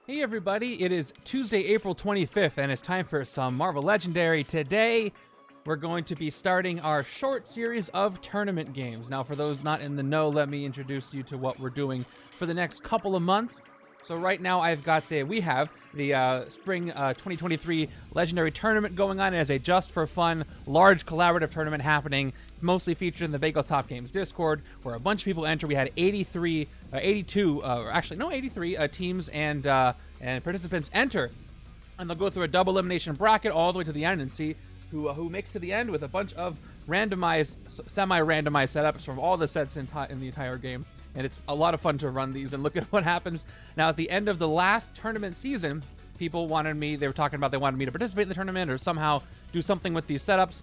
Hey everybody, it is Tuesday, April 25th, and it's time for some Marvel Legendary. Today, we're going to be starting our short series of tournament games. Now, for those not in the know, let me introduce you to what we're doing for the next couple of months. So right now, we have the Spring 2023 Legendary Tournament going on as a just-for-fun, large collaborative tournament happening, mostly featured in the Bagel Top Games Discord, where a bunch of people enter. We had 83 teams and participants enter, and they'll go through a double elimination bracket all the way to the end and see who makes to the end with a bunch of randomized, semi-randomized setups from all the sets in the entire game. And it's a lot of fun to run these and look at what happens. Now, at the end of the last tournament season, people wanted me to participate in the tournament or somehow do something with these setups.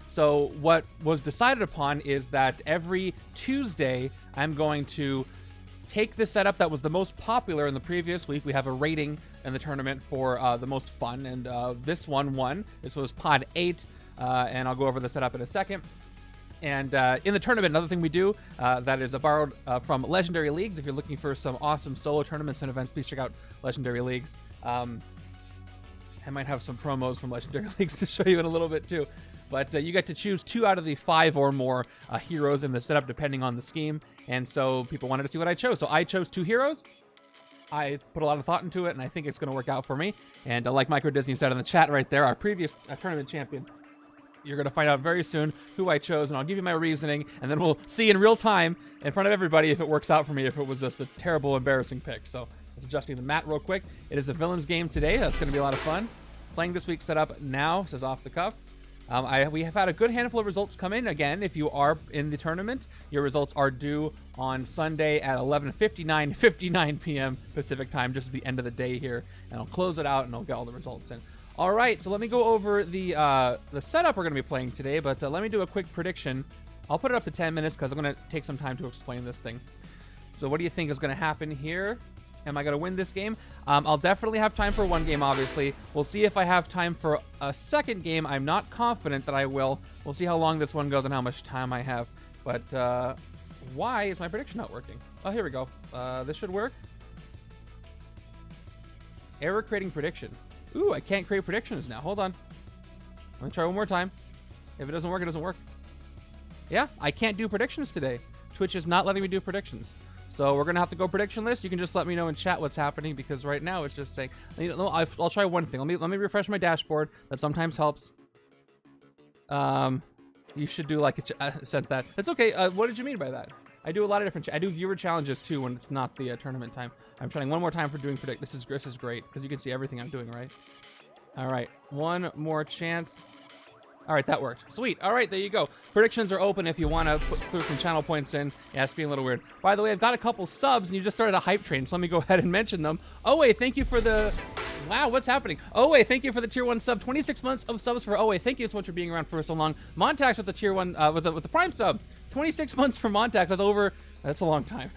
So what was decided upon is that every Tuesday, I'm going to take the setup that was the most popular in the previous week. We have a rating in the tournament for the most fun, and this one won. This was Pod 8, and I'll go over the setup in a second. And in the tournament, another thing we do that is borrowed from Legendary Leagues. If you're looking for some awesome solo tournaments and events, please check out Legendary Leagues. I might have some promos from Legendary Leagues to show you in a little bit too. But you get to choose 2 out of the 5 or more heroes in the setup, depending on the scheme. And so people wanted to see what I chose. So I chose 2 heroes. I put a lot of thought into it, and I think it's going to work out for me. And like Micro Disney said in the chat right there, our previous tournament champion, you're going to find out very soon who I chose, and I'll give you my reasoning, and then we'll see in real time in front of everybody if it works out for me, if it was just a terrible, embarrassing pick. So let's adjusting the mat real quick. It is a villains game today. That's going to be a lot of fun. Playing this week's setup now, says off the cuff. We have had a good handful of results come in. Again, if you are in the tournament, your results are due on Sunday at 11:59 p.m. Pacific time, just at the end of the day here. And I'll close it out, and I'll get all the results in. All right, so let me go over the setup we're going to be playing today, but let me do a quick prediction. I'll put it up to 10 minutes because I'm going to take some time to explain this thing. So what do you think is going to happen here? Am I going to win this game? I'll definitely have time for one game, obviously. We'll see if I have time for a second game. I'm not confident that I will. We'll see how long this one goes and how much time I have. But why is my prediction not working? Oh, here we go. This should work. Error creating prediction. Ooh, I can't create predictions now. Hold on. Let me try one more time. If it doesn't work, it doesn't work. Yeah, I can't do predictions today. Twitch is not letting me do predictions. So we're going to have to go prediction list. You can just let me know in chat what's happening, because right now it's just saying... I'll try one thing. Let me refresh my dashboard. That sometimes helps. You should do like sent that. That's okay. What did you mean by that? I do a lot of different... I do viewer challenges too when it's not the tournament time. I'm trying one more time for doing predict. This is great because you can see everything I'm doing, right? All right. One more chance. All right, that worked. Sweet. All right, there you go. Predictions are open if you want to put through some channel points in. Yeah, it's being a little weird. By the way, I've got a couple subs, and you just started a hype train, so let me go ahead and mention them. Owe, thank you for the... Wow, what's happening? Owe, thank you for the tier 1 sub. 26 months of subs for Owe. Thank you so much for being around for so long. Montax with the tier 1, with the Prime sub. 26 months for Montax. That's a long time.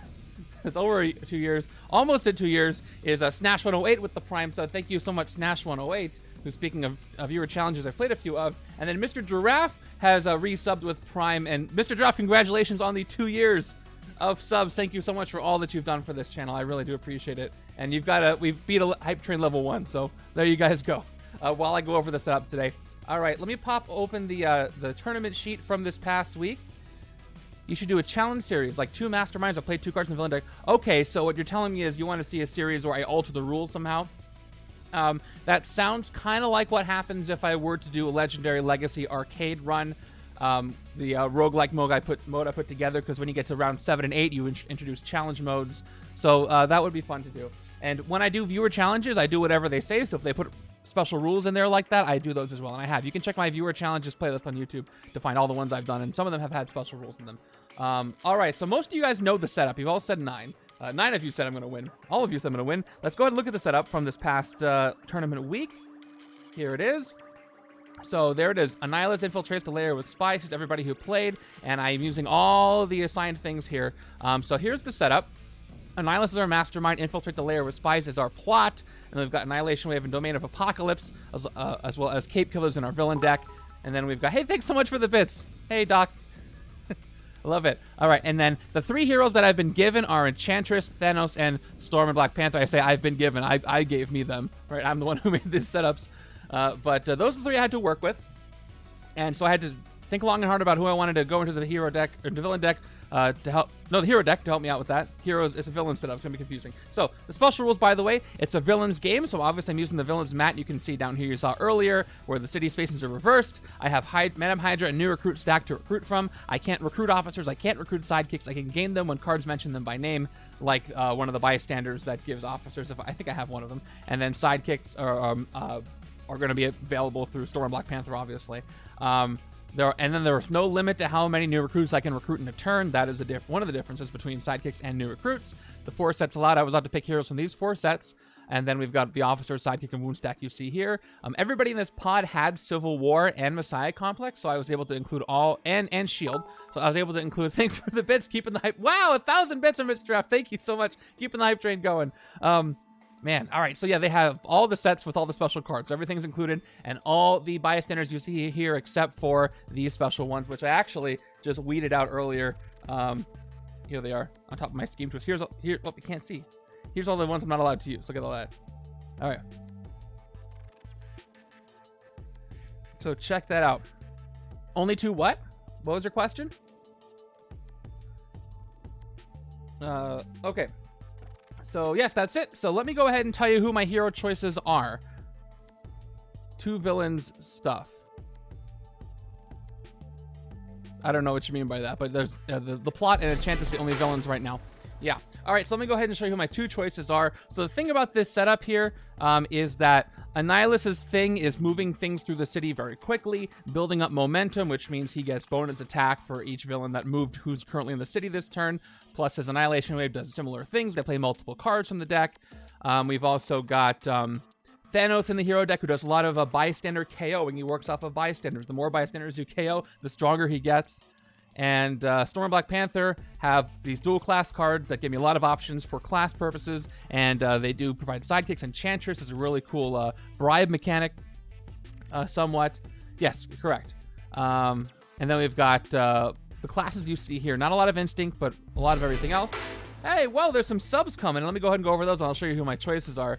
It's over 2 years. Almost at 2 years is Snash108 with the Prime sub. Thank you so much, Snash108. Who's, speaking of viewer challenges, I've played a few of. And then Mr. Giraffe has resubbed with Prime. And Mr. Giraffe, congratulations on the 2 years of subs. Thank you so much for all that you've done for this channel. I really do appreciate it. And we've beat a hype train level 1, so there you guys go. While I go over the setup today. All right, let me pop open the tournament sheet from this past week. You should do a challenge series, like 2 Masterminds. I played 2 cards in the villain deck. Okay, so what you're telling me is you want to see a series where I alter the rules somehow. That sounds kind of like what happens if I were to do a Legendary Legacy arcade run. The roguelike mode I put together, because when you get to round 7 and 8, you introduce challenge modes. So that would be fun to do. And when I do viewer challenges, I do whatever they say. So if they put special rules in there like that, I do those as well. And I have. You can check my viewer challenges playlist on YouTube to find all the ones I've done. And some of them have had special rules in them. All right, so most of you guys know the setup. You've all said 9. 9 of you said I'm going to win. All of you said I'm going to win. Let's go ahead and look at the setup from this past tournament week. Here it is. So there it is. Annihilus, Infiltrates, Lair with Spies. Here's everybody who played. And I'm using all the assigned things here. So here's the setup. Annihilus is our Mastermind. Infiltrate the Lair with Spies is our plot. And we've got Annihilation, Wave, and Domain of Apocalypse, as well as Cape Killers in our villain deck. And then we've got... Hey, thanks so much for the bits. Hey, Doc. Love it. All right, and then the 3 heroes that I've been given are Enchantress, Thanos, and Storm and Black Panther. I say I've been given. I gave me them. Right, I'm the one who made these setups. But those are the 3 I had to work with, and so I had to think long and hard about who I wanted to go into the hero deck or the villain deck to help. No, the hero deck to help me out with that. Heroes, it's a villain setup. It's gonna be confusing. So the special rules, by the way, it's a villains game. So obviously I'm using the villains mat. You can see down here you saw earlier where the city spaces are reversed. I have Madam Hydra and new recruit stack to recruit from. I can't recruit officers. I can't recruit sidekicks. I can gain them when cards mention them by name, like one of the bystanders that gives officers. I think I have one of them. And then sidekicks are going to be available through Storm and Black Panther, obviously. And then there's no limit to how many new recruits I can recruit in a turn. That is one of the differences between sidekicks and new recruits. The 4 sets allowed. I was allowed to pick heroes from these 4 sets. And then we've got the officer, sidekick, and wound stack you see here. Everybody in this pod had Civil War and Messiah Complex, so I was able to include all, and Shield. So I was able to include things for the bits, keeping the hype. Wow, 1,000 bits on Mr. Draft. Thank you so much. Keeping the hype train going. Man, all right, so yeah, they have all the sets with all the special cards. So everything's included, and all the bystanders you see here except for these special ones, which I actually just weeded out earlier. Here they are on top of my scheme twist. Here, oh, you can't see. Here's all the ones I'm not allowed to use. Look at all that. All right. So check that out. Only 2 what? What was your question? Okay. So, yes, that's it. So, let me go ahead and tell you who my hero choices are. 2 villains stuff. I don't know what you mean by that, but there's the plot and Enchantress the only villains right now. Yeah. All right, so let me go ahead and show you who my 2 choices are. So, the thing about this setup here is that Annihilus's thing is moving things through the city very quickly, building up momentum, which means he gets bonus attack for each villain that moved who's currently in the city this turn. Plus, his Annihilation Wave does similar things. They play multiple cards from the deck. We've also got Thanos in the hero deck, who does a lot of bystander KOing. He works off of bystanders. The more bystanders you KO, the stronger he gets. And Storm and Black Panther have these dual class cards that give me a lot of options for class purposes, and they do provide sidekicks. Enchantress is a really cool bribe mechanic, somewhat. Yes, correct. And then we've got the classes you see here. Not a lot of instinct, but a lot of everything else. Hey, well, there's some subs coming. Let me go ahead and go over those, and I'll show you who my choices are.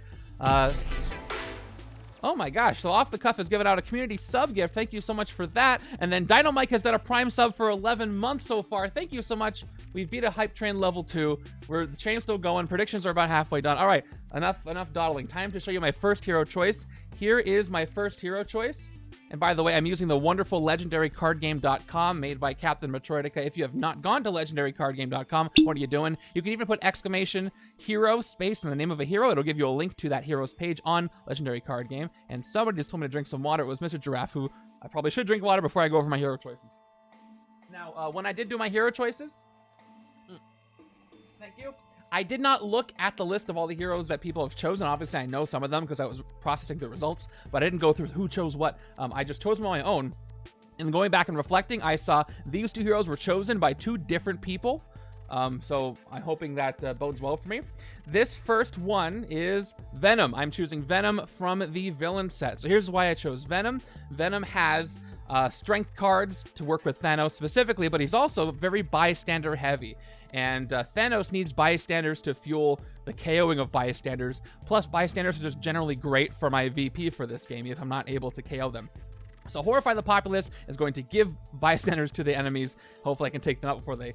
Oh my gosh, so Off the Cuff has given out a community sub gift. Thank you so much for that. And then Dino Mike has done a Prime sub for 11 months so far. Thank you so much. We've beat a hype train level 2. The train's still going. Predictions are about halfway done. All right, enough dawdling. Time to show you my first hero choice. Here is my first hero choice. And by the way, I'm using the wonderful legendarycardgame.com made by Captain Metroidica. If you have not gone to legendarycardgame.com, what are you doing? You can even put exclamation hero space in the name of a hero. It'll give you a link to that hero's page on Legendary Card Game. And somebody just told me to drink some water. It was Mr. Giraffe, who I probably should drink water before I go over my hero choices. Now, when I did do my hero choices, thank you. I did not look at the list of all the heroes that people have chosen. Obviously, I know some of them because I was processing the results, but I didn't go through who chose what. I just chose them on my own. And going back and reflecting, I saw these 2 heroes were chosen by 2 different people. So I'm hoping that bodes well for me. This first one is Venom. I'm choosing Venom from the villain set. So here's why I chose Venom. Venom has strength cards to work with Thanos specifically, but he's also very bystander heavy. And Thanos needs bystanders to fuel the KOing of bystanders. Plus, bystanders are just generally great for my VP for this game if I'm not able to KO them. So Horrify the Populace is going to give bystanders to the enemies. Hopefully I can take them out before they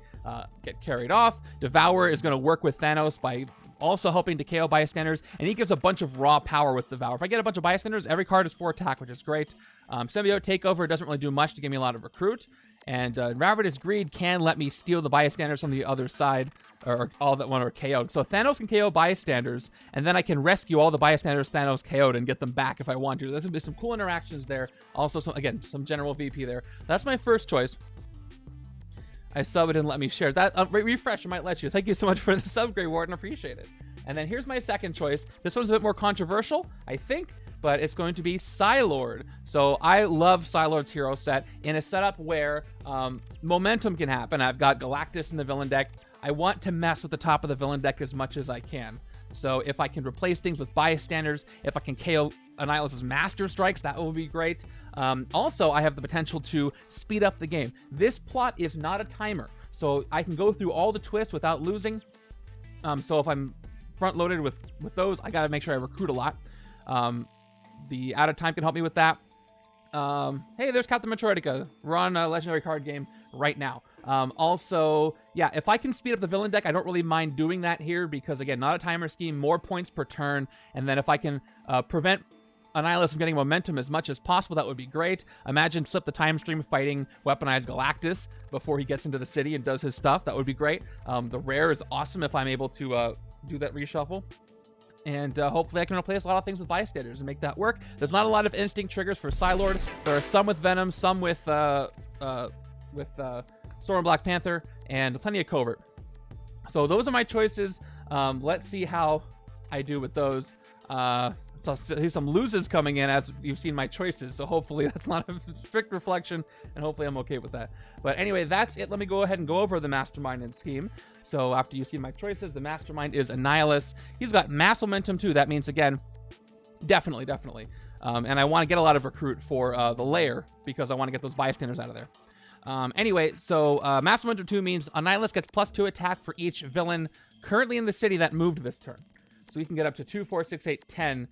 get carried off. Devour is going to work with Thanos by also helping to KO bystanders, and he gives a bunch of raw power with Devour. If I get a bunch of bystanders, every card is 4 attack, which is great. Symbiote Takeover doesn't really do much to give me a lot of recruit. And Ravenous Greed can let me steal the bystanders from the other side, or all that one are KO'd. So Thanos can KO bystanders, and then I can rescue all the bystanders Thanos KO'd and get them back if I want to. There's going to be some cool interactions there. Also, some general VP there. That's my first choice. I subbed and let me share. That refresh, I might let you. Thank you so much for the sub, Grey Warden. Appreciate it. And then here's my second choice. This one's a bit more controversial, I think, but it's going to be Psi-Lord. So I love Psi-Lord's hero set in a setup where momentum can happen. I've got Galactus in the villain deck. I want to mess with the top of the villain deck as much as I can. So if I can replace things with bystanders, if I can KO Annihilus's Master Strikes, that will be great. Also, I have the potential to speed up the game. This plot is not a timer. so I can go through all the twists without losing. So if I'm front-loaded with those, I got to make sure I recruit a lot. The out of time can help me with that. Hey, there's Captain Metroidica. We're on a legendary card game right now. Also, yeah, if I can speed up the villain deck, I don't really mind doing that here because, again, not a timer scheme, more points per turn. And then if I can prevent Annihilus from getting momentum as much as possible, that would be great. Imagine Slip the Time Stream fighting weaponized Galactus before he gets into the city and does his stuff. That would be great. The rare is awesome if I'm able to do that reshuffle. And hopefully I can replace a lot of things with bystanders and make that work. There's not a lot of instinct triggers for Psi-Lord. There are some with Venom, some with Storm and Black Panther, and plenty of Covert. So those are my choices. Let's see how I do with those. So here's some loses coming in as you've seen my choices. So hopefully that's not a strict reflection, and hopefully I'm okay with that. But anyway, that's it. Let me go ahead and go over the Mastermind and scheme. So after you see my choices, the Mastermind is Annihilus. He's got mass momentum too. That means, again, definitely. And I want to get a lot of recruit for the Lair because I want to get those bystanders out of there. Anyway, so mass momentum 2 means Annihilus gets +2 attack for each villain currently in the city that moved this turn. So he can get up to 2, 4, 6, 8, 10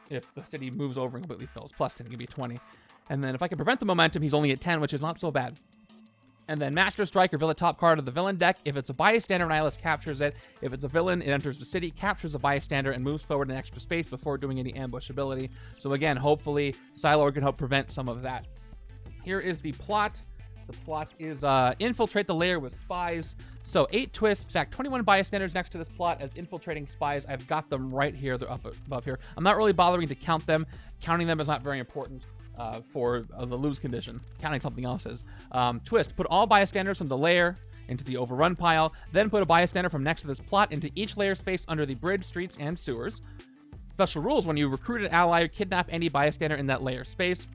if the city moves over and completely fills. +10 can be 20. And then if I can prevent the momentum, he's only at 10, which is not so bad. And then Master Strike, reveal the top card of the villain deck. If it's a bystander, Annihilus captures it. If it's a villain, it enters the city, captures a bystander, and moves forward an extra space before doing any ambush ability. So again, hopefully Psi-Lord can help prevent some of that. Here is the plot. The plot is infiltrate the Lair with Spies. So 8 twists, sack 21 bystanders next to this plot as infiltrating Spies. I've got them right here. They're up above here. I'm not really bothering to count them. Counting them is not very important for the lose condition. Counting something else is. Twist, put all bystanders from the Lair into the overrun pile. Then put a bystander from next to this plot into each Lair space under the bridge, streets, and sewers. Special rules, when you recruit an ally or kidnap any bystander in that Lair space.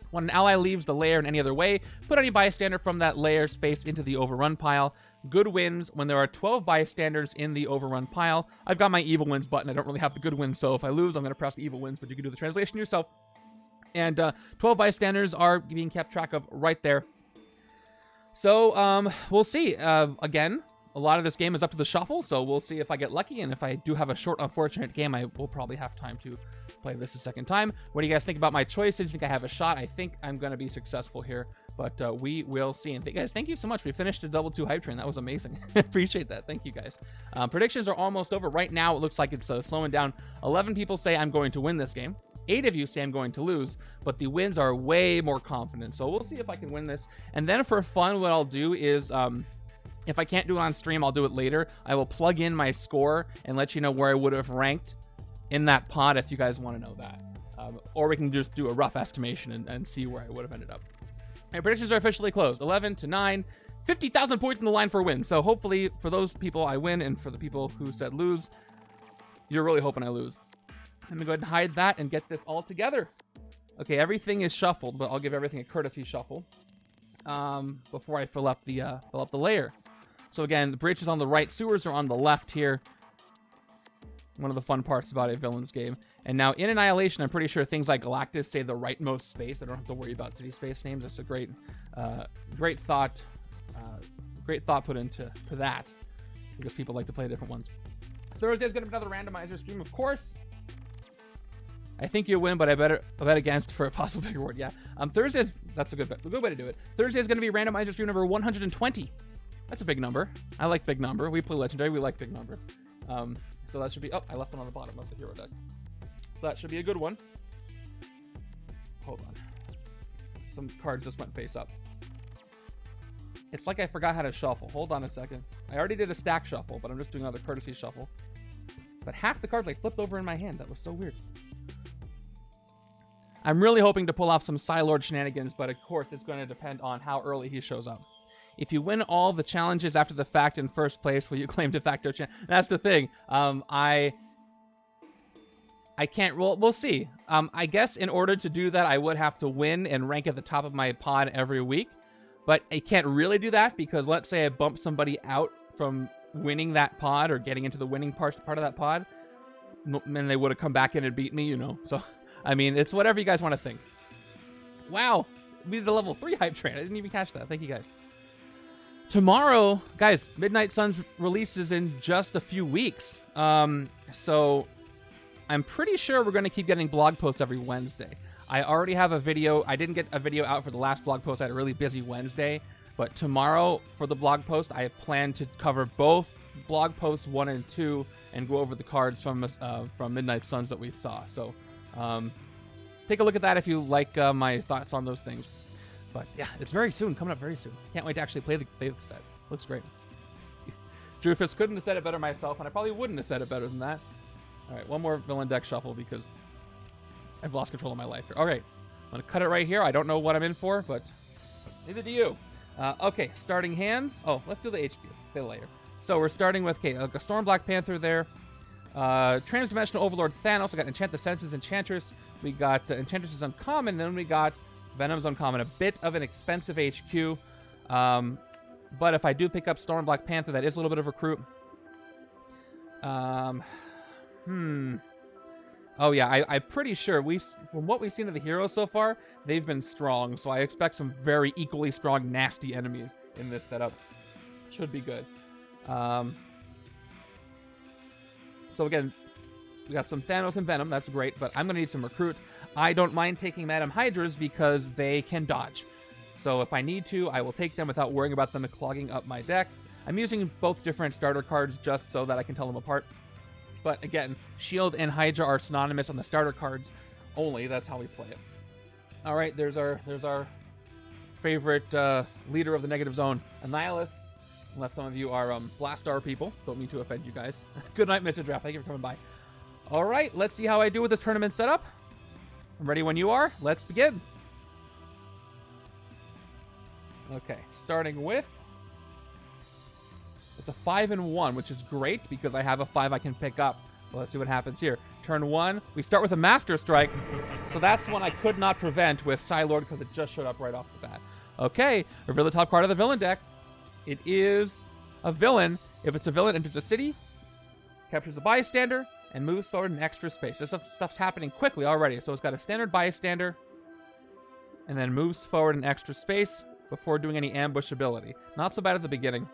When an ally leaves the Lair in any other way, put any bystander from that Lair space into the overrun pile. Good wins when there are 12 bystanders in the overrun pile. I've got my evil wins button. I don't really have the good wins, so if I lose, I'm going to press the evil wins, but you can do the translation yourself. And 12 bystanders are being kept track of right there. So we'll see. Again, a lot of this game is up to the shuffle, so we'll see if I get lucky, and if I do have a short, unfortunate game, I will probably have time to play this a second time. What do you guys think about my choices? Think I have a shot? I think I'm going to be successful here, but we will see. And guys, thank you so much. We finished a double 2 hype train. That was amazing. Appreciate that. Thank you, guys. Predictions are almost over. Right now, it looks like it's slowing down. 11 people say I'm going to win this game. 8 of you say I'm going to lose, but the wins are way more confident. So we'll see if I can win this. And then for fun, what I'll do is... if I can't do it on stream, I'll do it later. I will plug in my score and let you know where I would have ranked in that pod if you guys want to know that. Or we can just do a rough estimation and see where I would have ended up. My predictions are officially closed. 11 to 9. 50,000 points in the line for a win. So hopefully for those people I win, and for the people who said lose, you're really hoping I lose. Let me go ahead and hide that and get this all together. Okay, everything is shuffled, but I'll give everything a courtesy shuffle before I fill up the Lair. So again, the bridge is on the right, sewers are on the left here. One of the fun parts about a villain's game. And now in Annihilation, I'm pretty sure things like Galactus say the rightmost space. I don't have to worry about city space names. That's a great thought put into that, because people like to play different ones. Thursday's gonna be another randomizer stream, of course. I think you'll win, but I bet against for a possible big reward. Yeah. Thursday's, that's a good way to do it. Thursday's gonna be randomizer stream number 120. That's a big number. I like big number. We play Legendary. We like big number. So that should be... Oh, I left one on the bottom of the hero deck. So that should be a good one. Hold on. Some cards just went face up. It's like I forgot how to shuffle. Hold on a second. I already did a stack shuffle, but I'm just doing another courtesy shuffle. But half the cards flipped over in my hand. That was so weird. I'm really hoping to pull off some Psi-Lord shenanigans, but of course it's going to depend on how early he shows up. If you win all the challenges after the fact in first place, will you claim de facto champ? That's the thing. I can't. Well, we'll see. I guess in order to do that, I would have to win and rank at the top of my pod every week. But I can't really do that because let's say I bump somebody out from winning that pod or getting into the winning part of that pod, and they would have come back in and beat me, you know. So, I mean, it's whatever you guys want to think. Wow. We did a level 3 hype train. I didn't even catch that. Thank you guys. tomorrow, guys, Midnight Suns releases in just a few weeks. So I'm pretty sure we're going to keep getting blog posts every Wednesday. I already have a video. I didn't get a video out for the last blog post. I had a really busy Wednesday. But tomorrow, for the blog post, I have planned to cover both blog posts 1 and 2 and go over the cards from Midnight Suns that we saw. So take a look at that if you like my thoughts on those things. But yeah, it's very soon, coming up very soon. Can't wait to actually play the set. Looks great. Drufus couldn't have said it better myself, and I probably wouldn't have said it better than that. All right, one more villain deck shuffle because I've lost control of my life here. All right, I'm going to cut it right here. I don't know what I'm in for, but neither do you. Okay, starting hands. Oh, let's do the HQ, the Lair. So we're starting with, a Storm Black Panther there. Transdimensional Overlord Thanos. We got Enchant the Senses Enchantress. We got Enchantress is uncommon. Then we got Venom's uncommon. A bit of an expensive HQ. But if I do pick up Storm Black Panther, that is a little bit of recruit. Oh yeah, I'm pretty sure from what we've seen of the heroes so far, they've been strong. So I expect some very equally strong, nasty enemies in this setup. Should be good. So again, we got some Thanos and Venom. That's great, but I'm going to need some recruit. I don't mind taking Madam Hydras because they can dodge. So if I need to, I will take them without worrying about them clogging up my deck. I'm using both different starter cards just so that I can tell them apart. But again, Shield and Hydra are synonymous on the starter cards only. That's how we play it. All right, there's our favorite leader of the negative zone, Annihilus. Unless some of you are Blastar people. Don't mean to offend you guys. Good night, Mr. Draft. Thank you for coming by. All right, let's see how I do with this tournament setup. I'm ready when you are. Let's begin. Okay, starting with it's a 5 and 1, which is great because I have a 5 I can pick up. Well, let's see what happens here. Turn 1, we start with a Master Strike. So that's one I could not prevent with Psi-Lord because it just showed up right off the bat. Okay, reveal the top card of the villain deck. It is a villain. If it's a villain, enters a city, captures a bystander, and moves forward in extra space. This stuff's happening quickly already. So it's got a standard bystander, and then moves forward in extra space before doing any ambush ability. Not so bad at the beginning.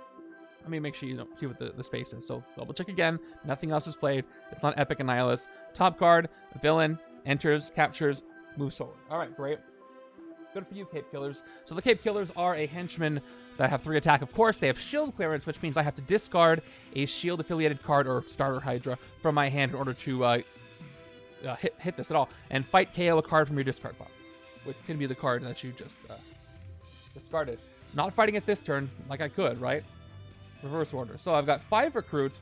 Let me make sure you don't see what the space is. So double check again. Nothing else is played. It's not Epic Annihilus. Top card, villain, enters, captures, moves forward. All right, great. Good for you, Cape Killers. So the Cape Killers are a henchman that have 3 attack. Of course, they have shield clearance, which means I have to discard a shield-affiliated card or starter Hydra from my hand in order to hit this at all. And fight KO a card from your discard pile, which can be the card that you just discarded. Not fighting it this turn, like I could, right? Reverse order. So I've got 5 recruit.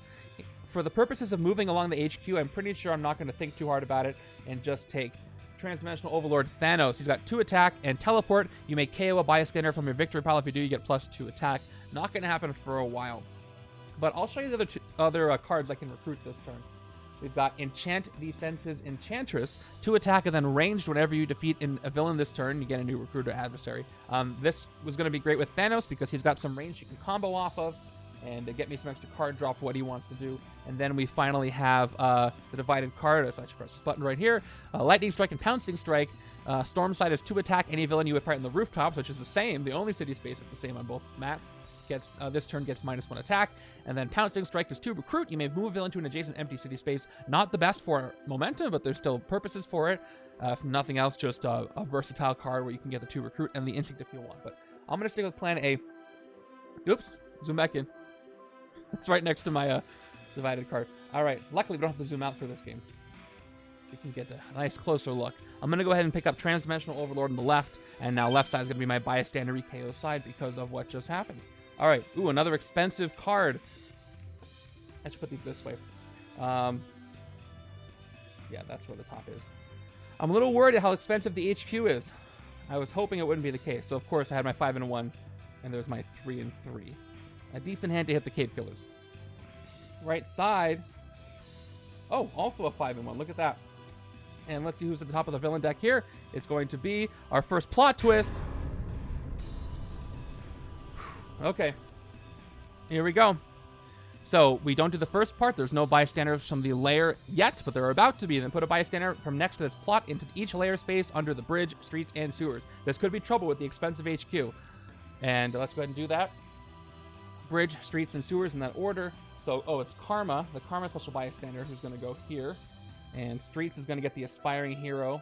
For the purposes of moving along the HQ, I'm pretty sure I'm not going to think too hard about it and just take Transdimensional Overlord Thanos. He's got 2 attack and teleport. You may KO a bystander from your victory pile. If you do, you get +2 attack. Not going to happen for a while. But I'll show you the other cards I can recruit this turn. We've got Enchant the Senses Enchantress, 2 attack and then ranged whenever you defeat a villain this turn. You get a new recruit or adversary. This was going to be great with Thanos because he's got some range you can combo off of and get me some extra card draw for what he wants to do. And then we finally have the divided card. So I should press this button right here. Lightning Strike and Pouncing Strike. Stormside is 2 attack. Any villain you would fight in the rooftops, which is the same. The only city space that's the same on both mats. Gets this turn gets -1 attack. And then Pouncing Strike is 2 recruit. You may move a villain to an adjacent empty city space. Not the best for momentum, but there's still purposes for it. If nothing else, just a versatile card where you can get the 2 recruit and the instinct if you want. But I'm going to stick with plan A. Oops. Zoom back in. It's right next to my divided card. All right. Luckily, we don't have to zoom out for this game. We can get a nice closer look. I'm going to go ahead and pick up Transdimensional Overlord on the left. And now left side is going to be my bystander KO side because of what just happened. All right. Ooh, another expensive card. I should put these this way. Yeah, that's where the top is. I'm a little worried at how expensive the HQ is. I was hoping it wouldn't be the case. So, of course, I had my 5 and 1. And there's my 3 and 3. A decent hand to hit the Cape Killers. Right side. Oh, also a 5 and 1. Look at that. And let's see who's at the top of the villain deck here. It's going to be our first plot twist. Okay. Here we go. So we don't do the first part. There's no bystanders from the lair yet, but they're about to be. Then put a bystander from next to this plot into each lair space under the bridge, streets, and sewers. This could be trouble with the expensive HQ. And let's go ahead and do that. bridge, streets, and sewers in that order. So, it's Karma, the Karma special bystander, who's going to go here. And streets is going to get the aspiring hero.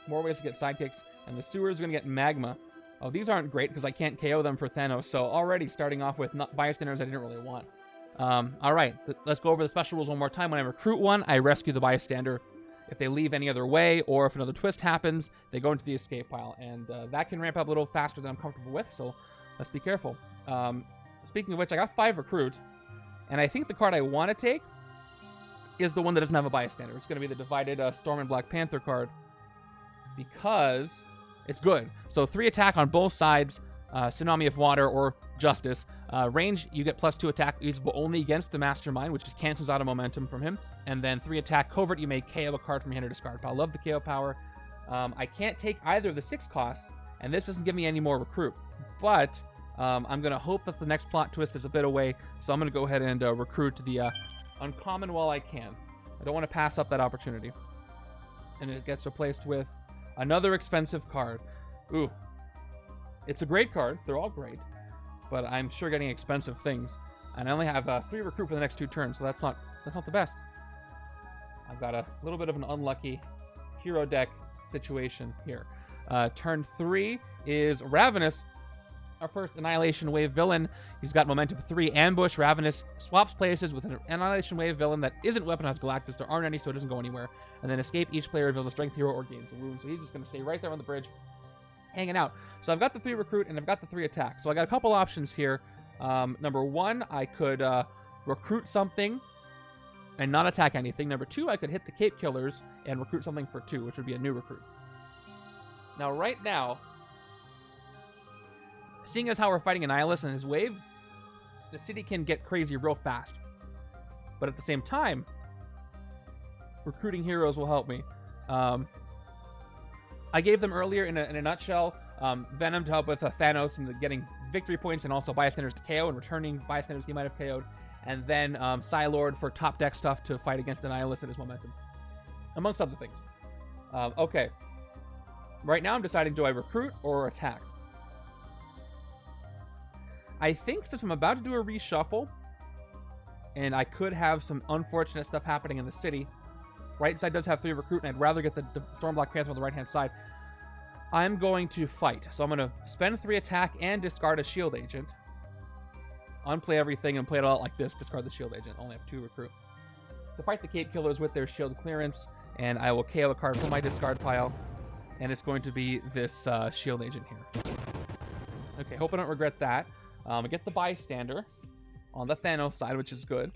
More ways to get sidekicks. And the sewers is going to get Magma. Oh, these aren't great because I can't KO them for Thanos. So already starting off with bystanders I didn't really want. All right, let's go over the special rules one more time. When I recruit one, I rescue the bystander. If they leave any other way, or if another twist happens, they go into the escape pile. And that can ramp up a little faster than I'm comfortable with, so let's be careful. Speaking of which, I got 5 recruit. And I think the card I want to take is the one that doesn't have a bystander. It's going to be the divided Storm and Black Panther card. Because it's good. So 3 attack on both sides, Tsunami of Water or Justice. Range, you get +2 attack, usable only against the Mastermind, which just cancels out a momentum from him. And then 3 attack. Covert, you may KO a card from your hand or discard pile. Love the KO power. I can't take either of the 6 costs, and this doesn't give me any more recruit. But I'm going to hope that the next plot twist is a bit away, so I'm going to go ahead and recruit the uncommon while I can. I don't want to pass up that opportunity. And it gets replaced with another expensive card. Ooh. It's a great card. They're all great. But I'm sure getting expensive things. And I only have 3 recruit for the next 2 turns, so that's not the best. I've got a little bit of an unlucky hero deck situation here. Turn 3 is Ravenous, our first Annihilation Wave villain. He's got momentum 3. Ambush. Ravenous swaps places with an Annihilation Wave villain that isn't weaponized Galactus. There aren't any, so it doesn't go anywhere. And then escape. Each player reveals a strength hero or gains a wound. So he's just going to stay right there on the bridge, hanging out. So I've got the 3 recruit and I've got the 3 attack. So I got a couple options here. Number 1, I could recruit something and not attack anything. Number 2, I could hit the Cape Killers and recruit something for 2, which would be a new recruit. Now, right now, seeing as how we're fighting Annihilus and his wave, the city can get crazy real fast. But at the same time, recruiting heroes will help me. I gave them earlier in a nutshell, Venom to help with Thanos and getting victory points, and also bystanders to KO and returning bystanders he might have KO'd. And then Psi-Lord for top deck stuff to fight against Annihilus and his momentum, amongst other things. Okay. Right now I'm deciding, do I recruit or attack? I think since I'm about to do a reshuffle, and I could have some unfortunate stuff happening in the city. Right side does have 3 recruit, and I'd rather get the Storm Black Panther on the right-hand side. I'm going to fight. So I'm going to spend 3 attack and discard a shield agent. Unplay everything and play it all like this. Discard the shield agent. Only have 2 recruit. To fight the Cape Killers with their shield clearance, and I will KO a card from my discard pile. And it's going to be this shield agent here. Okay, hope I don't regret that. I get the bystander on the Thanos side, which is good.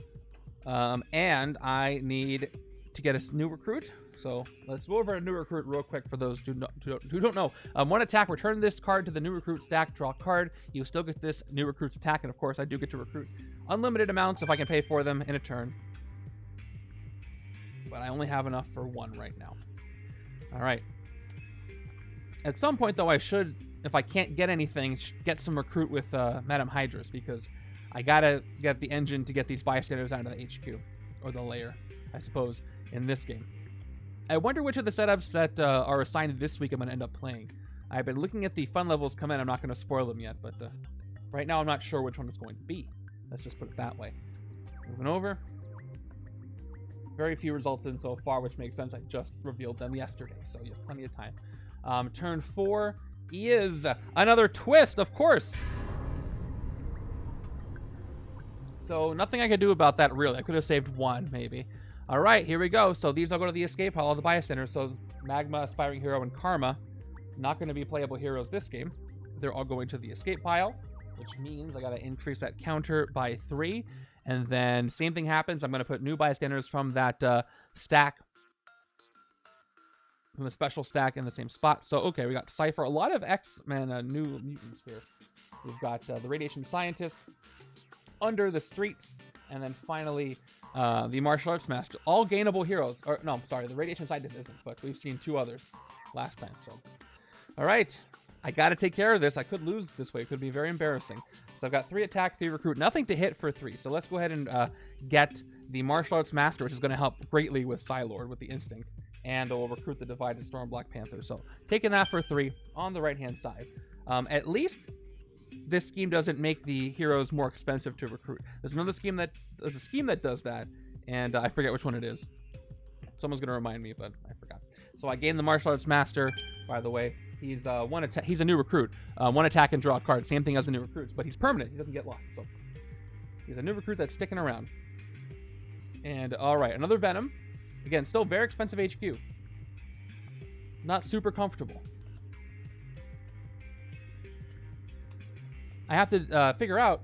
And I need to get a new recruit. So let's go over a new recruit real quick for those who don't know. 1 attack, return this card to the new recruit stack, draw a card. You still get this new recruit's attack, and of course I do get to recruit unlimited amounts if I can pay for them in a turn. But I only have enough for 1 right now. All right. At some point, though, I should, if I can't get anything, get some recruit with Madame Hydras, because I gotta get the engine to get these bystanders out of the HQ, or the Lair, I suppose, in this game. I wonder which of the setups that are assigned this week I'm going to end up playing. I've been looking at the fun levels come in. I'm not going to spoil them yet, but right now I'm not sure which one it's going to be. Let's just put it that way. Moving over. Very few results in so far, which makes sense. I just revealed them yesterday, so you have plenty of time. Turn 4 is another twist, of course. So nothing I could do about that, really. I could have saved 1, maybe. All right, here we go. So these all go to the escape pile of the bystanders. So Magma, Aspiring Hero, and Karma, not going to be playable heroes this game. They're all going to the escape pile, which means I got to increase that counter by 3. And then same thing happens. I'm going to put new bystanders from that stack, from the special stack in the same spot. So, okay, we got Cypher. A lot of X-Men, new mutants here. We've got the Radiation Scientist, Under the Streets, and then finally the Martial Arts Master. All gainable heroes. Or, no, I'm sorry, the Radiation Scientist isn't, but we've seen 2 others last time. So, all right. I got to take care of this. I could lose this way. It could be very embarrassing. So I've got 3 attack, 3 recruit. Nothing to hit for 3. So let's go ahead and get the Martial Arts Master, which is going to help greatly with Psi-Lord, with the Instinct. And we'll recruit the Divided Storm Black Panther. So taking that for 3 on the right-hand side. At least this scheme doesn't make the heroes more expensive to recruit. There's a scheme that does that, and I forget which one it is. Someone's gonna remind me, but I forgot. So I gained the martial arts master. By the way, he's he's a new recruit. One attack and draw a card. Same thing as the new recruits, but he's permanent. He doesn't get lost. So he's a new recruit that's sticking around. And all right, another Venom. Again, still very expensive HQ. Not super comfortable. I have to figure out,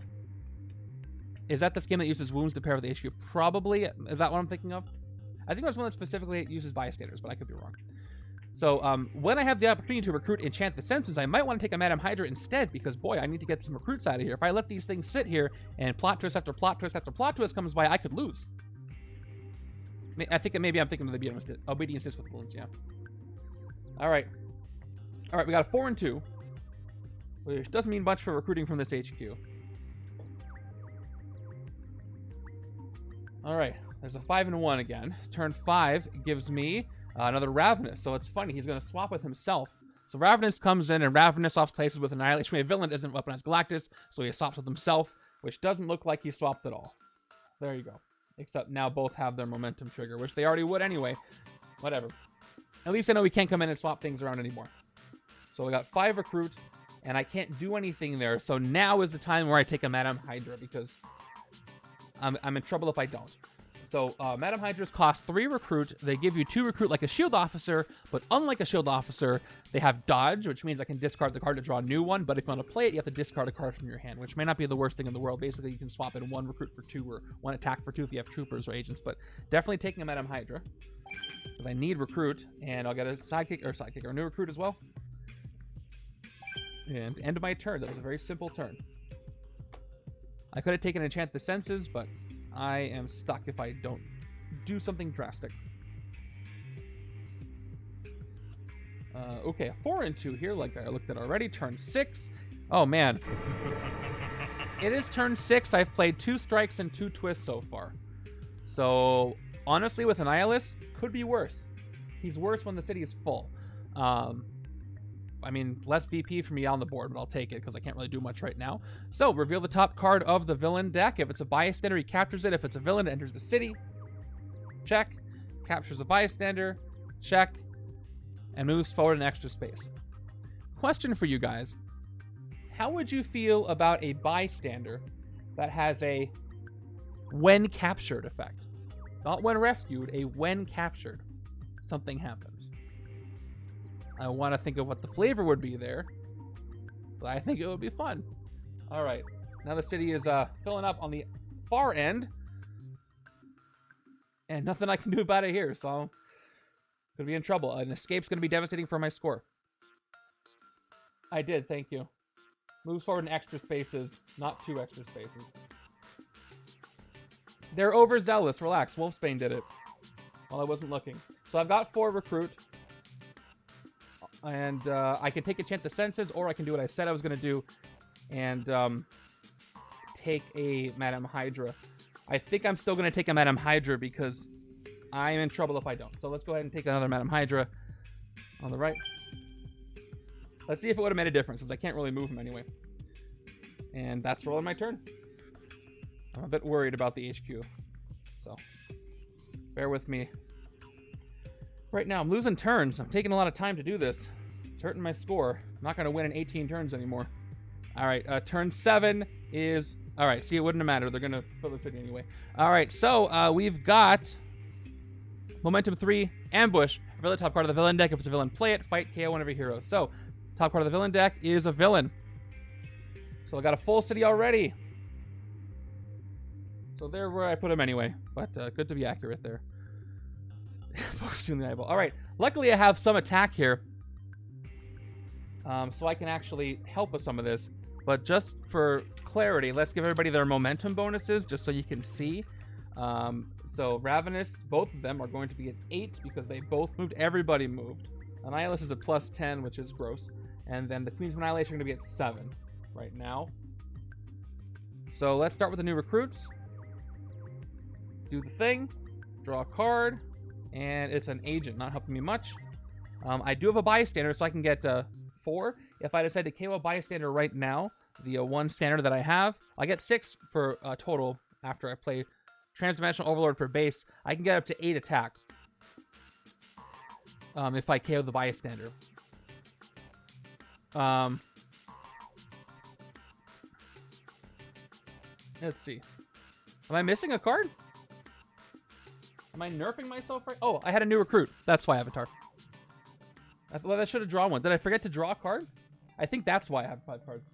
is that the scheme that uses wounds to pair with HQ? Probably. Is that what I'm thinking of? I think there's one that specifically uses bystanders, but I could be wrong. So when I have the opportunity to recruit Enchant the Senses, I might want to take a Madame Hydra instead, because boy, I need to get some recruits out of here. If I let these things sit here and plot twist after plot twist after plot twist comes by, I could lose. I think maybe I'm thinking of the obedience with wounds, yeah. All right, we got a 4 and 2. Which doesn't mean much for recruiting from this HQ. All right, there's a 5 and 1 again. Turn 5 gives me another Ravenous. So it's funny, he's going to swap with himself. So Ravenous comes in, and Ravenous swaps places with Annihilation. A villain doesn't weaponize Galactus, so he swaps with himself, which doesn't look like he swapped at all. There you go. Except now both have their momentum trigger, which they already would anyway. Whatever. At least I know we can't come in and swap things around anymore. So we got 5 recruit, and I can't do anything there. So now is the time where I take a Madame Hydra, because I'm in trouble if I don't. So Madame Hydras cost 3 recruit. They give you 2 recruit like a shield officer, but unlike a shield officer, they have dodge, which means I can discard the card to draw a new one. But if you want to play it, you have to discard a card from your hand, which may not be the worst thing in the world. Basically, you can swap in 1 recruit for 2 or 1 attack for 2 if you have troopers or agents. But definitely taking a Madame Hydra, because I need recruit, and I'll get a sidekick or a new recruit as well. And end of my turn. That was a very simple turn. I could have taken Enchant the Senses, but I am stuck if I don't do something drastic. Okay, a 4 and 2 here, like I looked at already. Turn 6. Oh, man. It is turn 6. I've played 2 strikes and 2 twists so far. So, honestly, with Annihilus, could be worse. He's worse when the city is full. I mean, less VP for me on the board, but I'll take it because I can't really do much right now. So, reveal the top card of the villain deck. If it's a bystander, he captures it. If it's a villain, it enters the city. Check. Captures a bystander. Check. And moves forward an extra space. Question for you guys. How would you feel about a bystander that has a when captured effect? Not when rescued, a when captured. Something happens. I want to think of what the flavor would be there, but I think it would be fun. All right, now the city is filling up on the far end, and nothing I can do about it here, so I'm gonna be in trouble. An escape's gonna be devastating for my score. I did, thank you. Moves forward in extra spaces, not 2 extra spaces. They're overzealous. Relax. Wolfsbane did it while I wasn't looking. So I've got 4 recruit. And I can take Enchant the Senses, or I can do what I said I was going to do and take a Madame Hydra. I think I'm still going to take a Madame Hydra because I'm in trouble if I don't. So let's go ahead and take another Madame Hydra on the right. Let's see if it would have made a difference, since I can't really move him anyway. And that's rolling my turn. I'm a bit worried about the HQ, so bear with me. Right now, I'm losing turns. I'm taking a lot of time to do this. It's hurting my score. I'm not going to win in 18 turns anymore. All right, turn 7 is... All right, see, it wouldn't have mattered. They're going to fill the city anyway. All right, so we've got Momentum 3, Ambush. Reveal the top card of the villain deck. If it's a villain, play it. Fight, KO one of your heroes. So, top card of the villain deck is a villain. So I got a full city already. So there where I put him anyway. But good to be accurate there. Soon the eyeball. All right. Luckily, I have some attack here, so I can actually help with some of this. But just for clarity, let's give everybody their momentum bonuses, just so you can see. So Ravenous, both of them are going to be at 8 because they both moved. Everybody moved. Annihilus is at +10, which is gross. And then the Queens of Annihilation are going to be at 7 right now. So let's start with the new recruits. Do the thing. Draw a card. And it's an agent, not helping me much. I do have a bystander, so I can get 4. If I decide to KO a bystander right now, the one standard that I have. I get 6 for total after I play Transdimensional Overlord for base. I can get up to 8 attack if I KO the bystander. Let's see. Am I missing a card? Am I nerfing myself right? Oh, I had a new recruit. That's why, Avatar. I thought I should have drawn one. Did I forget to draw a card? I think that's why I have 5 cards.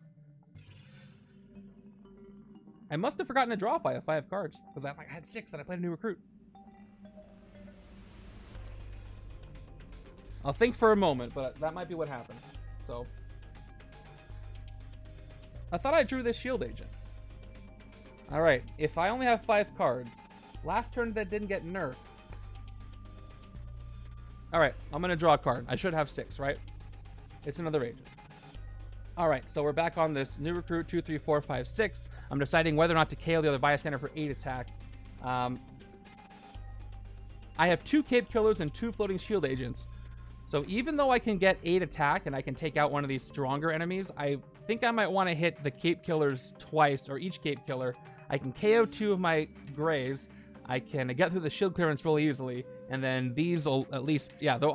I must have forgotten to draw 5 cards because I had 6 and I played a new recruit. I'll think for a moment, but that might be what happened. So I thought I drew this shield agent. All right, if I only have 5 cards, last turn that didn't get nerfed. All right, I'm gonna draw a card. I should have 6, right? It's another agent. All right, so we're back on this new recruit, 2, 3, 4, 5, 6. I'm deciding whether or not to KO the other bystander for 8 attack. I have 2 cape killers and 2 floating shield agents. So even though I can get 8 attack and I can take out one of these stronger enemies, I think I might want to hit the cape killers twice, or each cape killer. I can KO 2 of my grays. I can get through the shield clearance really easily, and then these will at least, yeah, they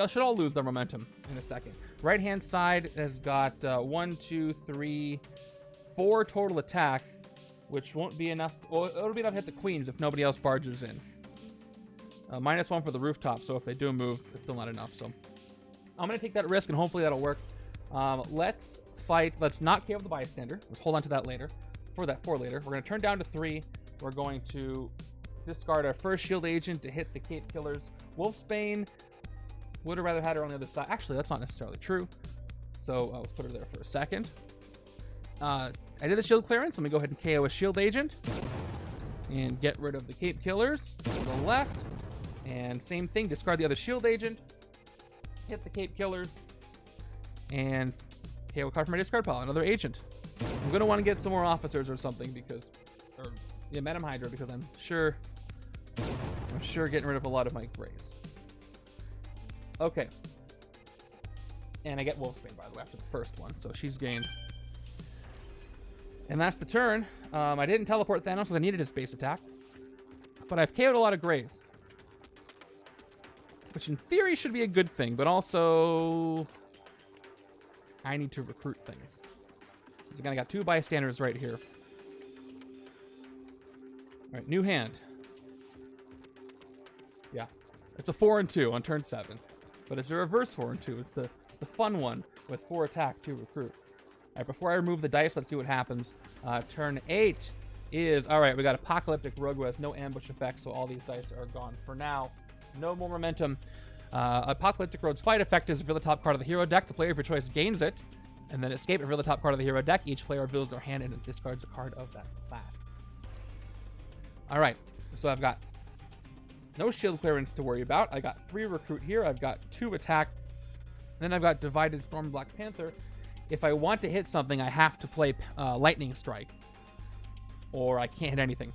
should all lose their momentum in a second. Right hand side has got 1, 2, 3, 4 total attack, which won't be enough. Well, it'll be enough to hit the queens if nobody else barges in. -1 for the rooftop, so if they do move, it's still not enough. So I'm gonna take that risk, and hopefully that'll work. Let's fight. Let's not KO the bystander. Let's hold on to that later. For later, we're gonna turn down to 3. We're going to discard our first shield agent to hit the cape killers. Wolfsbane would have rather had her on the other side. Actually, that's not necessarily true. So let's put her there for a second. I did the shield clearance. Let me go ahead and KO a shield agent and get rid of the cape killers to the left. And same thing, discard the other shield agent, hit the cape killers, and KO a card from my discard pile, another agent. I'm gonna want to get some more officers or something Venom Hydra, because I'm sure getting rid of a lot of my grays. Okay. And I get Wolfsbane, by the way, after the first one, so she's gained. And that's the turn. I didn't teleport Thanos because I needed his base attack, but I've KO'd a lot of grays, which in theory should be a good thing, but also I need to recruit things. So again, I got 2 bystanders right here. All right, new hand. Yeah, it's a 4 and 2 on turn 7, but it's a reverse 4 and 2. It's the fun one with 4 attack, 2 recruit. All right, before I remove the dice, let's see what happens. Turn 8 is, all right, we got Apocalyptic Rogue who has no ambush effect, so all these dice are gone for now. No more momentum. Apocalyptic Rogue's fight effect is reveal the top card of the hero deck. The player of your choice gains it, and then escape, reveal the top card of the hero deck. Each player reveals their hand and discards a card of that class. All right, so I've got no shield clearance to worry about. I got 3 recruit here. I've got 2 attack. Then I've got Divided Storm Black Panther. If I want to hit something, I have to play Lightning Strike, or I can't hit anything.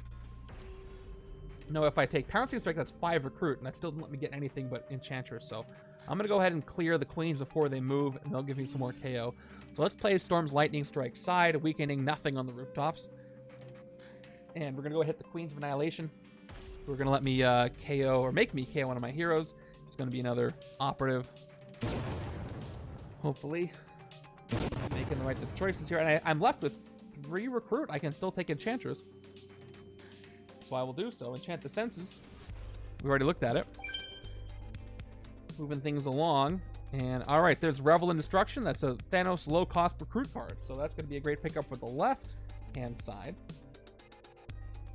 No, if I take Pouncing Strike, that's 5 recruit, and that still doesn't let me get anything but Enchantress. So I'm going to go ahead and clear the queens before they move, and they'll give me some more KO. So let's play Storm's Lightning Strike side, weakening nothing on the rooftops. And we're going to go hit the Queens of Annihilation. We're going to let me KO, or make me KO one of my heroes. It's going to be another operative. Hopefully. Making the right choices here. And I'm left with 3 recruit. I can still take Enchantress. So I will do so. Enchant the Senses. We already looked at it. Moving things along. And all right, there's Revel in Destruction. That's a Thanos low-cost recruit card. So that's going to be a great pickup for the left-hand side.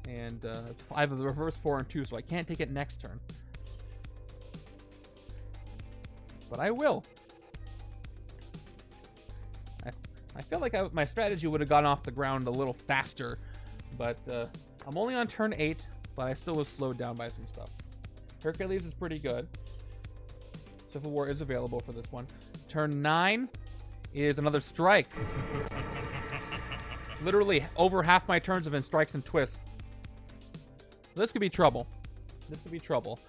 And it's 5 of the reverse 4 and 2, so I can't take it next turn. But I will. I feel like my strategy would have gone off the ground a little faster, but I'm only on turn 8, but I still was slowed down by some stuff. Hercules is pretty good. Civil War is available for this one. Turn 9 is another strike. Literally over half my turns have been strikes and twists. This could be trouble. This could be trouble.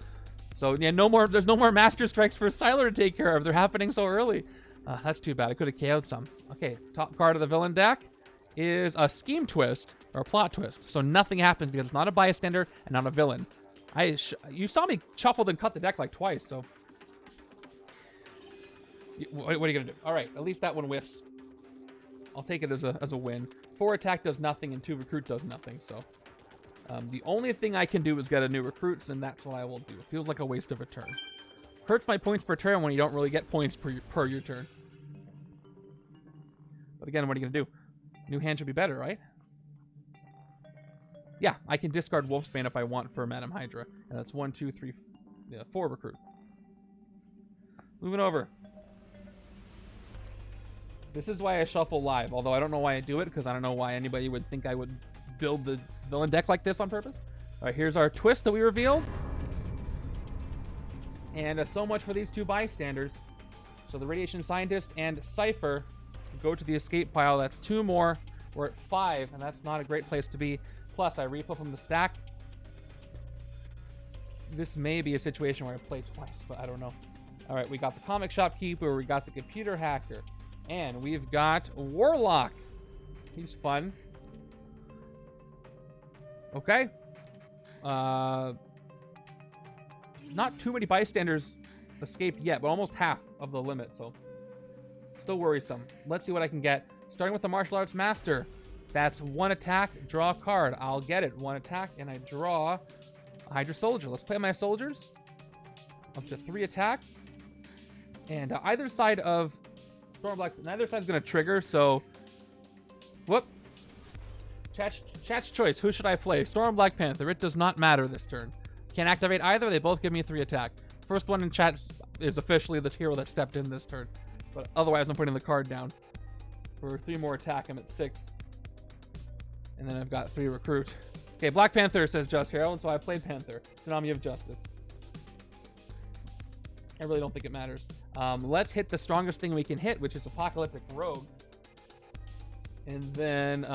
So yeah, there's no more Master Strikes for Psi-Lord to take care of. They're happening so early. That's too bad. I could have KO'd some. Okay, top card of the villain deck. is a scheme twist or a plot twist. So nothing happens because it's not a bystander and not a villain. You saw me shuffle and cut the deck like twice, so... What are you going to do? All right, at least that one whiffs. I'll take it as a win. 4 attack does nothing and 2 recruit does nothing, so... the only thing I can do is get a new recruits, and that's what I will do. It feels like a waste of a turn. Hurts my points per turn when you don't really get points per your turn. But again, what are you going to do? New hand should be better, right? Yeah, I can discard Wolfsbane if I want for Madam Hydra. And that's 1, 2, 3, 4 recruit. Moving over. This is why I shuffle live, although I don't know why I do it, because I don't know why anybody would think I would build the villain deck like this on purpose. All right, here's our twist that we revealed. And so much for these 2 bystanders. So the Radiation Scientist and Cypher go to the escape pile. That's 2 more. We're at 5, and that's not a great place to be. Plus, I reflip from the stack. This may be a situation where I play twice, but I don't know. All right, we got the Comic Shop Keeper. We got the Computer Hacker. And we've got Warlock. He's fun. Okay. Not too many bystanders escaped yet, but almost half of the limit, so still worrisome. Let's see what I can get. Starting with the Martial Arts Master. That's 1 attack, draw a card. I'll get it. 1 attack, and I draw a Hydra Soldier. Let's play my soldiers. Up to 3 attack. And either side of Stormblack, neither side's going to trigger, so... Whoop. Chat's choice. Who should I play? Storm, Black Panther. It does not matter this turn. Can't activate either. They both give me 3 attack. First one in chat is officially the hero that stepped in this turn. But otherwise, I'm putting the card down. For 3 more attack, I'm at 6. And then I've got 3 recruit. Okay, Black Panther says Just Hero, and so I played Panther. Tsunami of Justice. I really don't think it matters. Let's hit the strongest thing we can hit, which is Apocalyptic Rogue. And then,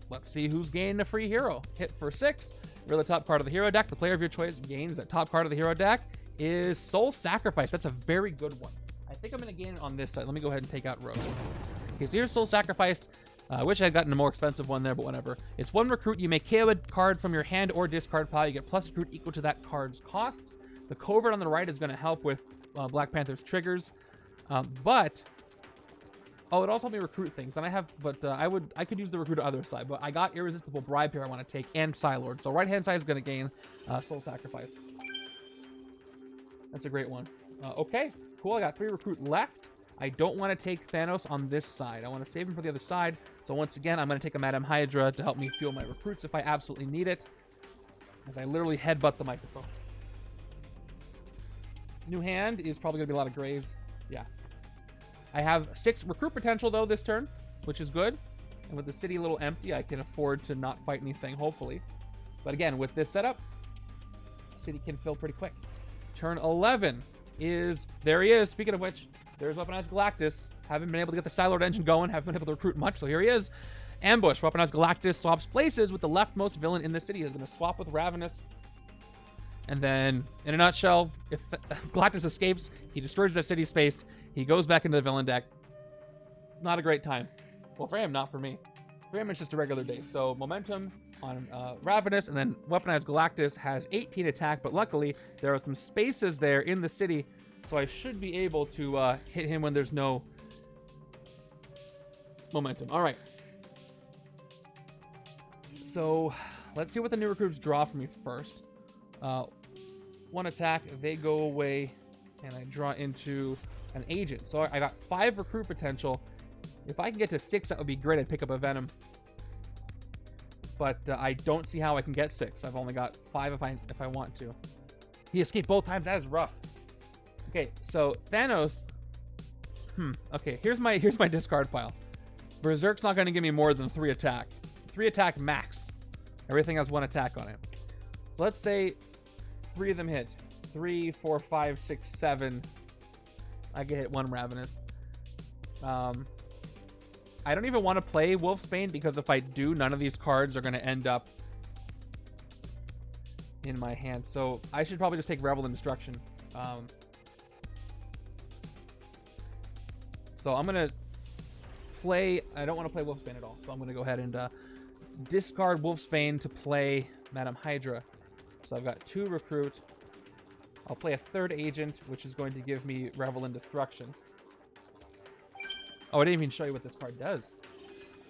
let's see who's gaining a free hero. Hit for 6. Reveal the top card of the hero deck. The player of your choice gains that top card of the hero deck is Soul Sacrifice. That's a very good one. I think I'm going to gain it on this side. Let me go ahead and take out Rogue. Okay, so here's Soul Sacrifice. I wish I had gotten a more expensive one there, but whatever. It's 1 recruit. You may KO a card from your hand or discard pile. You get plus recruit equal to that card's cost. The covert on the right is going to help with Black Panther's triggers. Oh, it also helped me recruit things. And I have, but I could use the recruit other side. But I got Irresistible Bribe here I want to take, and Psi-Lord. So right-hand side is going to gain Soul Sacrifice. That's a great one. Okay, cool. I got 3 recruit left. I don't want to take Thanos on this side. I want to save him for the other side. So once again, I'm going to take a Madam Hydra to help me fuel my recruits if I absolutely need it. As I literally headbutt the microphone. New hand is probably going to be a lot of grays. Yeah. I have 6 recruit potential, though, this turn, which is good. And with the city a little empty, I can afford to not fight anything, hopefully. But again, with this setup, the city can fill pretty quick. Turn 11 is... There he is. Speaking of which, there's Weaponized Galactus. Haven't been able to get the Psi-Lord engine going. Haven't been able to recruit much, so here he is. Ambush. Weaponized Galactus swaps places with the leftmost villain in the city. He's going to swap with Ravenous. And then, in a nutshell, if Galactus escapes, he destroys that city space. He goes back into the villain deck. Not a great time. Well, for him, not for me. For him, it's just a regular day. So, momentum on Ravenous, and then Weaponized Galactus has 18 attack, but luckily, there are some spaces there in the city, so I should be able to hit him when there's no momentum. All right. So, let's see what the new recruits draw for me first. 1 attack, they go away, and I draw into an agent. So I got 5 recruit potential. If I can get to 6, that would be great. I'd pick up a Venom. But I don't see how I can get 6. I've only got 5 if I want to. He escaped both times. That is rough. Okay, so Thanos. Okay, here's my discard pile. Berserk's not going to give me more than 3 attack. 3 attack max. Everything has 1 attack on it. So let's say 3 of them hit. 3, 4, 5, 6, 7. I can hit 1 Ravenous. I don't even want to play Wolfsbane because if I do, none of these cards are going to end up in my hand. So I should probably just take Revel and Destruction. So I'm going to play... I don't want to play Wolfsbane at all, so I'm going to go ahead and discard Wolfsbane to play Madam Hydra. So I've got 2 recruit. I'll play a 3rd agent, which is going to give me Revel in Destruction. Oh, I didn't even show you what this card does.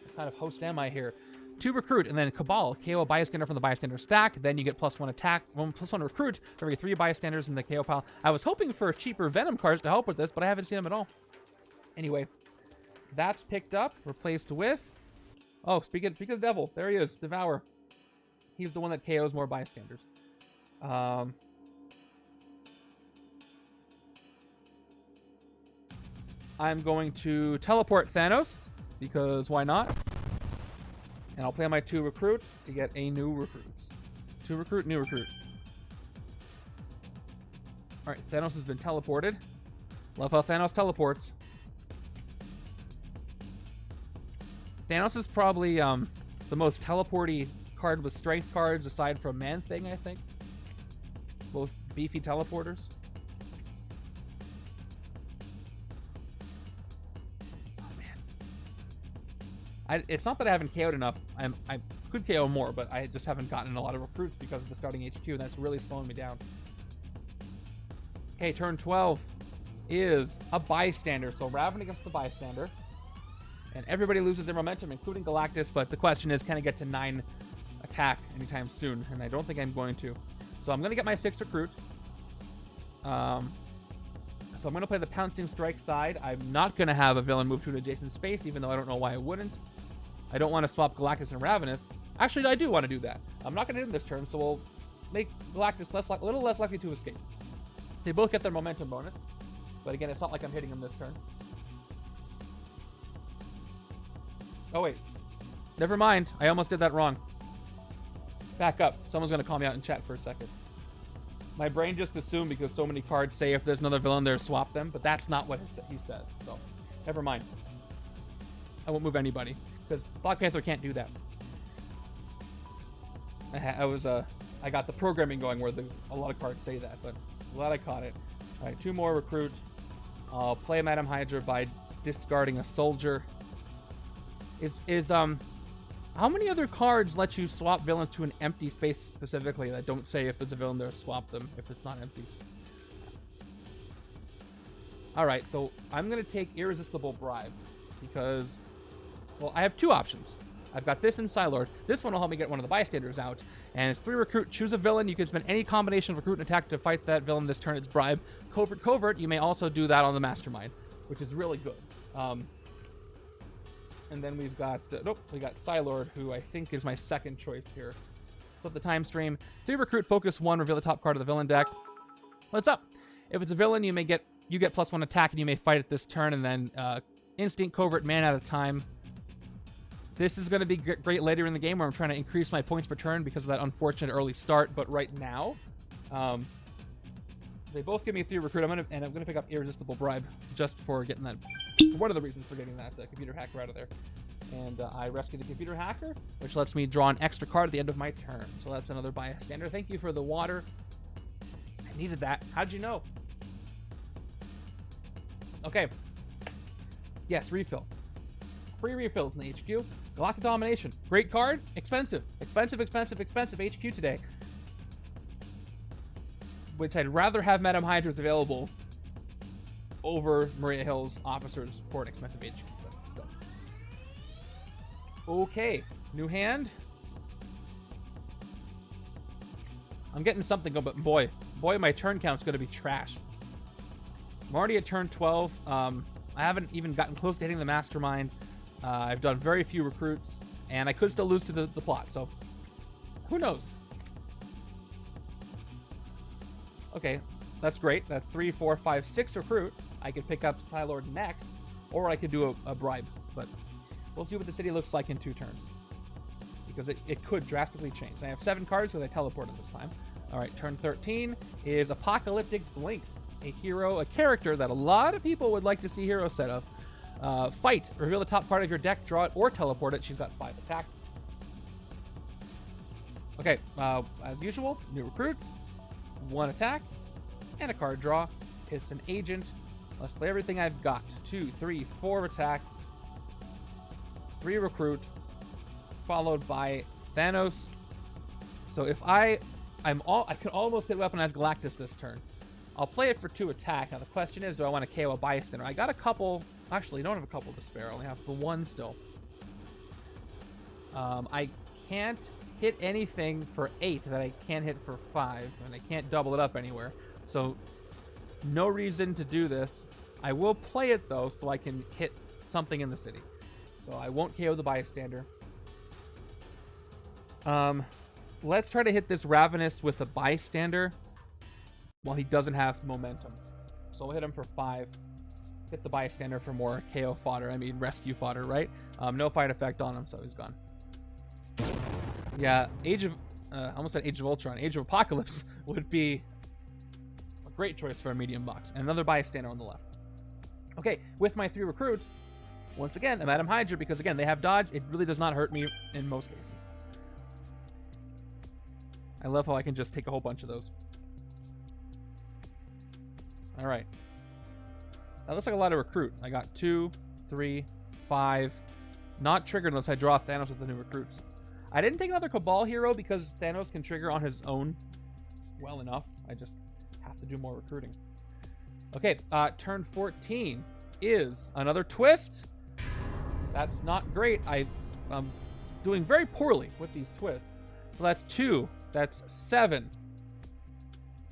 What kind of host am I here? 2 recruit, and then Cabal. KO a bystander from the bystander stack. Then you get +1 attack, +1 recruit for every 3 bystanders in the KO pile. I was hoping for cheaper Venom cards to help with this, but I haven't seen them at all. Anyway, that's picked up, replaced with... Oh, speaking of the devil, there he is, Devour. He's the one that KOs more bystanders. I'm going to teleport Thanos, because why not? And I'll play my 2 recruit to get a new recruits. 2 recruit, new recruit. Alright, Thanos has been teleported. Love how Thanos teleports. Thanos is probably the most teleporty card with strength cards aside from Man-Thing, I think. Both beefy teleporters. It's not that I haven't KO'd enough. I could KO more, but I just haven't gotten a lot of recruits because of the starting HQ, and that's really slowing me down. Okay, turn 12 is a bystander. So Raven against the bystander. And everybody loses their momentum, including Galactus, but the question is, can I get to 9 attack anytime soon? And I don't think I'm going to. So I'm going to get my 6 recruit. So I'm going to play the Pouncing Strike side. I'm not going to have a villain move to an adjacent space, even though I don't know why I wouldn't. I don't want to swap Galactus and Ravenous. Actually, I do want to do that. I'm not going to hit him this turn, so we'll make Galactus a little less likely to escape. They both get their momentum bonus. But again, it's not like I'm hitting him this turn. Oh, wait. Never mind. I almost did that wrong. Back up. Someone's going to call me out in chat for a second. My brain just assumed, because so many cards say if there's another villain there, swap them. But that's not what he says. So, never mind. I won't move anybody. Because Black Panther can't do that. I got the programming going where a lot of cards say that. But I'm glad I caught it. Alright, 2 more recruit. I'll play Madam Hydra by discarding a soldier. How many other cards let you swap villains to an empty space specifically that don't say if there's a villain there, swap them if it's not empty? Alright, so I'm going to take Irresistible Bribe because, well, I have 2 options. I've got this and Psi-Lord. This one will help me get one of the bystanders out. And it's 3 recruit. Choose a villain. You can spend any combination of recruit and attack to fight that villain this turn. It's Bribe. Covert. You may also do that on the Mastermind, which is really good. And then we've got, we got Psi-Lord, who I think is my second choice here. So at the time stream, 3 recruit, focus 1, reveal the top card of the villain deck. What's up? If it's a villain, you get +1 attack, and you may fight it this turn, and then instinct, covert, man at a time. This is going to be great later in the game where I'm trying to increase my points per turn because of that unfortunate early start. But right now, they both give me 3 recruit. I'm gonna pick up Irresistible Bribe just for getting that. One of the reasons for getting that computer hacker out of there. And I rescue the computer hacker, which lets me draw an extra card at the end of my turn. So that's another bystander. Thank you for the water. I needed that. How'd you know? Okay. Yes, refill. Free refills in the HQ. Galactic Domination. Great card. Expensive. Expensive HQ today. Which I'd rather have Madam Hydras available over Maria Hill's officers for an expensive HQ. But still. Okay. New hand. I'm getting something going, but boy, my turn count's going to be trash. I'm already at turn 12. I haven't even gotten close to hitting the Mastermind. I've done very few recruits, and I could still lose to the plot, so who knows? Okay, that's great. That's 3, 4, 5, 6 recruit. I could pick up Psi-Lord next, or I could do a bribe, but we'll see what the city looks like in 2 turns, because it could drastically change. I have 7 cards because I teleported this time. All right, turn 13 is Apocalyptic Blink, a character that a lot of people would like to see hero set up. Fight. Reveal the top part of your deck, draw it, or teleport it. She's got 5 attack. Okay, as usual, new recruits, 1 attack, and a card draw. It's an agent. Let's play everything I've got. 2, 3, 4 attack. 3 recruit, followed by Thanos. So if I can almost hit Weaponized Galactus this turn. I'll play it for 2 attack. Now the question is, do I want to KO a bystander? I got a couple. Actually, I don't have a couple to spare. I only have the 1 still. I can't hit anything for 8 that I can't hit for 5, and I can't double it up anywhere. So no reason to do this. I will play it though, so I can hit something in the city. So I won't KO the bystander. Let's try to hit this Ravenous with a bystander while he doesn't have momentum. So we'll hit him for 5. Hit the bystander for more KO fodder. I mean, rescue fodder, right? No fight effect on him, so he's gone. Yeah, almost said Age of Ultron. Age of Apocalypse would be a great choice for a medium box. And another bystander on the left. Okay, with my 3 recruits, once again, I'm Madam Hydra because, again, they have dodge. It really does not hurt me in most cases. I love how I can just take a whole bunch of those. All right. That looks like a lot of recruit. I got 2, 3, 5. Not triggered unless I draw Thanos with the new recruits. I didn't take another Cabal hero because Thanos can trigger on his own well enough. I just have to do more recruiting. Okay, turn 14 is another twist. That's not great. I'm doing very poorly with these twists. So that's 2. That's 7.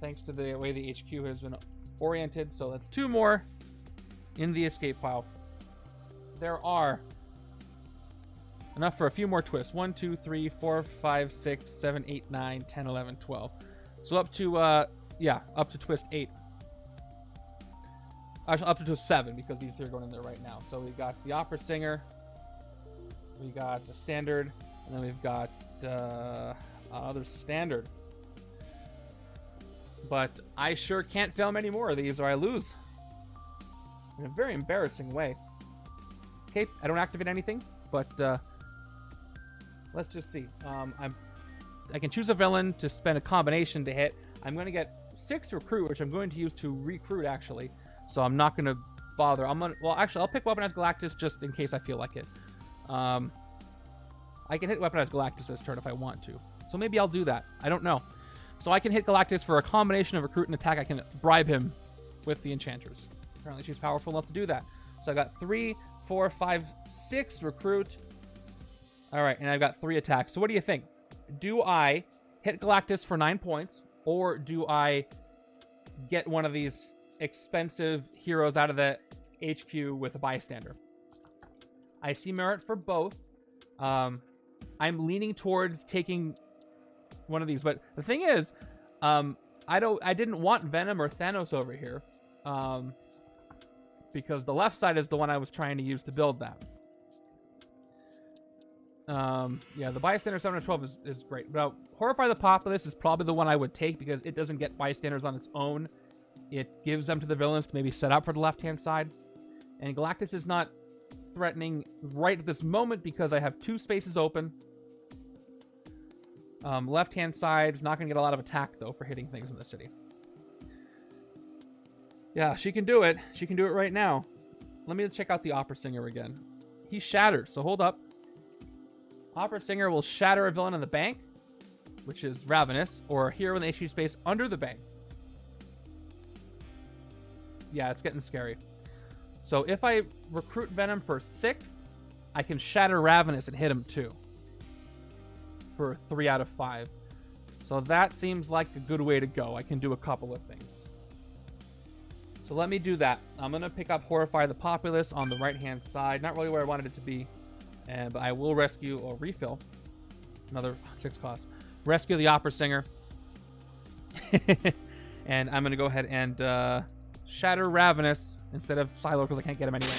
Thanks to the way the HQ has been oriented. So that's 2 more in the escape pile. There are enough for a few more twists. 1, 2, 3, 4, 5, 6, 7, 8, 9, 10, 11, 12. So up to, up to twist 8. Actually, up to twist 7 because these 3 are going in there right now. So we've got the Opera Singer. We got the Standard. And then we've got another Standard. But I sure can't fail many more of these or I lose. In a very embarrassing way. Okay, I don't activate anything, but let's just see. I can choose a villain to spend a combination to hit. I'm going to get 6 recruit, which I'm going to use to recruit, actually. So I'm not going to bother. Well, actually, I'll pick Weaponized Galactus just in case I feel like it. I can hit Weaponized Galactus this turn if I want to. So maybe I'll do that. I don't know. So I can hit Galactus for a combination of recruit and attack. I can bribe him with the Enchantress. Apparently she's powerful enough to do that. So I got 3, 4, 5, 6 recruit. All right, and I've got 3 attacks. So what do you think? Do I hit Galactus for 9 points, or do I get one of these expensive heroes out of the HQ with a bystander? I see merit for both. I'm leaning towards taking one of these, but the thing is, I didn't want Venom or Thanos over here, because the left side is the one I was trying to use to build that. Yeah, the bystander 7 and 12 is great. But Horrify the Populace is probably the one I would take because it doesn't get bystanders on its own. It gives them to the villains to maybe set up for the left-hand side. And Galactus is not threatening right at this moment because I have 2 spaces open. Left-hand side is not going to get a lot of attack, though, for hitting things in the city. Yeah, she can do it. She can do it right now. Let me check out the Opera Singer again. He's shattered, so hold up. Opera Singer will shatter a villain in the bank, which is Ravenous, or a hero in the HQ space under the bank. Yeah, it's getting scary. So if I recruit Venom for 6, I can shatter Ravenous and hit him 2. For 3 out of 5. So that seems like a good way to go. I can do a couple of things. So let me do that. I'm going to pick up Horrify the Populace on the right-hand side. Not really where I wanted it to be. But I will rescue or refill. Another 6 cost. Rescue the Opera Singer. And I'm going to go ahead and shatter Ravenous instead of Psi-Lord because I can't get him anyway.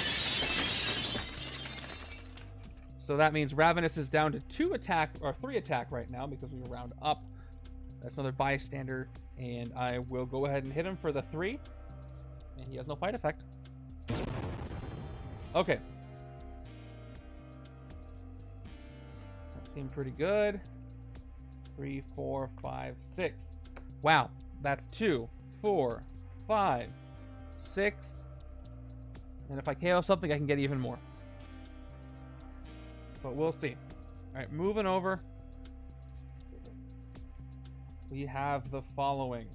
So that means Ravenous is down to 2 attack, or 3 attack right now because we round up. That's another bystander. And I will go ahead and hit him for the 3. And he has no fight effect. Okay. That seemed pretty good. 3, 4, 5, 6. Wow. That's 2, 4, 5, 6. And if I KO something, I can get even more. but we'll see. All right, moving over. We have the following.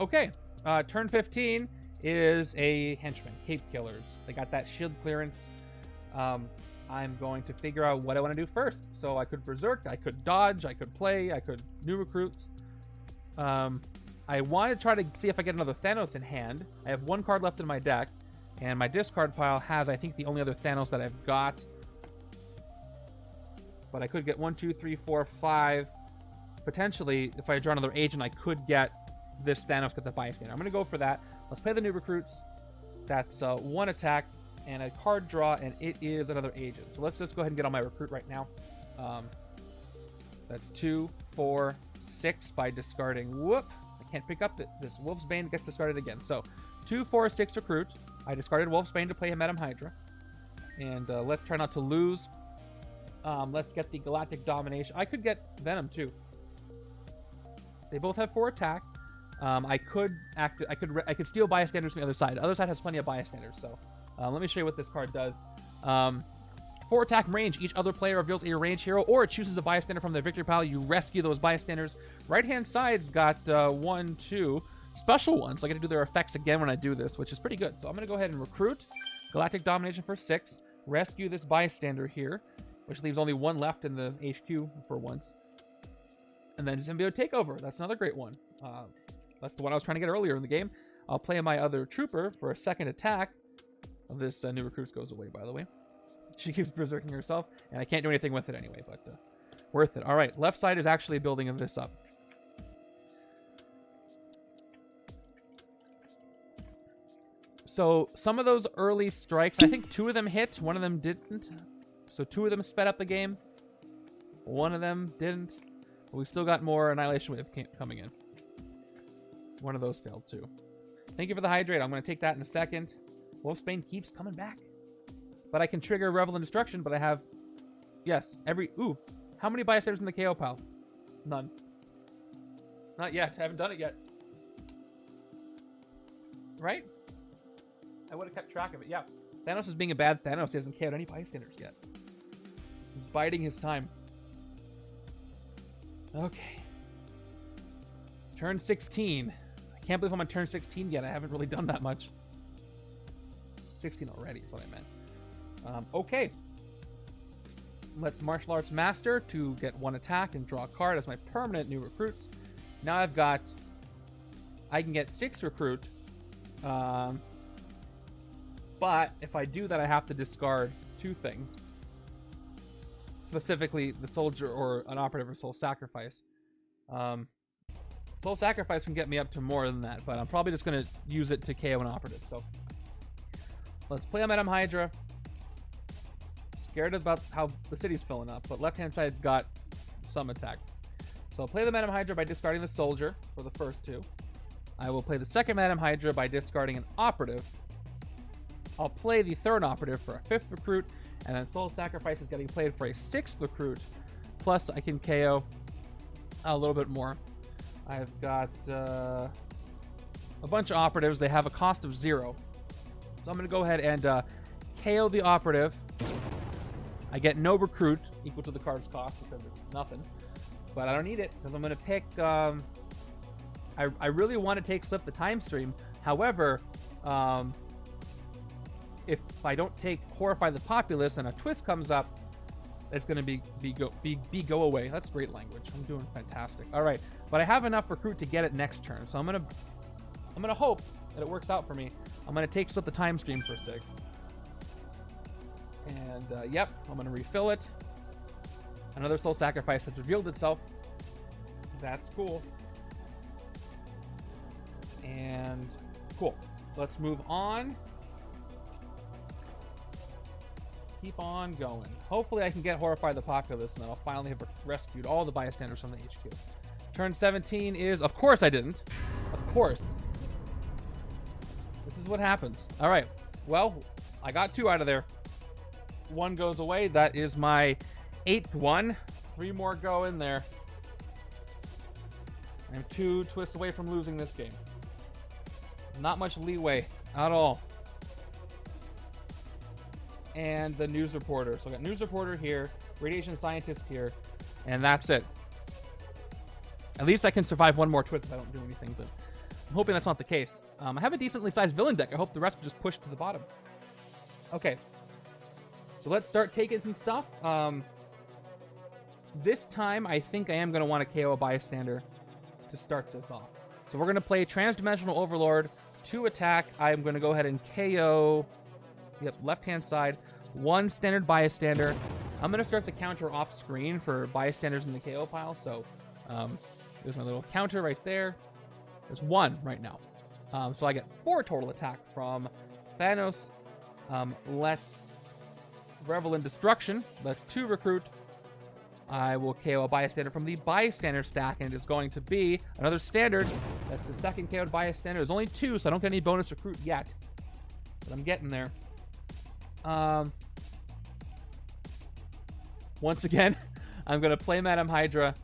Okay, turn 15 is a Henchman, Cape Killers. They got that shield clearance. I'm going to figure out what I want to do first. So I could Berserk, I could dodge, I could play, I could new recruits. I want to try to see if I get another Thanos in hand. I have one card left in my deck, and my discard pile has, I think, the only other Thanos that I've got. But I could get 1, 2, 3, 4, 5. Potentially, if I draw another agent, I could get this Thanos, get the bystander. I'm going to go for that. Let's play the new recruits. That's 1 attack and a card draw, and it is another agent. So let's just go ahead and get on my recruit right now. That's 2, 4, 6 by discarding. Whoop! I can't pick up this. Wolf's Bane gets discarded again. So 2, 4, 6 recruit. I discarded Wolf's Bane to play a Madam Hydra. And let's try not to lose. Let's get the Galactic Domination. I could get Venom too. They both have 4 attack. I could steal bystanders from the other side. The other side has plenty of bystanders, so let me show you what this card does. 4 attack range. Each other player reveals a range hero or chooses a bystander from their victory pile. You rescue those bystanders. Right hand side's got 1, 2 special ones. So I get to do their effects again when I do this, which is pretty good. So I'm going to go ahead and recruit Galactic Domination for 6. Rescue this bystander here, which leaves only 1 left in the HQ for once. And then Symbiote Takeover. That's another great one. That's the one I was trying to get earlier in the game. I'll play my other Trooper for a 2nd attack. This new recruits goes away, by the way. She keeps berserking herself, and I can't do anything with it anyway, but worth it. All right, left side is actually building this up. So some of those early strikes, I think 2 of them hit, 1 of them didn't. So 2 of them sped up the game. 1 of them didn't. But we still got more Annihilation Wave coming in. 1 of those failed too. Thank you for the hydrate. I'm going to take that in a second. Wolfsbane keeps coming back. But I can trigger Revel in Destruction, but I have... Yes, Ooh. How many bystanders in the KO pile? None. Not yet. I haven't done it yet. Right? I would have kept track of it. Yeah. Thanos is being a bad Thanos. He hasn't KO'd any bystanders yet. He's biding his time. Okay. Turn 16. I can't believe I'm on turn 16 yet. I haven't really done that much. 16 already is what I meant. Okay. Let's Martial Arts Master to get 1 attack and draw a card as my permanent new recruits. Now I can get 6 recruit. But if I do that, I have to discard 2 things. Specifically, the Soldier or an Operative or Soul Sacrifice. Soul Sacrifice can get me up to more than that, but I'm probably just going to use it to KO an Operative. So let's play on Madam Hydra. Scared about how the city's filling up, but left-hand side's got some attack. So I'll play the Madam Hydra by discarding the Soldier for the first 2. I will play the second Madam Hydra by discarding an Operative. I'll play the 3rd Operative for a 5th recruit, and then Soul Sacrifice is getting played for a 6th recruit. Plus, I can KO a little bit more. I've got a bunch of Operatives. They have a cost of 0. So I'm going to go ahead and KO the Operative. I get no recruit equal to the card's cost because it's nothing. But I don't need it because I'm going to pick... I really want to take Slip the Time Stream. However... if I don't take Horrify the Populace and a twist comes up, it's going to go away. That's great language. I'm doing fantastic. All right, but I have enough recruit to get it next turn, so I'm gonna hope that it works out for me. I'm gonna take Slip the Time Stream for 6, and yep, I'm gonna refill it. Another Soul Sacrifice has revealed itself. That's cool. And cool. Let's move on. Keep on going. Hopefully I can get Horrify the Populace, and then I'll finally have rescued all the bystanders from the HQ. Turn 17 is... Of course I didn't. Of course. This is what happens. All right. Well, I got 2 out of there. 1 goes away. That is my 8th one. 3 more go in there. I'm 2 twists away from losing this game. Not much leeway at all. and the news reporter. So I got news reporter here, radiation scientist here, and that's it. At least I can survive one more twist if I don't do anything, but I'm hoping that's not the case. I have a decently sized villain deck. I hope the rest will just push to the bottom. Okay. So let's start taking some stuff. This time, I think I am going to want to KO a bystander to start this off. So we're going to play Transdimensional Overlord, 2 attack. I'm going to go ahead and KO, left-hand side, 1 standard bystander. I'm going to start the counter off screen for bystanders in the KO pile. So there's my little counter right there. There's 1 right now. So I get 4 total attack from Thanos. Let's revel in destruction. Let's 2 recruit. I will KO a bystander from the bystander stack, and it is going to be another standard. That's the second KO'd bystander. There's only 2, so I don't get any bonus recruit yet. But I'm getting there. Once again, I'm going to play Madam Hydra,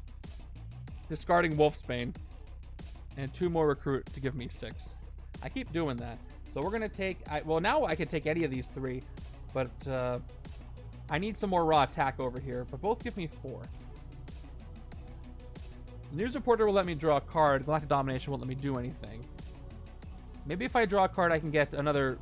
discarding Wolfsbane, and 2 more recruit to give me 6. I keep doing that. So we're going to take... well, now I can take any of these 3, but I need some more raw attack over here, but both give me 4. The news reporter will let me draw a card. Galactic Domination won't let me do anything. Maybe if I draw a card, I can get another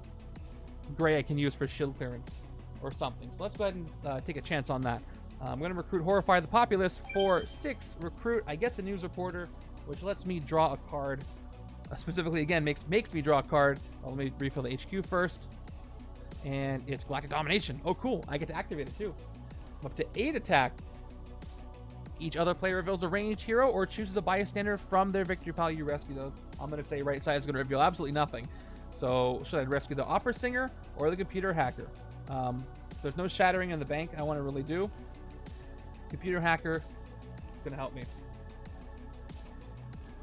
gray I can use for shield clearance or something. So let's go ahead and take a chance on that. I'm going to recruit Horrify the Populace for 6 recruit. I get the news reporter, which lets me draw a card. Specifically, again, makes me draw a card. Let me refill the HQ first. And it's Galactic Domination. Oh, cool. I get to activate it, too. I'm up to 8 attack. Each other player reveals a ranged hero or chooses a bystander from their victory pile. You rescue those. I'm going to say right side is going to reveal absolutely nothing. So should I rescue the opera singer or the computer hacker? There's no shattering in the bank I want to really do. Computer hacker is going to help me.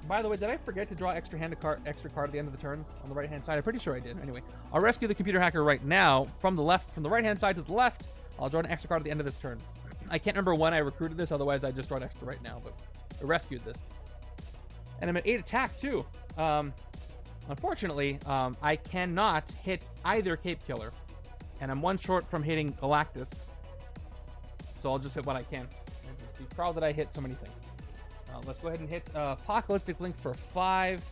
By the way, did I forget to draw extra card at the end of the turn on the right-hand side? I'm pretty sure I did. Anyway, I'll rescue the computer hacker right now from the right-hand side to the left. I'll draw an extra card at the end of this turn. I can't remember when I recruited this, otherwise I just draw an extra right now, but I rescued this. And I'm at 8 attack, too. Unfortunately, I cannot hit either Cape Killer, and I'm 1 short from hitting Galactus. So I'll just hit what I can. And just be proud that I hit so many things. Let's go ahead and hit Apocalyptic Link for 5.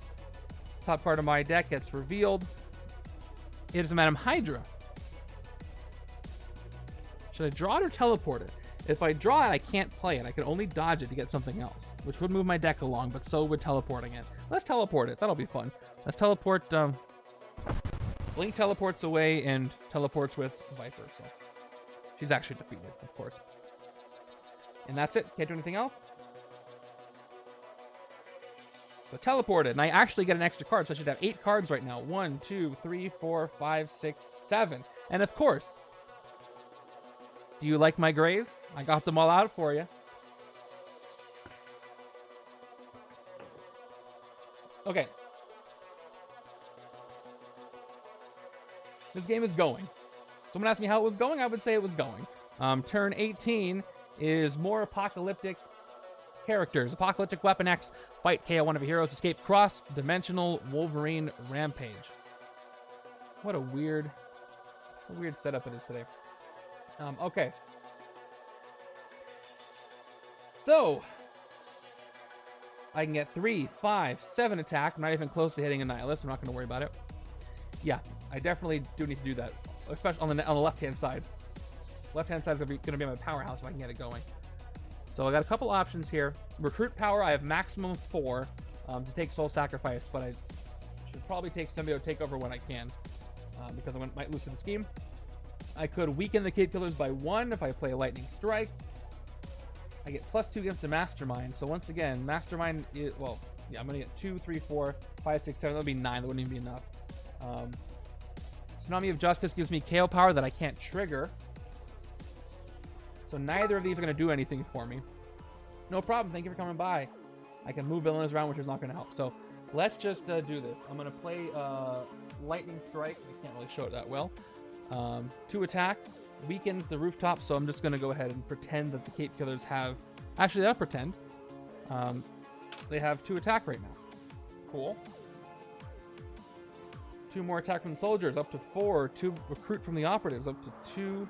Top card of my deck gets revealed. It is a Madam Hydra. Should I draw it or teleport it? If I draw it, I can't play it. I can only dodge it to get something else, which would move my deck along, but so would teleporting it. Let's teleport it. That'll be fun. Let's teleport... Link teleports away and teleports with Viper, so... She's actually defeated, of course. And that's it. Can't do anything else. So teleported, and I actually get an extra card, so I should have 8 cards right now. 1, 2, 3, 4, 5, 6, 7. And of course, do you like my grays? I got them all out for you. Okay. This game is going. Someone asked me how it was going, I would say it was going. Turn 18 is more apocalyptic characters. Apocalyptic Weapon X, fight KO one of your heroes, escape cross-dimensional Wolverine Rampage. What a weird setup it is today. Okay. So, I can get 3, 5, 7 attack. I'm not even close to hitting Annihilus. I'm not going to worry about it. Yeah, I definitely do need to do that, especially on the left-hand side. Left-hand side is going to be my powerhouse if I can get it going. So I got a couple options here. Recruit power, I have maximum 4 to take Soul Sacrifice, but I should probably take Symbiote Takeover when I can, because I might lose to the scheme. I could weaken the Cape Killers by 1 if I play a Lightning Strike. I get +2 against the Mastermind, so once again, Mastermind is, well, yeah, I'm going to get 2, 3, 4, 5, 6, 7, that would be 9, that wouldn't even be enough. Tsunami of Justice gives me KO power that I can't trigger. So neither of these are going to do anything for me. No problem. Thank you for coming by. I can move villains around, which is not going to help. So let's just do this. I'm going to play Lightning Strike. I can't really show it that well. 2 attack. Weakens the rooftop. So I'm just going to go ahead and pretend that the Cape Killers have... Actually, I'll pretend. They have 2 attack right now. Cool. 2 more attack from the soldiers, up to 4. 2 recruit from the operatives, up to 2.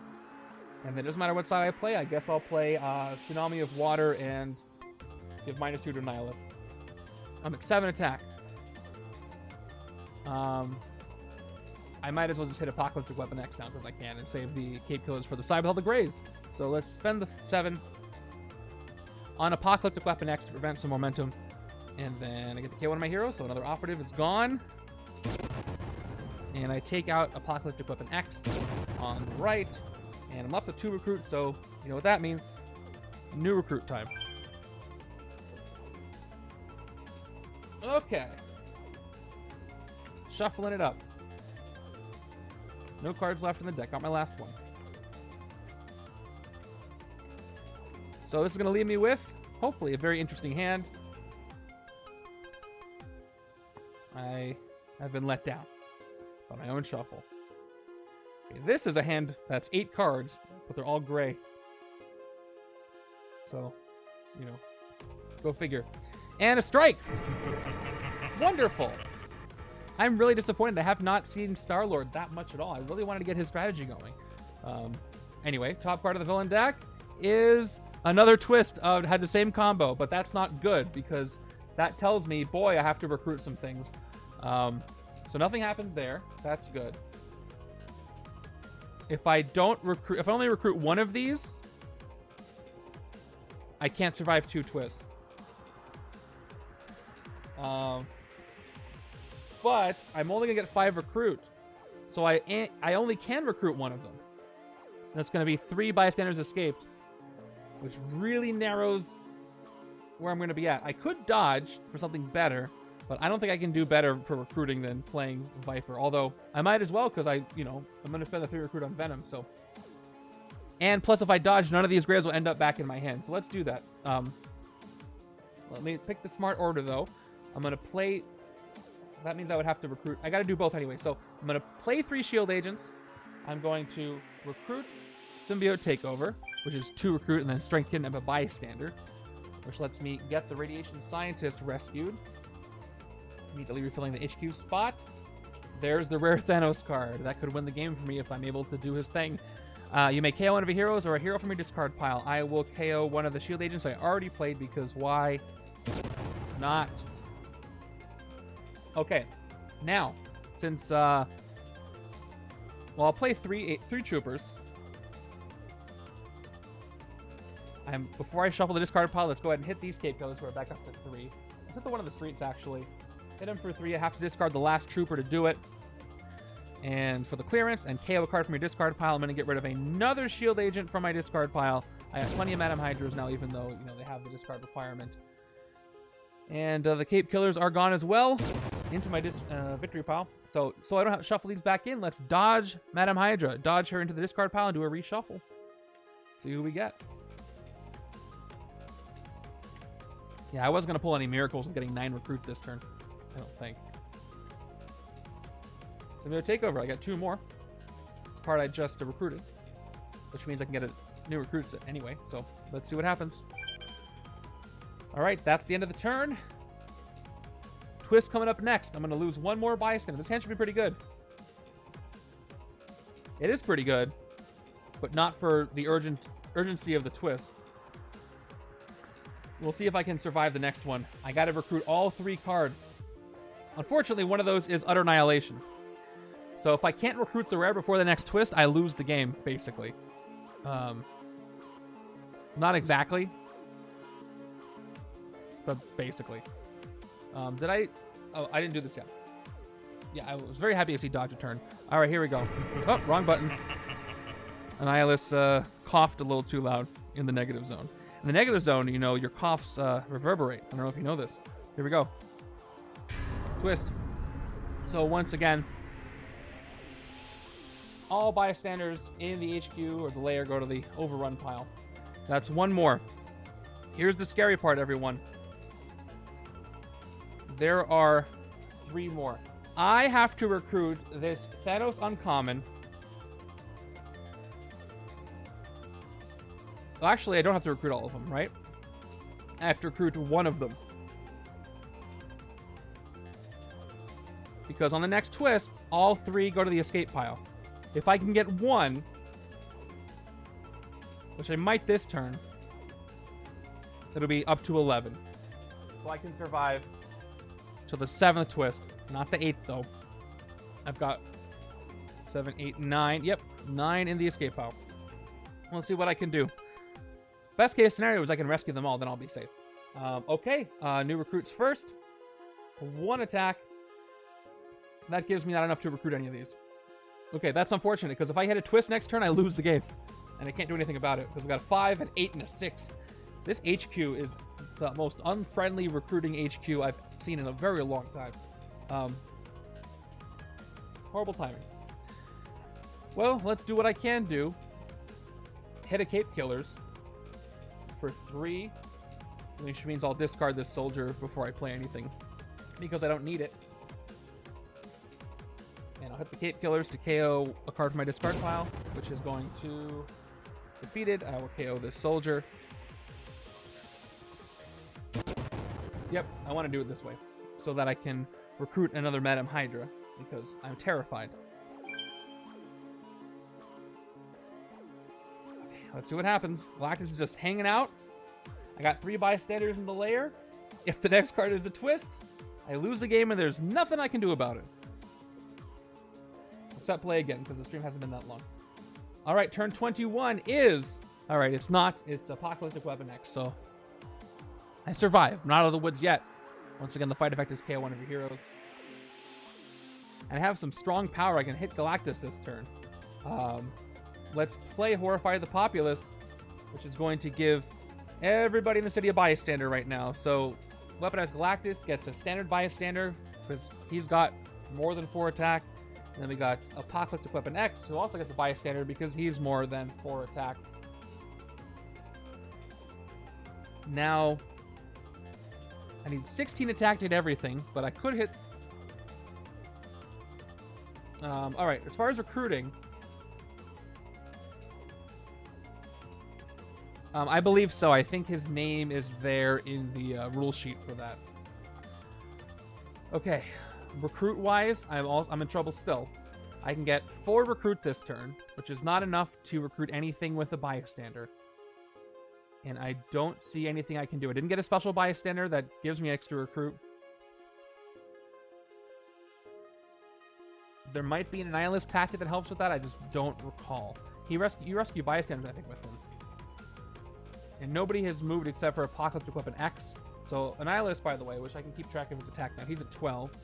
And then it doesn't matter what side I play. I guess I'll play Tsunami of Water and give -2 to Annihilus. I'm at 7 attack. I might as well just hit Apocalyptic Weapon X now because I can and save the Cape Killers for the side with all the Greys. So let's spend the 7 on Apocalyptic Weapon X to prevent some momentum. And then I get to KO one of my heroes, so another operative is gone. And I take out Apocalyptic Weapon X on the right. And I'm left with 2 recruits, so you know what that means. New recruit time. Okay. Shuffling it up. No cards left in the deck. Got my last one. So this is going to leave me with, hopefully, a very interesting hand. I have been let down by my own shuffle. Okay, this is a hand that's 8 cards, but they're all gray. So, you know, go figure. And a strike! Wonderful! I'm really disappointed. I have not seen Star-Lord that much at all. I really wanted to get his strategy going. Anyway, top card of the villain deck is another twist of had the same combo, but that's not good because that tells me, boy, I have to recruit some things. So nothing happens there. That's good. If I don't recruit, if I only recruit one of these, I can't survive 2 twists. But I'm only gonna get 5 recruit, so I only can recruit one of them. That's gonna be 3 bystanders escaped, which really narrows where I'm gonna be at. I could dodge for something better, but I don't think I can do better for recruiting than playing Viper. Although I might as well because I'm gonna spend the 3 recruit on Venom. So, and plus if I dodge, none of these Grays will end up back in my hand. So let's do that. Let me pick the smart order though. I'm gonna play. That means I would have to recruit. I got to do both anyway. So I'm going to play 3 shield agents. I'm going to recruit Symbiote Takeover, which is 2 recruit, and then Strength Kidnap a bystander, which lets me get the Radiation Scientist rescued. Immediately refilling the HQ spot. There's the rare Thanos card. That could win the game for me if I'm able to do his thing. You may KO one of your heroes or a hero from your discard pile. I will KO one of the shield agents I already played because why not? Okay, now, since, well, I'll play 3 troopers. Before I shuffle the discard pile, let's go ahead and hit these Cape Killers who are back up to 3. Let's hit the one of the streets, actually. Hit him for 3. I have to discard the last trooper to do it. And for the clearance, and KO a card from your discard pile, I'm going to get rid of another shield agent from my discard pile. I have plenty of Madam Hydras now, even though, they have the discard requirement. And the Cape Killers are gone as well into my victory pile. So I don't have to shuffle these back in. Let's dodge Madam Hydra. Dodge her into the discard pile and do a reshuffle. See who we get. Yeah, I wasn't going to pull any miracles with getting 9 recruit this turn. I don't think. So I'm going to take over. I got 2 more. It's the card I just recruited, which means I can get a new recruit set anyway. So let's see what happens. All right, that's the end of the turn. Twist coming up next. I'm going to lose 1 more bystander. This hand should be pretty good. It is pretty good, but not for the urgency of the twist. We'll see if I can survive the next one. I got to recruit all 3 cards. Unfortunately, one of those is Utter Annihilation. So if I can't recruit the rare before the next twist, I lose the game, basically. Not exactly, but basically. Did I? Oh, I didn't do this yet. Yeah, I was very happy to see dodge a turn. All right, here we go. Oh, wrong button. Annihilus coughed a little too loud in the negative zone. In the negative zone, your coughs reverberate. I don't know if you know this. Here we go. Twist. So once again, all bystanders in the HQ or the Lair go to the overrun pile. That's 1 more. Here's the scary part, everyone. There are 3 more. I have to recruit this Thanos Uncommon. Well, actually, I don't have to recruit all of them, right? I have to recruit 1 of them. because on the next twist, all 3 go to the escape pile. If I can get 1, which I might this turn, it'll be up to 11. So I can survive to the 7th twist, not the 8th though. I've got 7, 8, 9. Yep, 9 in the escape pile. We'll see what I can do. Best case scenario is I can rescue them all, then I'll be safe. Okay, new recruits first. 1 attack. That gives me not enough to recruit any of these. Okay, that's unfortunate, because if I hit a twist next turn, I lose the game. And I can't do anything about it, because we've got a 5, an 8, and a 6. This HQ is the most unfriendly recruiting HQ I've seen in a very long time. Horrible timing. Well, let's do what I can do. Hit a Cape Killers for 3, which means I'll discard this soldier before I play anything, because I don't need it. And I'll hit the Cape Killers to KO a card from my discard pile, which is going to defeated. I will KO this soldier. Yep, I want to do it this way, so that I can recruit another Madame Hydra, because I'm terrified. Okay, let's see what happens. Galactus is just hanging out. I got 3 bystanders in the lair. If the next card is a twist, I lose the game and there's nothing I can do about it. Except play again, because the stream hasn't been that long. All right, turn 21 is... All right, it's not. It's Apocalyptic Weapon X, so... I survive. I'm not out of the woods yet. Once again, the fight effect is KO one of your heroes. And I have some strong power. I can hit Galactus this turn. Let's play Horrify the Populace, which is going to give everybody in the city a bystander right now. So, Weaponized Galactus gets a standard bystander, because he's got more than 4 attack. And then we got Apocalyptic Weapon X, who also gets a bystander because he's more than 4 attack. Now, I need 16 attack to hit everything, but I could hit... Alright, as far as recruiting... I believe so. I think his name is there in the rule sheet for that. Okay. Recruit-wise, I'm in trouble still. I can get 4 recruit this turn, which is not enough to recruit anything with a bystander. And I don't see anything I can do. I didn't get a special bystander that gives me extra recruit. There might be an Annihilus tactic that helps with that. I just don't recall. You rescue bystanders, I think, with him. And nobody has moved except for Apocalyptic Weapon X. So Annihilus, by the way, which I can keep track of his attack now. He's at 12.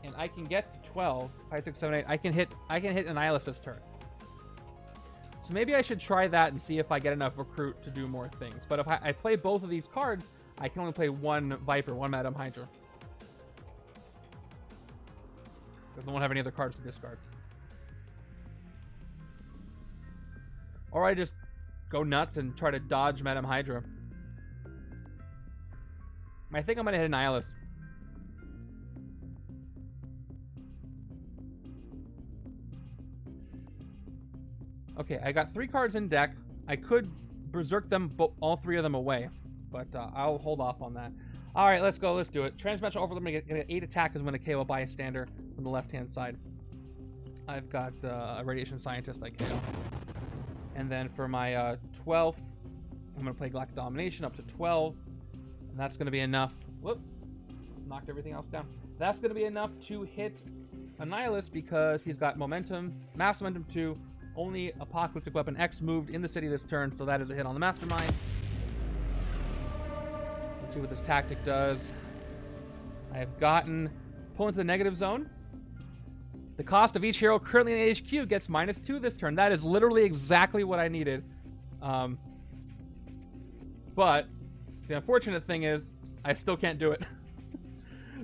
And I can get to 12, 5, 6, 7, 8. I can hit Annihilus this turn. So maybe I should try that and see if I get enough recruit to do more things. But if I play both of these cards, I can only play 1 Viper, 1 Madame Hydra. Because I won't have any other cards to discard. Or I just go nuts and try to dodge Madame Hydra. I think I'm going to hit Annihilus. Okay, I got 3 cards in deck. I could berserk them, all 3 of them away, but I'll hold off on that. All right, let's go. Let's do it. Transmetal Overlord. I'm going to get 8 attack because I'm going to KO a bystander from the left-hand side. I've got a Radiation Scientist I KO. And then for my 12th, I'm going to play Galactic Domination up to 12. And that's going to be enough. Whoop. Just knocked everything else down. That's going to be enough to hit Annihilus because he's got Momentum, Mass Momentum 2. Only Apocalyptic Weapon X moved in the city this turn, so that is a hit on the Mastermind. Let's see what this tactic does. I have gotten pull into the negative zone. The cost of each hero currently in HQ gets -2 this turn. That is literally exactly what I needed. But the unfortunate thing is I still can't do it.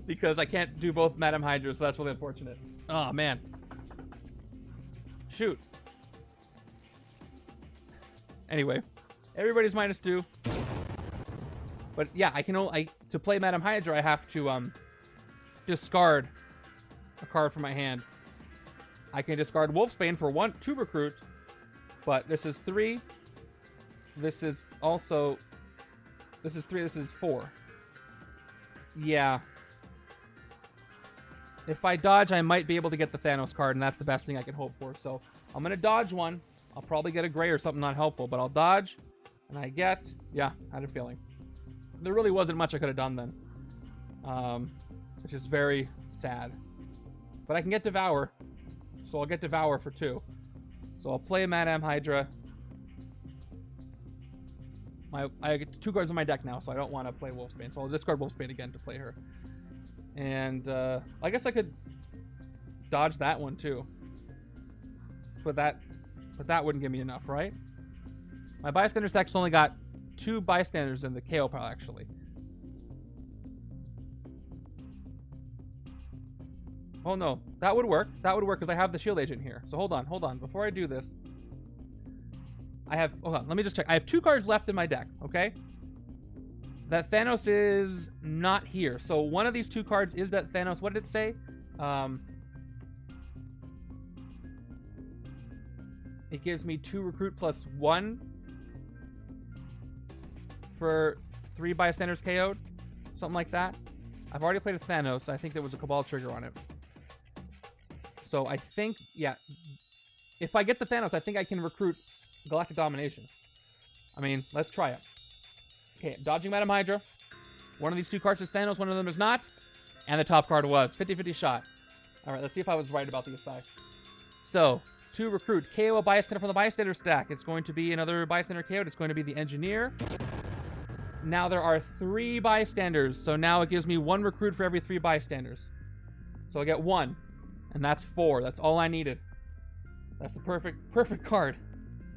Because I can't do both Madame Hydra, so that's really unfortunate. Oh, man. Shoot. Anyway, everybody's -2. But yeah, I can only to play Madame Hydra, I have to discard a card from my hand. I can discard Wolfsbane for 2 recruit, but this is 3. This is also this is 3. This is 4. Yeah. If I dodge, I might be able to get the Thanos card, and that's the best thing I can hope for. So I'm going to dodge one. I'll probably get a gray or something not helpful, but I'll dodge, and I get... Yeah, I had a feeling. There really wasn't much I could have done then, which is very sad. But I can get Devour, so I'll get Devour for 2. So I'll play Madame Hydra. I get 2 cards in my deck now, so I don't want to play Wolfsbane. So I'll discard Wolfsbane again to play her. And I guess I could dodge that one too. But that wouldn't give me enough, right? My Bystanders deck's only got 2 Bystanders in the KO pile, actually. Oh no, that would work. That would work because I have the Shield Agent here. So hold on. Before I do this, hold on, let me just check. I have 2 cards left in my deck, okay? That Thanos is not here. So one of these 2 cards is that Thanos. What did it say? It gives me 2 recruit plus 1 for 3 Bystanders KO'd. Something like that. I've already played a Thanos. I think there was a Cabal trigger on it. So I think, yeah. If I get the Thanos, I think I can recruit Galactic Domination. I mean, let's try it. Okay, dodging Madame Hydra. One of these 2 cards is Thanos, one of them is not. And the top card was 50-50 shot. Alright, let's see if I was right about the effect. So, 2 recruit. KO a Bystander from the Bystander stack. It's going to be another Bystander KO. It's going to be the Engineer. Now there are 3 Bystanders. So now it gives me 1 recruit for every 3 Bystanders. So I get 1. And that's 4. That's all I needed. That's the perfect card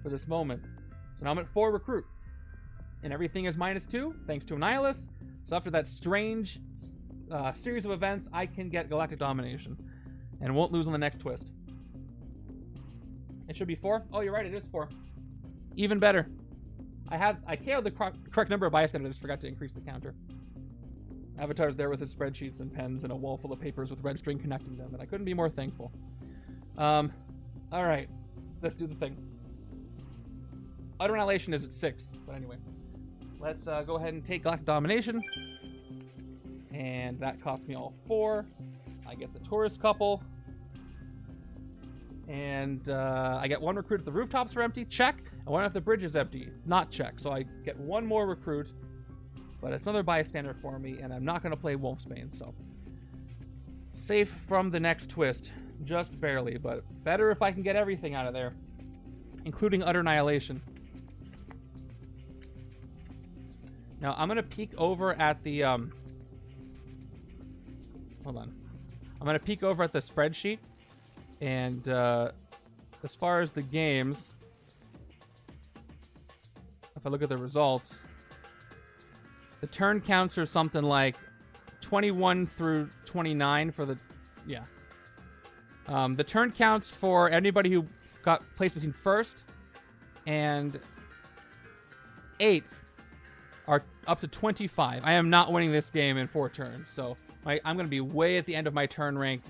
for this moment. So now I'm at 4 recruit. And everything is -2, thanks to Annihilus. So after that strange series of events, I can get Galactic Domination. And won't lose on the next twist. It should be 4. Oh, you're right, it is 4. Even better. I KO'd the correct number of Bystanders, I just forgot to increase the counter. Avatar's there with his spreadsheets and pens and a wall full of papers with red string connecting them, and I couldn't be more thankful. Alright, let's do the thing. Utter Annihilation is at 6, but anyway. Let's go ahead and take Galactic Domination. And that cost me all 4. I get the Tourist Couple. And I get 1 recruit if the rooftops are empty. Check. And 1 if the bridge is empty. Not check. So I get 1 more recruit. But it's another Bystander for me. And I'm not going to play Wolfsbane. So safe from the next twist. Just barely. But better if I can get everything out of there. Including Utter Annihilation. Now, I'm going to peek over at the... Hold on. I'm going to peek over at the spreadsheet. And as far as the games, if I look at the results, the turn counts are something like 21 through 29 for the... Yeah. The turn counts for anybody who got placed between 1st and 8th are up to 25. I am not winning this game in 4 turns, so I'm going to be way at the end of my turn rank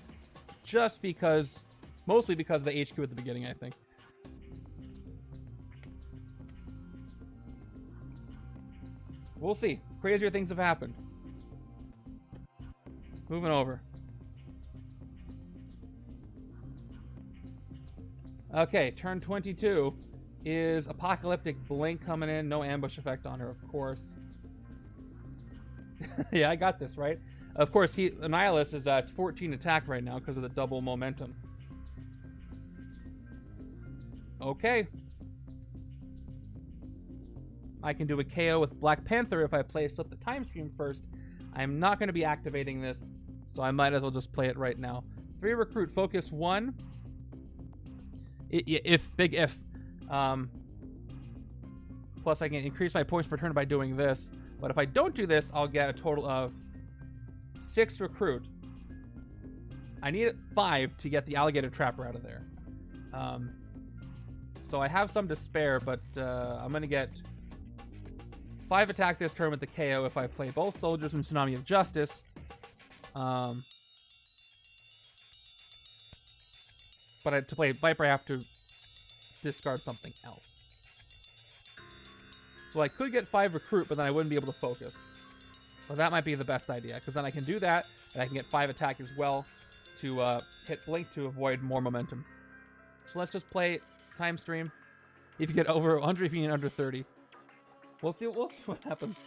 just because, mostly because of the HQ at the beginning, I think. We'll see. Crazier things have happened. Moving over. Okay, turn 22 is Apocalyptic Blink coming in. No ambush effect on her, of course. Yeah, I got this, right? Of course, Annihilus is at 14 attack right now because of the double momentum. Okay. I can do a KO with Black Panther if I play Slip the Time Stream first. I'm not going to be activating this, so I might as well just play it right now. 3 recruit, focus 1. Big if. Plus, I can increase my points per turn by doing this. But if I don't do this, I'll get a total of 6 recruit. I need 5 to get the Alligator Trapper out of there. So I have some to spare, but I'm going to get 5 attack this turn with the KO if I play both Soldiers and Tsunami of Justice. But to play Viper, I have to discard something else. So I could get 5 recruit, but then I wouldn't be able to focus. Well, that might be the best idea, because then I can do that, and I can get 5 attack as well. to hit blink to avoid more momentum. So let's just play time stream. If you get over 100, if you get under 30. We'll see what happens.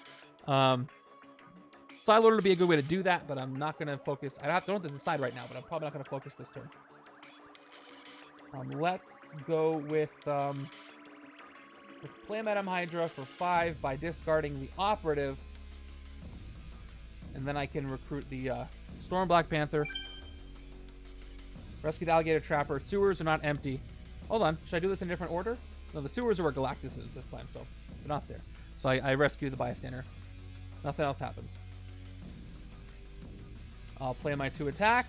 Psi-Lord would be a good way to do that, but I'm not going to focus. I don't have to decide right now, but I'm probably not going to focus this turn. Let's go with... let's play Madam Hydra for 5 by discarding the Operative. And then I can recruit the Storm Black Panther. Rescue the Alligator Trapper. Sewers are not empty. Hold on. Should I do this in a different order? No, the sewers are where Galactus is this time, so they're not there. So I rescue the Bystander. Nothing else happens. I'll play my 2 attack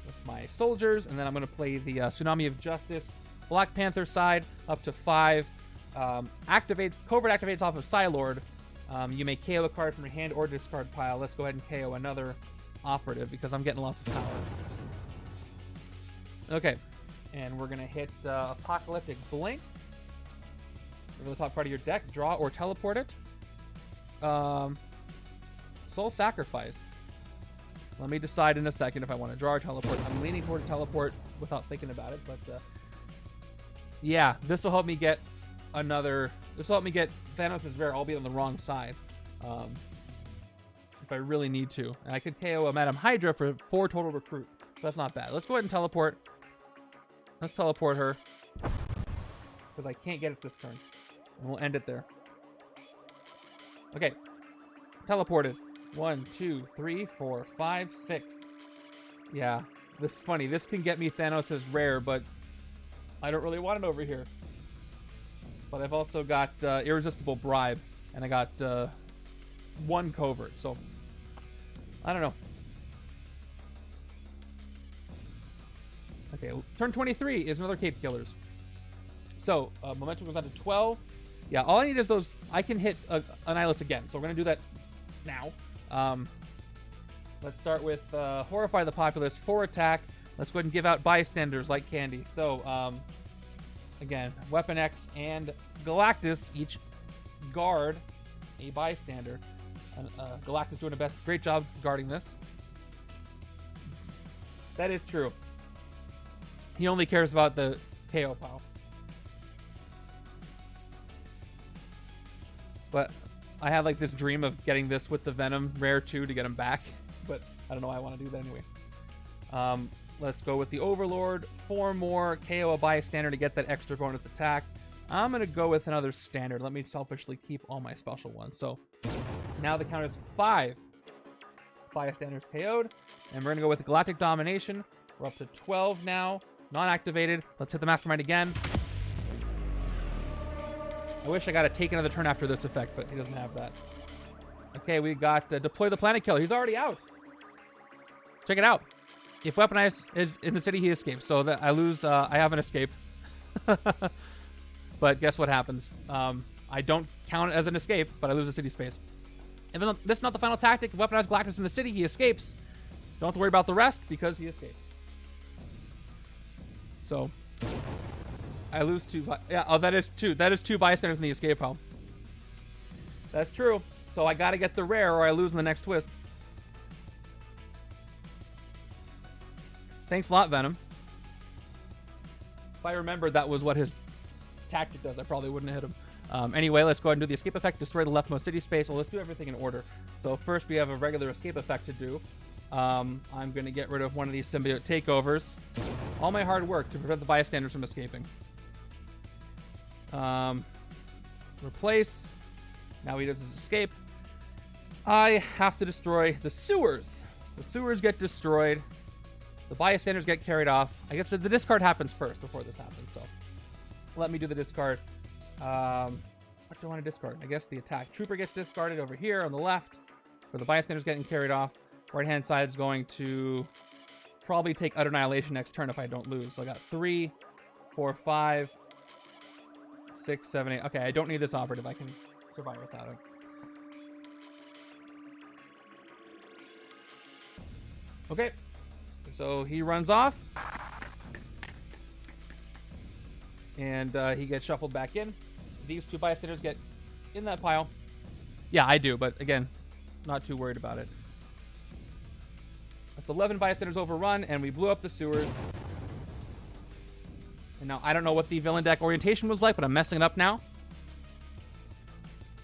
with my soldiers, and then I'm going to play the Tsunami of Justice. Black Panther side up to 5. Covert activates off of Psi-Lord. You may KO a card from your hand or discard pile. Let's go ahead and KO another Operative because I'm getting lots of power. Okay, and we're going to hit Apocalyptic Blink. Over the top part of your deck, draw or teleport it. Soul Sacrifice. Let me decide in a second if I want to draw or teleport. I'm leaning toward teleport without thinking about it, but yeah, this will help me get another. This will help me get Thanos' rare, albeit on the wrong side, if I really need to. And I could KO a Madam Hydra for 4 total recruit, so that's not bad. Let's go ahead and teleport. Let's teleport her because I can't get it this turn, and we'll end it there. Okay, teleported. 1, 2, 3, 4, 5, 6. Yeah, this is funny. This can get me Thanos' rare, but I don't really want it over here. But I've also got Irresistible Bribe, and I got 1 covert, so I don't know. Okay, turn 23 is another Cape Killers. So momentum goes down to 12. Yeah, all I need is those. I can hit Annihilus again, so we're going to do that now. Let's start with Horrify the Populace, 4 attack. Let's go ahead and give out Bystanders like candy. So, again, Weapon X and Galactus each guard a Bystander. And, Galactus doing a great job guarding this. That is true. He only cares about the KO pile. But I have like this dream of getting this with the Venom rare too to get him back, but I don't know why I want to do that anyway. Let's go with the Overlord. 4 more, KO a Bystander to get that extra bonus attack. I'm going to go with another standard. Let me selfishly keep all my special ones. So now the count is 5 Bystanders KO'd, and we're going to go with the Galactic Domination. We're up to 12 now, non-activated. Let's hit the Mastermind again. I wish I got to take another turn after this effect, but he doesn't have that. Okay, we got Deploy the Planet Killer. He's already out. Check it out. If Weaponize is in the city, he escapes. So that I lose, I have an escape. But guess what happens? I don't count it as an escape, but I lose a city space. Even though this is not the final tactic, if Weaponize Galactus in the city, he escapes. Don't have to worry about the rest because he escapes. So I lose 2. Yeah, oh, that is 2. That is 2 Bystanders in the escape pile. That's true. So I got to get the rare or I lose in the next twist. Thanks a lot, Venom. If I remembered that was what his tactic does, I probably wouldn't have hit him. Anyway, let's go ahead and do the escape effect. Destroy the leftmost city space. Well, let's do everything in order. So first we have a regular escape effect to do. I'm going to get rid of one of these symbiote takeovers. All my hard work to prevent the Bystanders from escaping. Replace. Now he does his escape. I have to destroy the sewers. The sewers get destroyed. The Bystanders get carried off. I guess the discard happens first before this happens, so let me do the discard. What do I want to discard? I guess the attack. Trooper gets discarded over here on the left, where the Bystanders getting carried off. Right-hand side is going to probably take Utter Annihilation next turn if I don't lose. So I got 3, 4, 5, 6, 7, 8. Okay, I don't need this operative. I can survive without it. Okay, so he runs off. And he gets shuffled back in. These 2 Bystanders get in that pile. Yeah, I do, but again, not too worried about it. That's 11 bystanders overrun, and we blew up the sewers. And now I don't know what the villain deck orientation was like, but I'm messing it up now.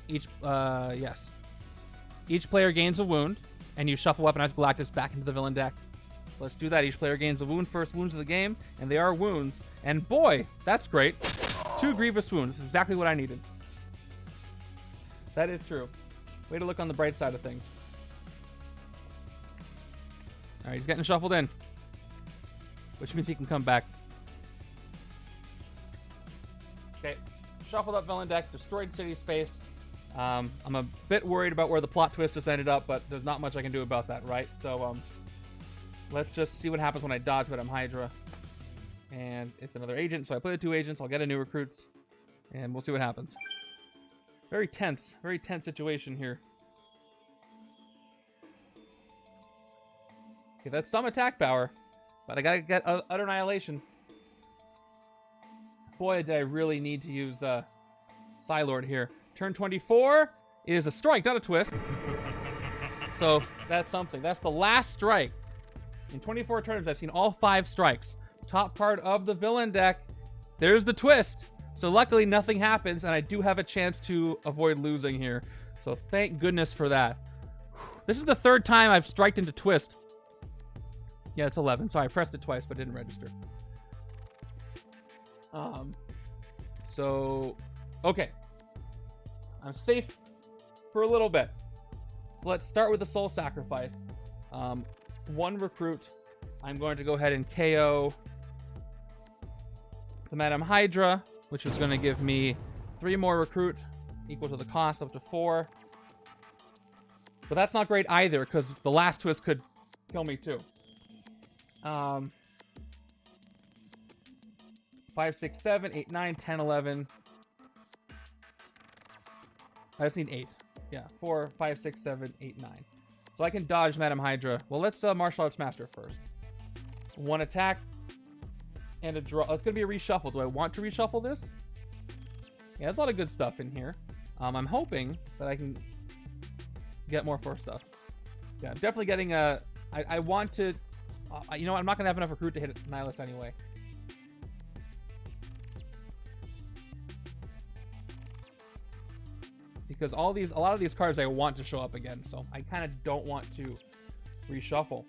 Yes. Each player gains a wound, and you shuffle Weaponized Galactus back into the villain deck. Let's do that. Each player gains a wound, first wounds of the game, and they are wounds. And boy, that's great. 2 grievous wounds. This is exactly what I needed. That is true. Way to look on the bright side of things. All right, he's getting shuffled in, which means he can come back. Okay, shuffled up villain deck, destroyed city space. I'm a bit worried about where the plot twist just ended up, but there's not much I can do about that, right? So, let's just see what happens when I dodge Madame Hydra. And it's another agent, so I play the 2 agents. I'll get a new recruits, and we'll see what happens. Very tense situation here. Okay, that's some attack power, but I gotta get Utter Annihilation. Boy, did I really need to use Psi-Lord here. Turn 24 is a strike, not a twist. So that's something. That's the last strike. In 24 turns, I've seen all 5 strikes. Top part of the villain deck. There's the twist. So luckily nothing happens, and I do have a chance to avoid losing here. So thank goodness for that. This is the 3rd time I've striked into twist. Yeah, it's 11. Sorry, I pressed it twice, but didn't register. Okay. I'm safe for a little bit. So let's start with the Soul Sacrifice. 1 recruit. I'm going to go ahead and KO the Madame Hydra, which is going to give me 3 more recruit, equal to the cost up to 4. But that's not great either, because the last twist could kill me too. 5, 6, 7, 8, 9, 10, 11. I just need 8. Yeah, 4, 5, 6, 7, 8, 9. So I can dodge Madame Hydra. Well, let's Martial Arts Master first. 1 attack and a draw. It's going to be a reshuffle. Do I want to reshuffle this? Yeah, there's a lot of good stuff in here. I'm hoping that I can get more force stuff. Yeah, I'm definitely getting a... I want to... you know what? I'm not going to have enough recruit to hit Annihilus anyway. Because a lot of these cards I want to show up again, so I kind of don't want to reshuffle.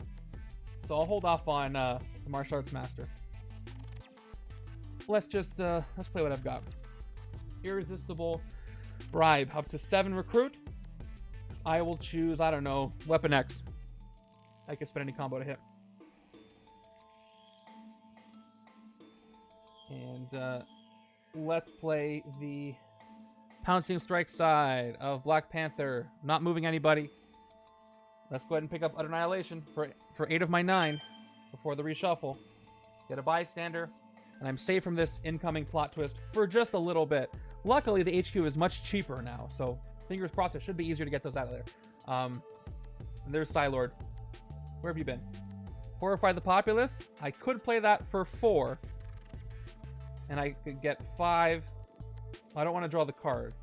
So I'll hold off on the Martial Arts Master. Let's play what I've got. Irresistible Bribe, up to 7 recruit. I will choose, I don't know, Weapon X. I could spend any combo to hit. And let's play the Pouncing Strike side of Black Panther. Not moving anybody. Let's go ahead and pick up Utter Annihilation for 8 of my 9 before the reshuffle. Get a bystander, and I'm safe from this incoming plot twist for just a little bit. Luckily, the HQ is much cheaper now, so fingers crossed it should be easier to get those out of there. And there's Psi-Lord. Where have you been? Horrify the Populace. I could play that for 4, and I could get 5. I don't want to draw the card.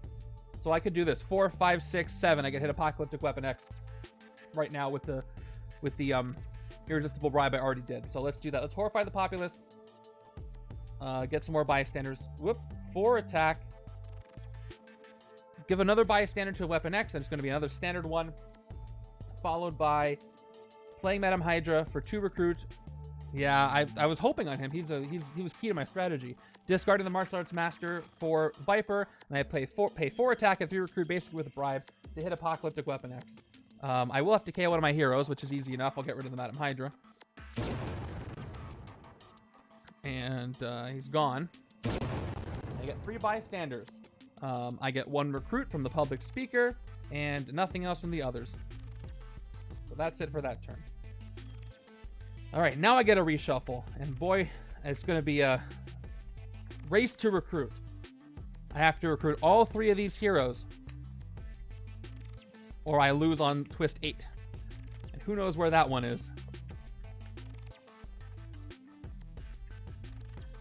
So I could do this. 4, 5, 6, 7. I could hit Apocalyptic Weapon X right now with the Irresistible Bribe I already did. So let's do that. Let's Horrify the Populace. Get some more bystanders. Whoop. 4 attack. Give another bystander to Weapon X, and it's going to be another standard one. Followed by playing Madame Hydra for 2 recruits. Yeah, I was hoping on him. He was key to my strategy. Discarding the Martial Arts Master for Viper, and I pay 4 attack and 3 recruit, basically with a bribe to hit Apocalyptic Weapon X. I will have to KO one of my heroes, which is easy enough. I'll get rid of the Madame Hydra. And he's gone. I get 3 bystanders. I get 1 recruit from the public speaker, and nothing else from the others. So that's it for that turn. All right, now I get a reshuffle, and boy, it's going to be a race to recruit. I have to recruit all 3 of these heroes, or I lose on twist 8. And who knows where that one is.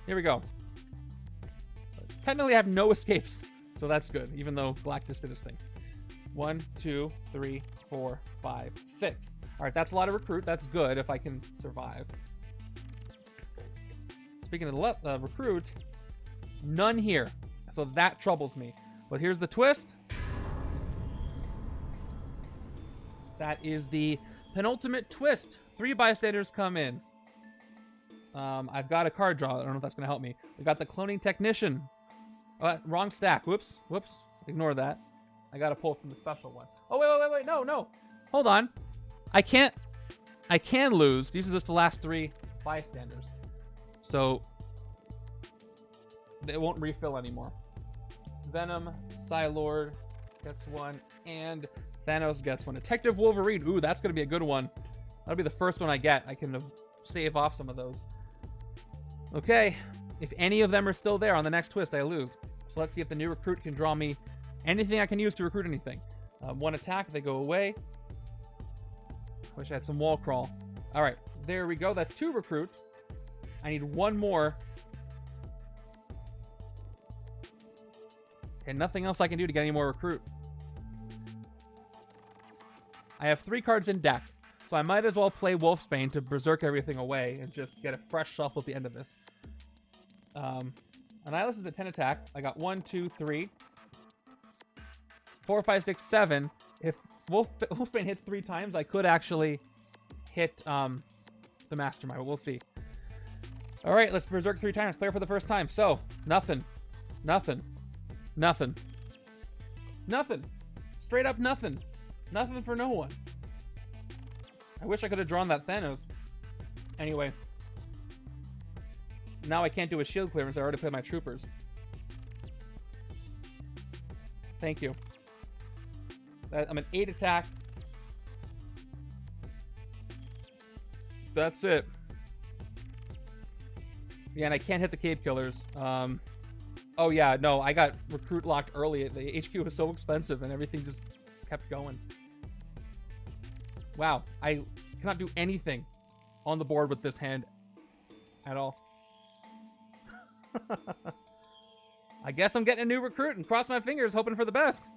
Here we go. Technically, I have no escapes, so that's good, even though Black just did his thing. 1, 2, 3, 4, 5, 6. All right, that's a lot of recruit. That's good if I can survive. Speaking of the recruit, none here. So that troubles me. But here's the twist. That is the penultimate twist. 3 bystanders come in. I've got a card draw. I don't know if that's going to help me. We got the cloning technician. Wrong stack. Whoops. Ignore that. I got to pull from the special one. Oh, wait. No. Hold on. I can lose. These are just the last 3 bystanders. So they won't refill anymore. Venom, Psi-Lord gets one, and Thanos gets one. Detective Wolverine. Ooh, that's going to be a good one. That'll be the first one I get. I can save off some of those. Okay. If any of them are still there on the next twist, I lose. So let's see if the new recruit can draw me anything I can use to recruit anything. 1 attack, they go away. Wish I had some wall crawl. All right, there we go. That's 2 recruit. I need 1 more. And nothing else I can do to get any more recruit. I have 3 cards in deck, so I might as well play Wolfsbane to berserk everything away and just get a fresh shuffle at the end of this. Annihilus is a 10 attack. I got 1, 2, 3, 4, 5, 6, 7. If Wolfsbane hits 3 times, I could actually hit the Mastermind, but we'll see. All right, let's berserk 3 times. Player for the first time. So, nothing. Straight up nothing. Nothing for no one. I wish I could have drawn that Thanos. Anyway. Now I can't do a shield clearance. I already played my troopers. Thank you. I'm an 8 attack. That's it. Yeah, and I can't hit the Cape Killers. Oh yeah, no, I got recruit locked early. The HQ was so expensive and everything just kept going. Wow, I cannot do anything on the board with this hand at all. I guess I'm getting a new recruit and cross my fingers hoping for the best.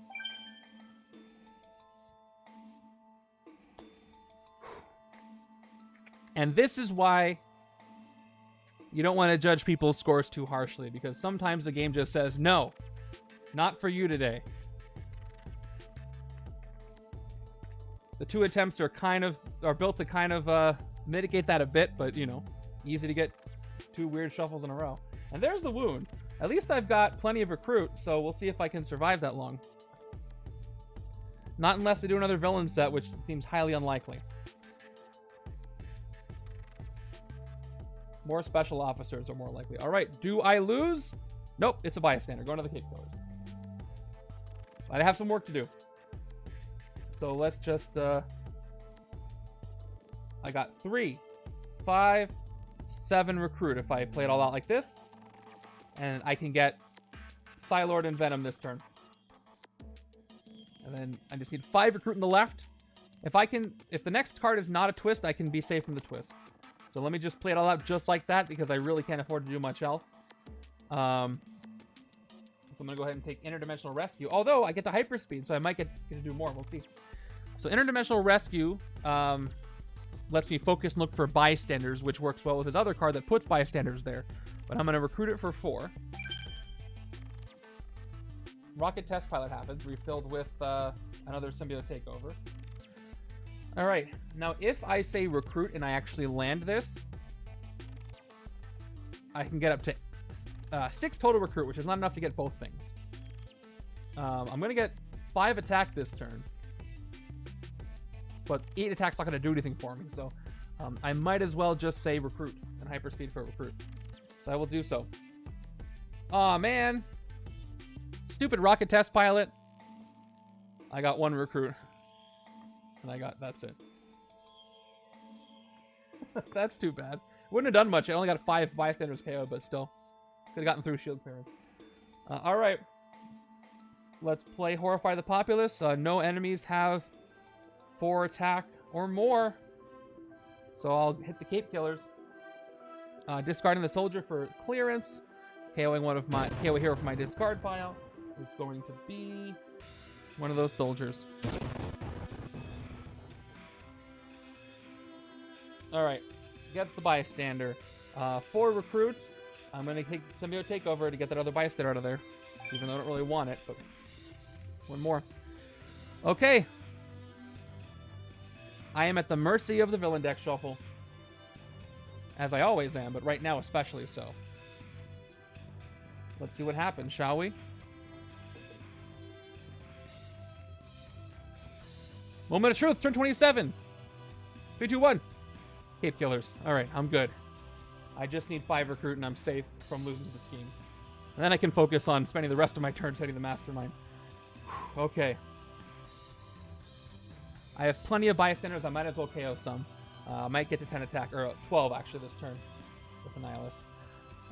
And this is why you don't want to judge people's scores too harshly, because sometimes the game just says, no, not for you today. The 2 attempts are built to kind of mitigate that a bit, but, you know, easy to get 2 weird shuffles in a row. And there's the wound. At least I've got plenty of recruit, so we'll see if I can survive that long. Not unless they do another villain set, which seems highly unlikely. More special officers are more likely. All right, do I lose? Nope, it's a bystander. Going to the Cape Killers. But I have some work to do. So let's just... I got 3, 5, 7 recruit if I play it all out like this. And I can get Psi-Lord and Venom this turn. And then I just need 5 recruit in the left. If the next card is not a twist, I can be safe from the twist. So let me just play it all out just like that, because I really can't afford to do much else. So I'm going to go ahead and take Interdimensional Rescue. Although I get the Hyperspeed, so I might get to do more. We'll see. So Interdimensional Rescue lets me focus and look for bystanders, which works well with his other card that puts bystanders there. But I'm going to recruit it for 4. Rocket Test Pilot happens, refilled with another symbiote takeover. All right, now if I say recruit and I actually land this, I can get up to 6 total recruit, which is not enough to get both things. I'm going to get 5 attack this turn, but 8 attack's not going to do anything for me, so I might as well just say recruit and hyperspeed for recruit. So I will do so. Aw, man. Stupid Rocket Test Pilot. I got 1 recruit. And that's it. That's too bad. Wouldn't have done much. I only got 5 bystanders KO, but still. Could have gotten through shield clearance. Alright. Let's play Horrify the Populace. No enemies have 4 attack or more. So I'll hit the Cape Killers. Discarding the soldier for clearance. KOing KO a hero from my discard pile. It's going to be one of those soldiers. All right. Get the bystander. 4 recruit. I'm going to take symbiote takeover to get that other bystander out of there. Even though I don't really want it, but one more. Okay. I am at the mercy of the villain deck shuffle. As I always am, but right now especially so. Let's see what happens, shall we? Moment of truth, turn 27. 3, 2, 1. Cape killers. Alright, I'm good. I just need 5 recruit and I'm safe from losing to the scheme. And then I can focus on spending the rest of my turn setting the Mastermind. Whew, okay. I have plenty of bystanders. I might as well KO some. I might get to 10 attack, or 12 actually this turn with Annihilus.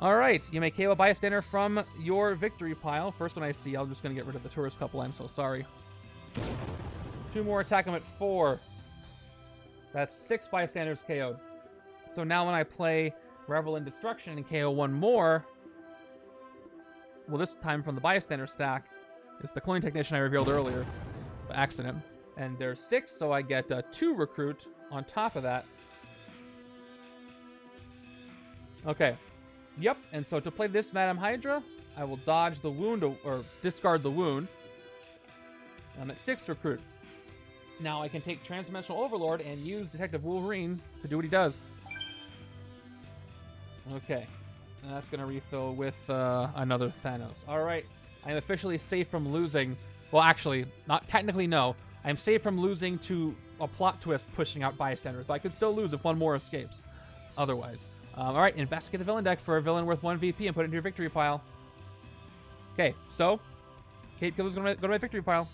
Alright, you may KO a bystander from your victory pile. First one I see, I'm just going to get rid of the tourist couple. I'm so sorry. 2 more, attack them at 4. That's 6 bystanders KO'd. So now when I play Revel in Destruction and KO 1 more, well, this time from the bystander stack, it's the cloning technician I revealed earlier by accident. And there's 6, so I get 2 recruit on top of that. Okay. Yep, and so to play this Madam Hydra, I will dodge the wound, or discard the wound. I'm at 6 recruit. Now I can take Transdimensional Overlord and use Detective Wolverine to do what he does. Okay. And that's going to refill with another Thanos. Alright. I'm officially safe from losing. Well, actually, not technically, no. I'm safe from losing to a plot twist pushing out bystanders, but I could still lose if one more escapes. Otherwise. Alright, investigate the villain deck for a villain worth 1 VP and put it into your victory pile. Okay, so Cape Killer's going to go to my victory pile.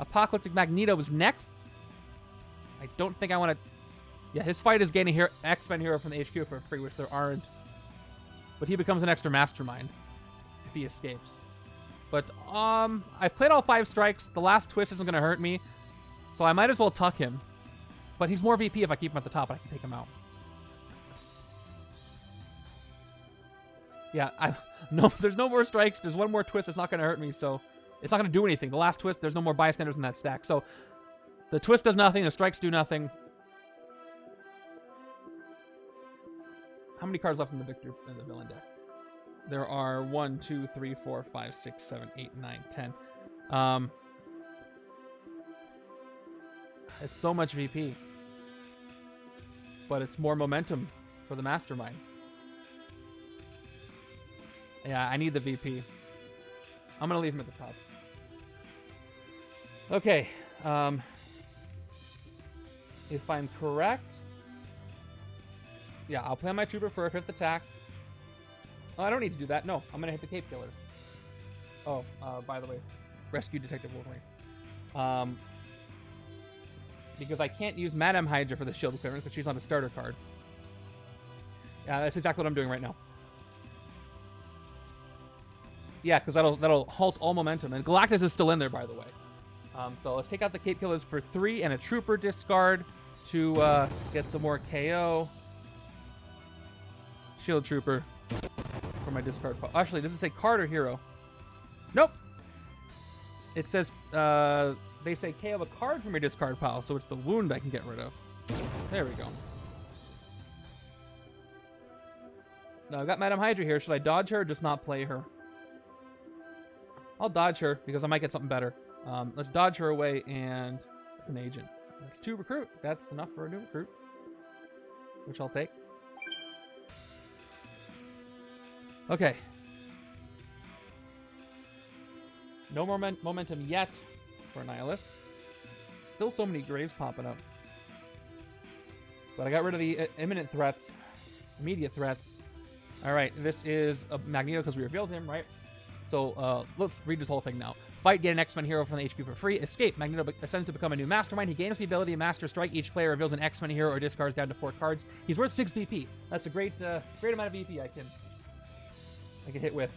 Apocalyptic Magneto is next. I don't think I want to... Yeah, his fight is gaining X-Men hero from the HQ for free, which there aren't. But he becomes an extra Mastermind if he escapes. But, I've played all 5 strikes. The last twist isn't going to hurt me. So I might as well tuck him. But he's more VP if I keep him at the top, and I can take him out. Yeah, there's no more strikes. There's 1 more twist. It's not going to hurt me, so it's not going to do anything. The last twist, there's no more bystanders in that stack. So the twist does nothing. The strikes do nothing. How many cards left in the villain deck? There are 1, 2, 3, 4, 5, 6, 7, 8, 9, 10. It's so much VP. But it's more momentum for the Mastermind. Yeah, I need the VP. I'm going to leave him at the top. Okay. If I'm correct... Yeah, I'll play on my Trooper for a 5th attack. Oh, I don't need to do that. No, I'm going to hit the Cape Killers. Oh, by the way, rescue Detective Wolverine. Because I can't use Madam Hydra for the shield clearance, but she's on a starter card. Yeah, that's exactly what I'm doing right now. Yeah, because that'll halt all momentum. And Galactus is still in there, by the way. So let's take out the Cape Killers for 3 and a Trooper discard to get some more KO. Shield Trooper for my discard pile. Actually, does it say card or hero? Nope. It says, they say KO a card from your discard pile, so it's the wound I can get rid of. There we go. Now, I've got Madam Hydra here. Should I dodge her or just not play her? I'll dodge her because I might get something better. Let's dodge her away and an agent. That's 2 recruit. That's enough for a new recruit, which I'll take. Okay. No more momentum yet for Annihilus. Still so many graves popping up. But I got rid of the imminent threats, immediate threats. All right, this is a Magneto because we revealed him, right? So let's read this whole thing now. Fight, get an X-Men hero from the HQ for free. Escape. Magneto ascends to become a new Mastermind. He gains the ability to Master Strike. Each player reveals an X-Men hero or discards down to 4 cards. He's worth 6 VP. That's a great amount of VP I can hit with.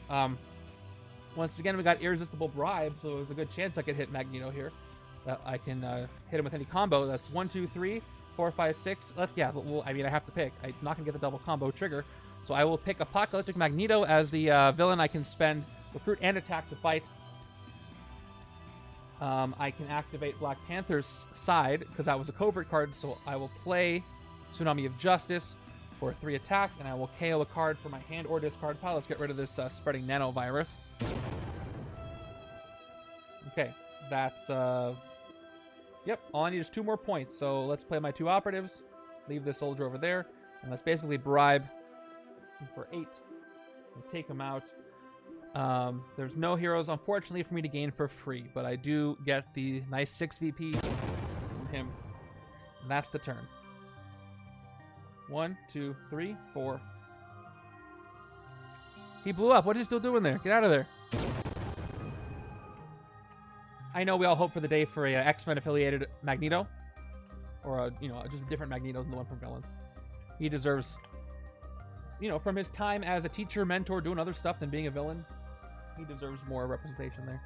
Once again, we got Irresistible Bribe, so there's a good chance I could hit Magneto here. I can hit him with any combo. That's 1, 2, 3, 4, 5, 6. I have to pick. I'm not going to get the double combo trigger. So I will pick Apocalyptic Magneto as the villain I can spend recruit and attack to fight. I can activate Black Panther's side because that was a covert card, so I will play Tsunami of Justice for 3 attack, and I will KO a card for my hand or discard pile. Let's get rid of this spreading nanovirus. Okay, that's... Yep, all I need is 2 more points, so let's play my 2 operatives, leave this soldier over there, and let's basically bribe him for 8 and take him out. There's no heroes, unfortunately, for me to gain for free, but I do get the nice 6 VP from him. And that's the turn. 1, 2, 3, 4. He blew up. What are you still doing there? Get out of there. I know we all hope for the day for a X-Men affiliated Magneto, or a, just a different Magneto than the one from Villains. He deserves, from his time as a teacher, mentor, doing other stuff than being a villain, he deserves more representation there.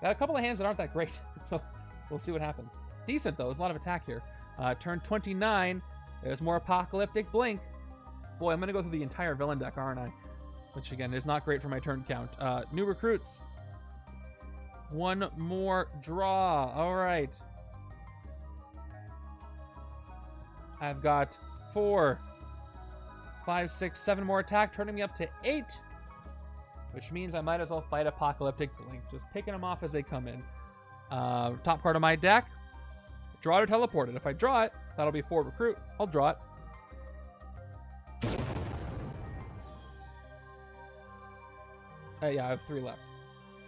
Got a couple of hands that aren't that great, so we'll see what happens. Decent though. There's a lot of attack here. Turn 29. There's more Apocalyptic Blink. Boy, I'm gonna go through the entire villain deck, aren't I? Which again is not great for my turn count. New recruits. 1 more draw. All right. I've got 4, 5, 6, 7 more attack, turning me up to 8. Which means I might as well fight Apocalyptic Blink. Just picking them off as they come in. Top card of my deck. Draw it or teleport it. If I draw it, that'll be 4 recruit. I'll draw it. Yeah, I have 3 left.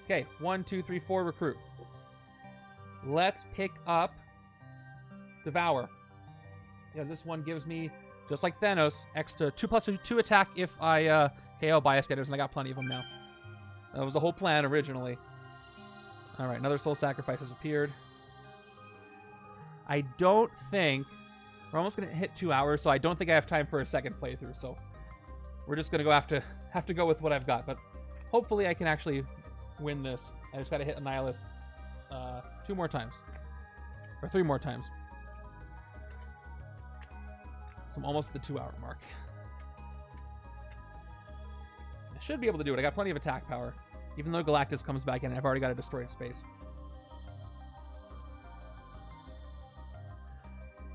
Okay, 1, 2, 3, 4 recruit. Let's pick up Devour. Because this one gives me, just like Thanos, extra 2+2 attack if I KO bystanders, and I got plenty of them now. That was the whole plan originally. Alright, another soul sacrifice has appeared. I don't think... We're almost going to hit 2 hours, so I don't think I have time for a second playthrough, so... We're just going to have to go with what I've got, but hopefully I can actually win this. I just got to hit Annihilus 2 more times. Or 3 more times. So I'm almost at the 2 hour mark. I should be able to do it. I got plenty of attack power. Even though Galactus comes back in, I've already got a destroyed space.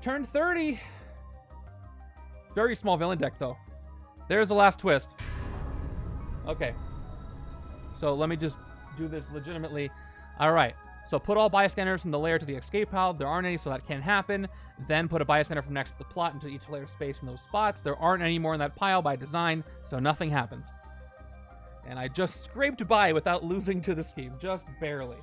Turn 30. Very small villain deck, though. There's the last twist. Okay. So let me just do this legitimately. All right. So put all bystanders from the lair to the escape pile. There aren't any, so that can't happen. Then put a bystander from next to the plot into each layer space in those spots. There aren't any more in that pile by design, so nothing happens. And I just scraped by without losing to the scheme. Just barely.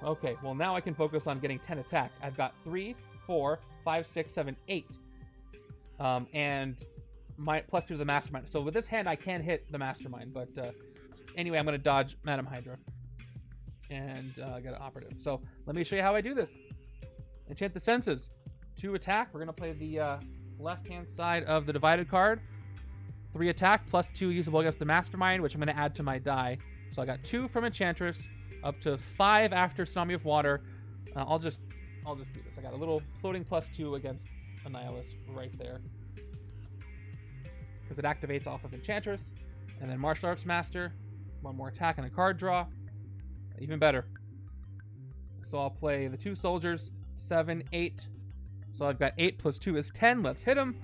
Okay, well now I can focus on getting 10 attack. I've got 3, 4, 5, 6, 7, 8. And my +2 to the Mastermind. So with this hand, I can hit the Mastermind. But anyway, I'm going to dodge Madam Hydra. And get an operative. So let me show you how I do this. Enchant the Senses. 2 attack. We're going to play the left-hand side of the divided card. 3 attack, +2 usable against the Mastermind, which I'm going to add to my die. So I got 2 from Enchantress, up to 5 after Tsunami of Water. I'll just do this. I got a little floating +2 against Annihilus right there. Because it activates off of Enchantress. And then Martial Arts Master. 1 more attack and a card draw. Even better. So I'll play the 2 soldiers. 7, 8. So I've got 8 + 2 is 10. Let's hit him.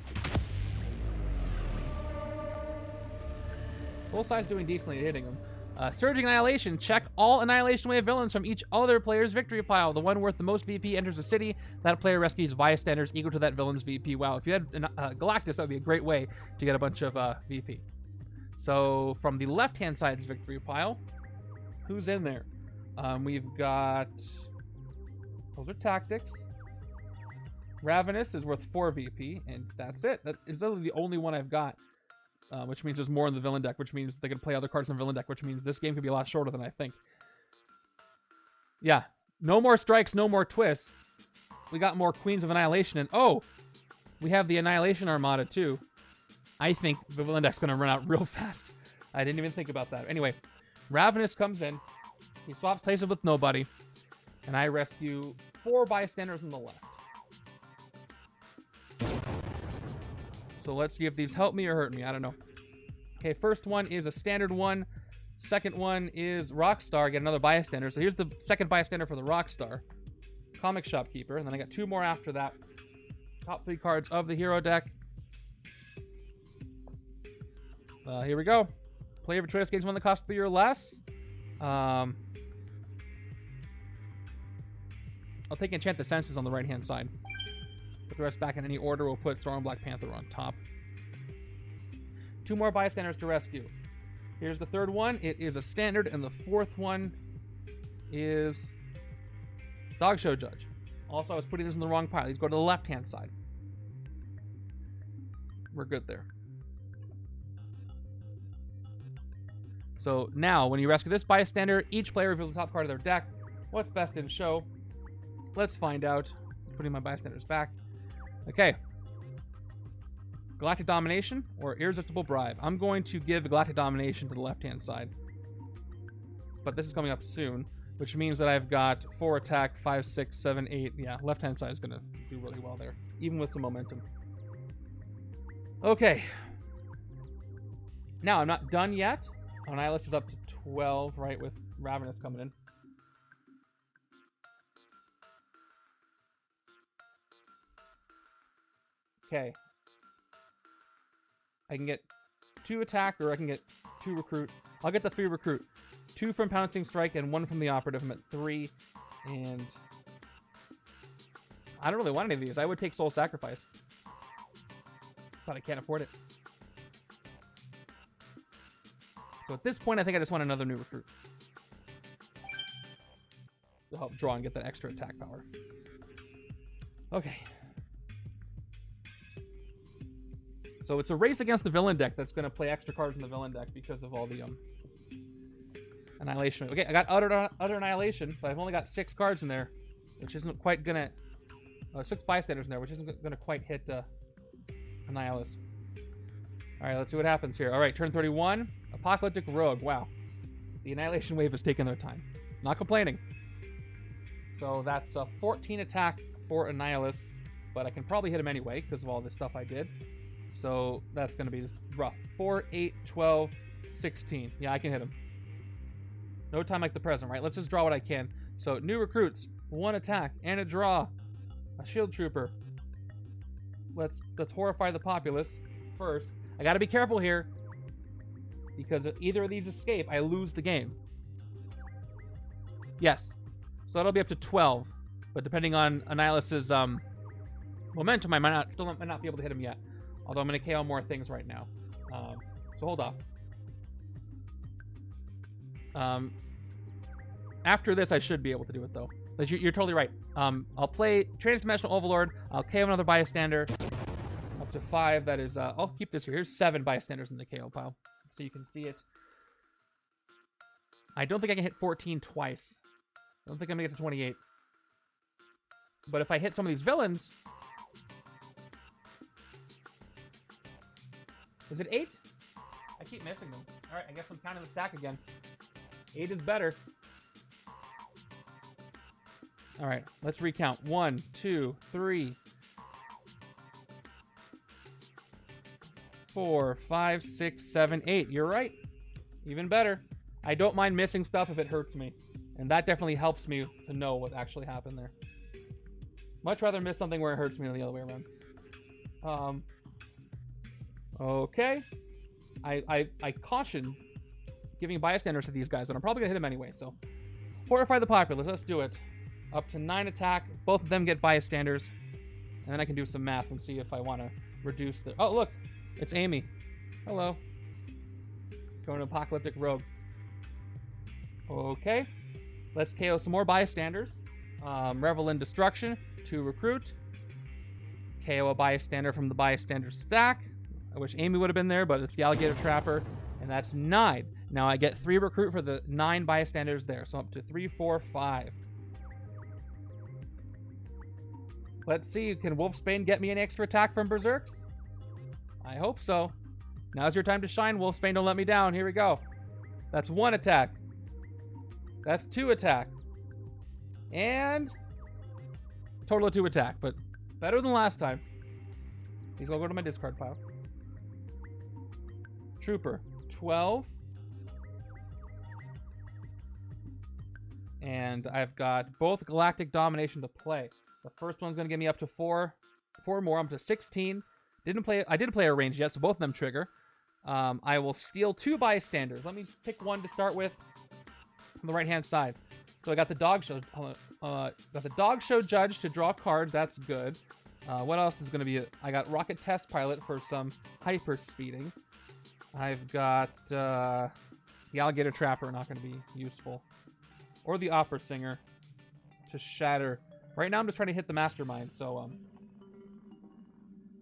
Full size doing decently at hitting him. Surging Annihilation. Check all Annihilation Wave villains from each other player's victory pile. The one worth the most VP enters the city. That player rescues bystanders equal to that villain's VP. Wow, if you had Galactus, that would be a great way to get a bunch of VP. So from the left-hand side's victory pile, who's in there? We've got... Those are tactics. Ravenous is worth 4 VP, and that's it. That is literally the only one I've got. Which means there's more in the villain deck, which means they can play other cards in the villain deck, which means this game could be a lot shorter than I think. Yeah. No more strikes, no more twists. We got more Queens of Annihilation, and oh! We have the Annihilation Armada, too. I think the villain deck's going to run out real fast. I didn't even think about that. Anyway, Ravenous comes in. He swaps places with nobody. And I rescue 4 bystanders on the left. So let's see if these help me or hurt me. I don't know. Okay, first one is a standard one. Second one is Rockstar. Get another bystander. So here's the second bystander for the Rockstar. Comic Shopkeeper. And then I got 2 more after that. top 3 cards of the hero deck. Here we go. Play your choice games when the cost 3 or less. I'll take Enchant the Senses on the right-hand side. Put the rest back in any order. We'll put Storm Black Panther on top. 2 more bystanders to rescue. Here's the 3rd one. It is a standard, and the 4th one is Dog Show Judge. Also, I was putting this in the wrong pile. These go to the left-hand side. We're good there. So now, when you rescue this bystander, each player reveals the top card of their deck. What's best in show? Let's find out. Putting my bystanders back. Okay. Galactic Domination or Irresistible Bribe. I'm going to give the Galactic Domination to the left-hand side. But this is coming up soon, which means that I've got 4 attack, 5, 6, 7, 8. Yeah, left-hand side is going to do really well there, even with some momentum. Okay. Now, I'm not done yet. Annihilus is up to 12, right, with Ravenous coming in. Okay. I can get 2 attack, or I can get 2 recruit. I'll get the 3 recruit. 2 from Pouncing Strike and 1 from the Operative. I'm at 3. And I don't really want any of these. I would take Soul Sacrifice. But I can't afford it. So at this point, I think I just want another new recruit to help draw and get that extra attack power. Okay. So it's a race against the villain deck that's going to play extra cards in the villain deck because of all the Annihilation. Okay, I got utter Annihilation, but I've only got 6 cards in there, which isn't quite going to... 6 bystanders in there, which isn't going to quite hit Annihilus. All right, let's see what happens here. All right, turn 31. Apocalyptic Rogue. Wow. The Annihilation wave has taken their time. Not complaining. So that's a 14 attack for Annihilus, but I can probably hit him anyway because of all this stuff I did. So that's going to be just rough. 4, 8, 12, 16. Yeah, I can hit him. No time like the present, right? Let's just draw what I can. So new recruits, 1 attack and a draw. A shield trooper. Let's horrify the populace first. I got to be careful here because if either of these escape, I lose the game. Yes. So that'll be up to 12, but depending on Annihilus's momentum, I might not be able to hit him yet. Although I'm going to KO more things right now. So hold off. After this, I should be able to do it, though. But you're totally right. I'll play Transdimensional Overlord. I'll KO another bystander. Up to 5. That is... I'll keep this here. Here's 7 bystanders in the KO pile. So you can see it. I don't think I can hit 14 twice. I don't think I'm going to get to 28. But if I hit some of these villains... Is it 8? I keep missing them. All right, I guess I'm counting the stack again. 8 is better. All right, let's recount. 1, 2, 3, 4, 5, 6, 7, 8. You're right. Even better. I don't mind missing stuff if it hurts me. And that definitely helps me to know what actually happened there. Much rather miss something where it hurts me than the other way around. Okay. I caution giving bystanders to these guys, but I'm probably going to hit them anyway, so. Horrify the populace. Let's do it. Up to 9 attack. Both of them get bystanders. And then I can do some math and see if I want to reduce the... Oh, look. It's Amy. Hello. Going to Apocalyptic Rogue. Okay. Let's KO some more bystanders. Revel in Destruction to recruit. KO a bystander from the bystander stack. I wish Amy would have been there, but it's the Alligator Trapper. And that's 9. Now I get 3 recruit for the 9 bystanders there. So up to 3, 4, 5. Let's see. Can Wolfsbane get me an extra attack from Berserks? I hope so. Now's your time to shine, Wolfsbane. Don't let me down. Here we go. That's 1 attack. That's 2 attack. And total of 2 attack, but better than last time. These will go to my discard pile. Trooper, 12. And I've got both Galactic Domination to play. The first one's going to get me up to 4. 4 more. I'm up to 16. I didn't play a range yet, so both of them trigger. I will steal 2 bystanders. Let me pick one to start with on the right-hand side. So I got the dog show. Got the dog show judge to draw a card. That's good. What else is going to be? I got rocket test pilot for some hyper speeding. I've got the alligator trapper, not going to be useful, or the opera singer to shatter. Right now I'm just trying to hit the mastermind, so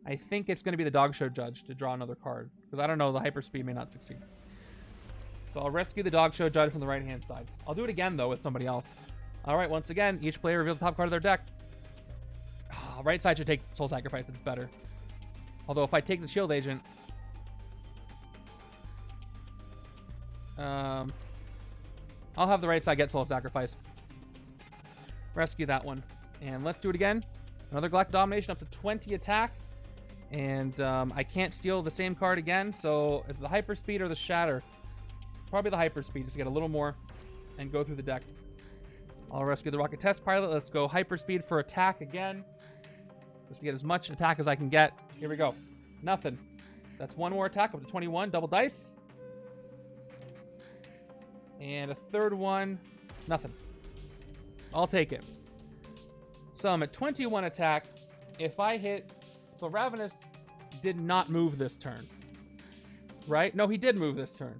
I think it's going to be the dog show judge to draw another card, because I don't know, the hyperspeed may not succeed. So I'll rescue the dog show judge from the right hand side. I'll do it again though with somebody else. Alright, once again, each player reveals the top card of their deck. Right side should take Soul Sacrifice, it's better. Although if I take the Shield Agent, I'll have the right side get Soul Sacrifice. Rescue that one. And let's do it again. Another Galactic Domination up to 20 attack. And I can't steal the same card again, so is it the Hyperspeed or the Shatter? Probably the Hyperspeed, just to get a little more and go through the deck. I'll rescue the Rocket Test Pilot. Let's go Hyperspeed for attack again. Just to get as much attack as I can get. Here we go. Nothing. That's 1 more attack up to 21. Double dice. And a third one. Nothing. I'll take it. So I'm at 21 attack. If I hit... So Ravenous did not move this turn. Right? No, he did move this turn.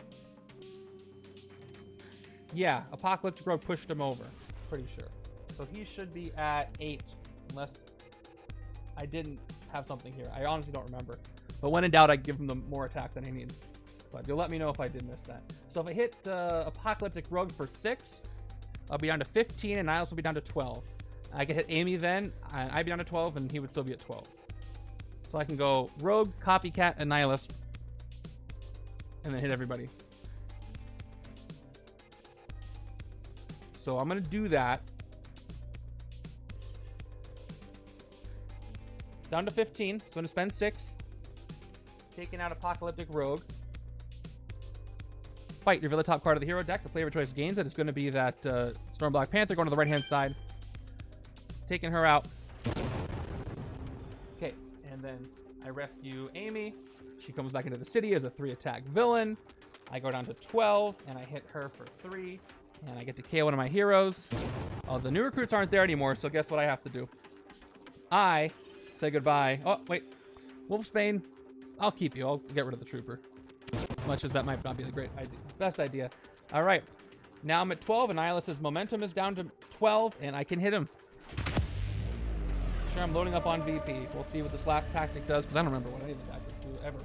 Yeah, Apocalyptic Rogue pushed him over. Pretty sure. So he should be at 8. Unless I didn't have something here. I honestly don't remember. But when in doubt, I give him the more attack than he needs. But you'll let me know if I did miss that. So if I hit Apocalyptic Rogue for 6, I'll be down to 15, and Annihilus will be down to 12. I could hit Amy then, and I'd be down to 12, and he would still be at 12. So I can go Rogue, Copycat, Annihilus, and then hit everybody. So I'm going to do that. Down to 15, so I'm going to spend 6. Taking out Apocalyptic Rogue. Fight, reveal the top card of the hero deck. The player of choice gains it. It's going to be that Stormblack Panther going to the right-hand side. Taking her out. Okay, and then I rescue Amy. She comes back into the city as a 3-attack villain. I go down to 12, and I hit her for 3. And I get to KO one of my heroes. Oh, the new recruits aren't there anymore, so guess what I have to do? I say goodbye. Oh, wait. Wolfsbane, I'll keep you. I'll get rid of the trooper. As much as that might not be the best idea. All right. Now I'm at 12, and Annihilus's momentum is down to 12, and I can hit him. Sure, I'm loading up on VP. We'll see what this last tactic does, because I don't remember what any of the tactics do ever.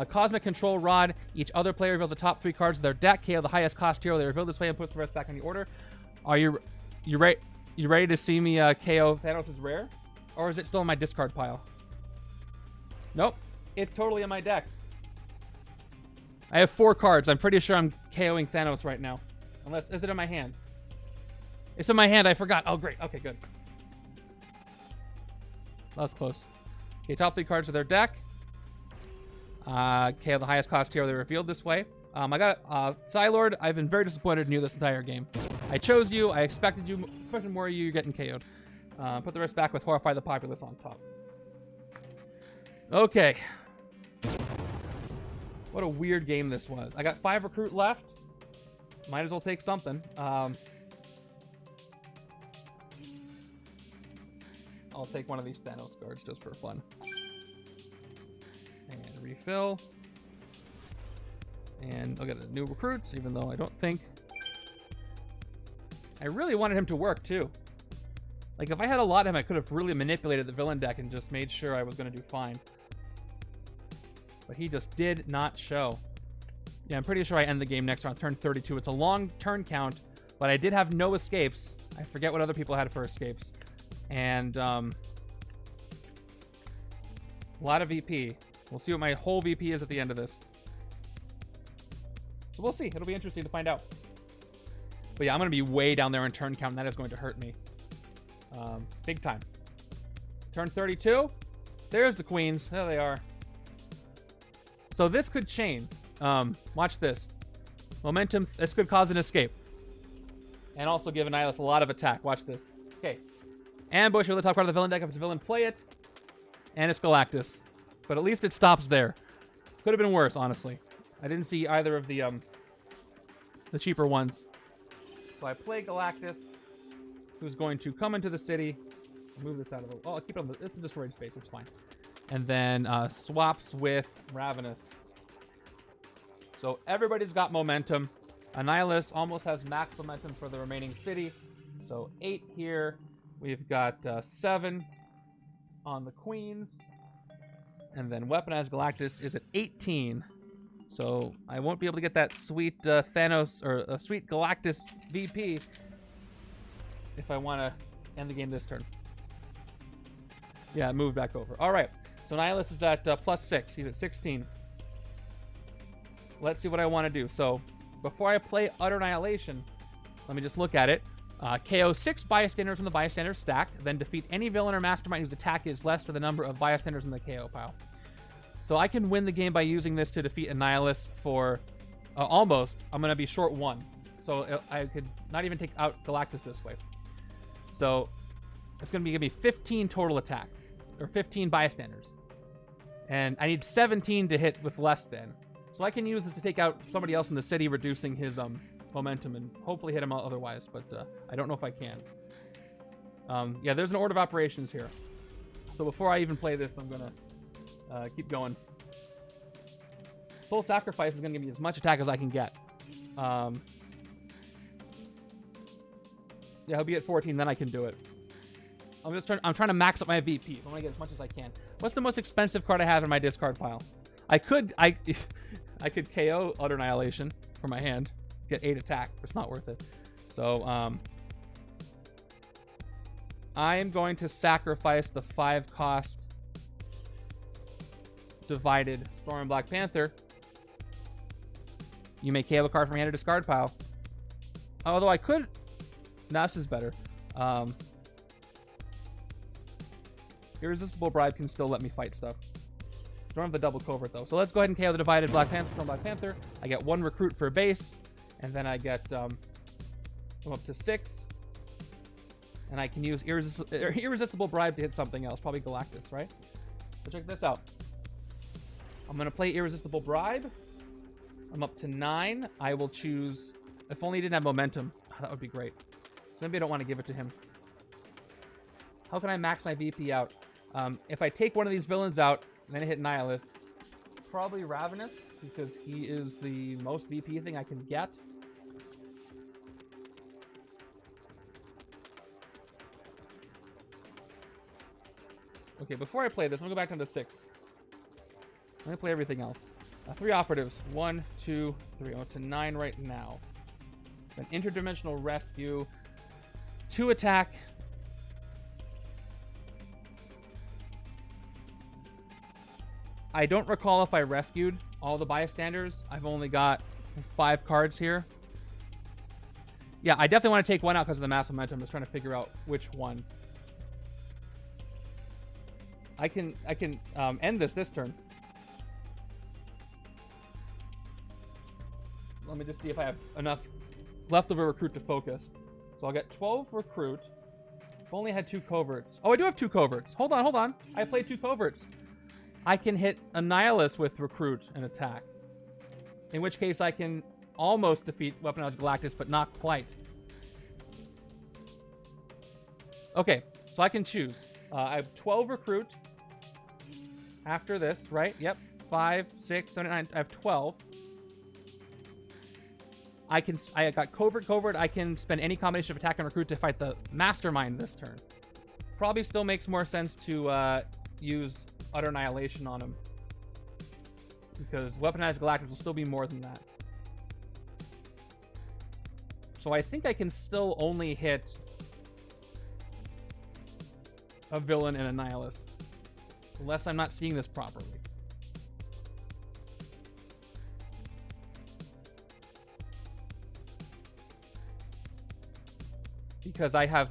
Cosmic Control Rod. Each other player reveals the top 3 cards of their deck. KO the highest cost hero they reveal this way and puts the rest back in the order. Are you ready to see me KO Thanos' rare? Or is it still in my discard pile? Nope. It's totally in my deck. I have 4 cards. I'm pretty sure I'm KOing Thanos right now. Unless, is it in my hand? It's in my hand. I forgot. Oh, great. Okay, good. That was close. Okay, top 3 cards of their deck. KO the highest cost hero they revealed this way. I got Psi-Lord. I've been very disappointed in you this entire game. I chose you. I expected more of you. You're getting KO'd. Put the rest back with Horrify the Populace on top. Okay. What a weird game this was. I got 5 recruit left. Might as well take something. I'll take one of these Thanos cards just for fun. And refill. And I'll get the new recruits, even though I don't think... I really wanted him to work, too. Like, if I had a lot of him, I could have really manipulated the villain deck and just made sure I was going to do fine. But he just did not show. Yeah, I'm pretty sure I end the game next round, turn 32. It's a long turn count, but I did have no escapes. I forget what other people had for escapes. And, a lot of VP. We'll see what my whole VP is at the end of this. So we'll see. It'll be interesting to find out. But yeah, I'm going to be way down there in turn count, and that is going to hurt me. Big time. Turn 32. There's the queens. There they are. So this could chain. Watch this. Momentum. This could cause an escape. And also give Annihilus a lot of attack. Watch this. Okay. Ambush with the top card of the villain deck. If it's a villain, play it. And it's Galactus. But at least it stops there. Could have been worse, honestly. I didn't see either of the cheaper ones. So I play Galactus, who's going to come into the city. I'll move this out of the... Oh, I'll keep it on the... It's a destroyed space. It's fine. And then swaps with Ravenous. So everybody's got momentum. Annihilus almost has max momentum for the remaining city. So 8 here. We've got 7 on the Queens. And then Weaponized Galactus is at 18. So I won't be able to get that sweet Thanos or a sweet Galactus VP if I want to end the game this turn. Yeah, move back over. All right. So Annihilus is at +6. He's at 16. Let's see what I want to do. So before I play Utter Annihilation, let me just look at it. KO 6 bystanders from the bystander stack, then defeat any villain or mastermind whose attack is less to the number of bystanders in the KO pile. So I can win the game by using this to defeat Annihilus for almost. I'm going to be short 1. So I could not even take out Galactus this way. So it's going to give me 15 total attack, or 15 bystanders. And I need 17 to hit with less than. So I can use this to take out somebody else in the city, reducing his momentum and hopefully hit him otherwise, but I don't know if I can. Yeah, there's an order of operations here. So before I even play this, I'm going to keep going. Soul Sacrifice is going to give me as much attack as I can get. Yeah, he'll be at 14, then I can do it. I'm trying to max up my VP. I want to get as much as I can. What's the most expensive card I have in my discard pile? I could KO Utter Annihilation for my hand. Get 8 attack, but it's not worth it. So I am going to sacrifice the 5 cost divided Storm and Black Panther. You may KO a card from your hand or discard pile. Although I could... No, this is better. Irresistible Bribe can still let me fight stuff. Don't have the double covert, though. So let's go ahead and KO the divided Black Panther from Black Panther. I get 1 recruit for base. And then I get I'm up to 6. And I can use Irresistible Bribe to hit something else. Probably Galactus, right? So check this out. I'm going to play Irresistible Bribe. I'm up to 9. I will choose... If only he didn't have momentum. Oh, that would be great. So maybe I don't want to give it to him. How can I max my VP out? If I take one of these villains out and then hit Annihilus, probably Ravenous, because he is the most VP thing I can get. Okay, before I play this, I'm going to go back down to 6. I'm going to play everything else. 3 operatives. 1, 2, 3. I'm up to 9 right now. An interdimensional rescue. 2 attack. I don't recall if I rescued all the bystanders. I've only got 5 cards here. Yeah, I definitely want to take one out because of the mass momentum. I'm just trying to figure out which one. I can end this turn. Let me just see if I have enough leftover recruit to focus. So I'll get 12 recruit. I've only had 2 coverts. Oh, I do have 2 coverts. Hold on. I played 2 coverts. I can hit Annihilus with recruit and attack. In which case I can almost defeat Weaponized Galactus, but not quite. Okay, so I can choose. I have 12 recruit after this, right? Yep. 5, 6, 7, 9. I have 12. I got covert. I can spend any combination of attack and recruit to fight the Mastermind this turn. Probably still makes more sense to use Utter Annihilation on him, because Weaponized Galactus will still be more than that. So I think I can still only hit a villain and Annihilus, unless I'm not seeing this properly. Because I have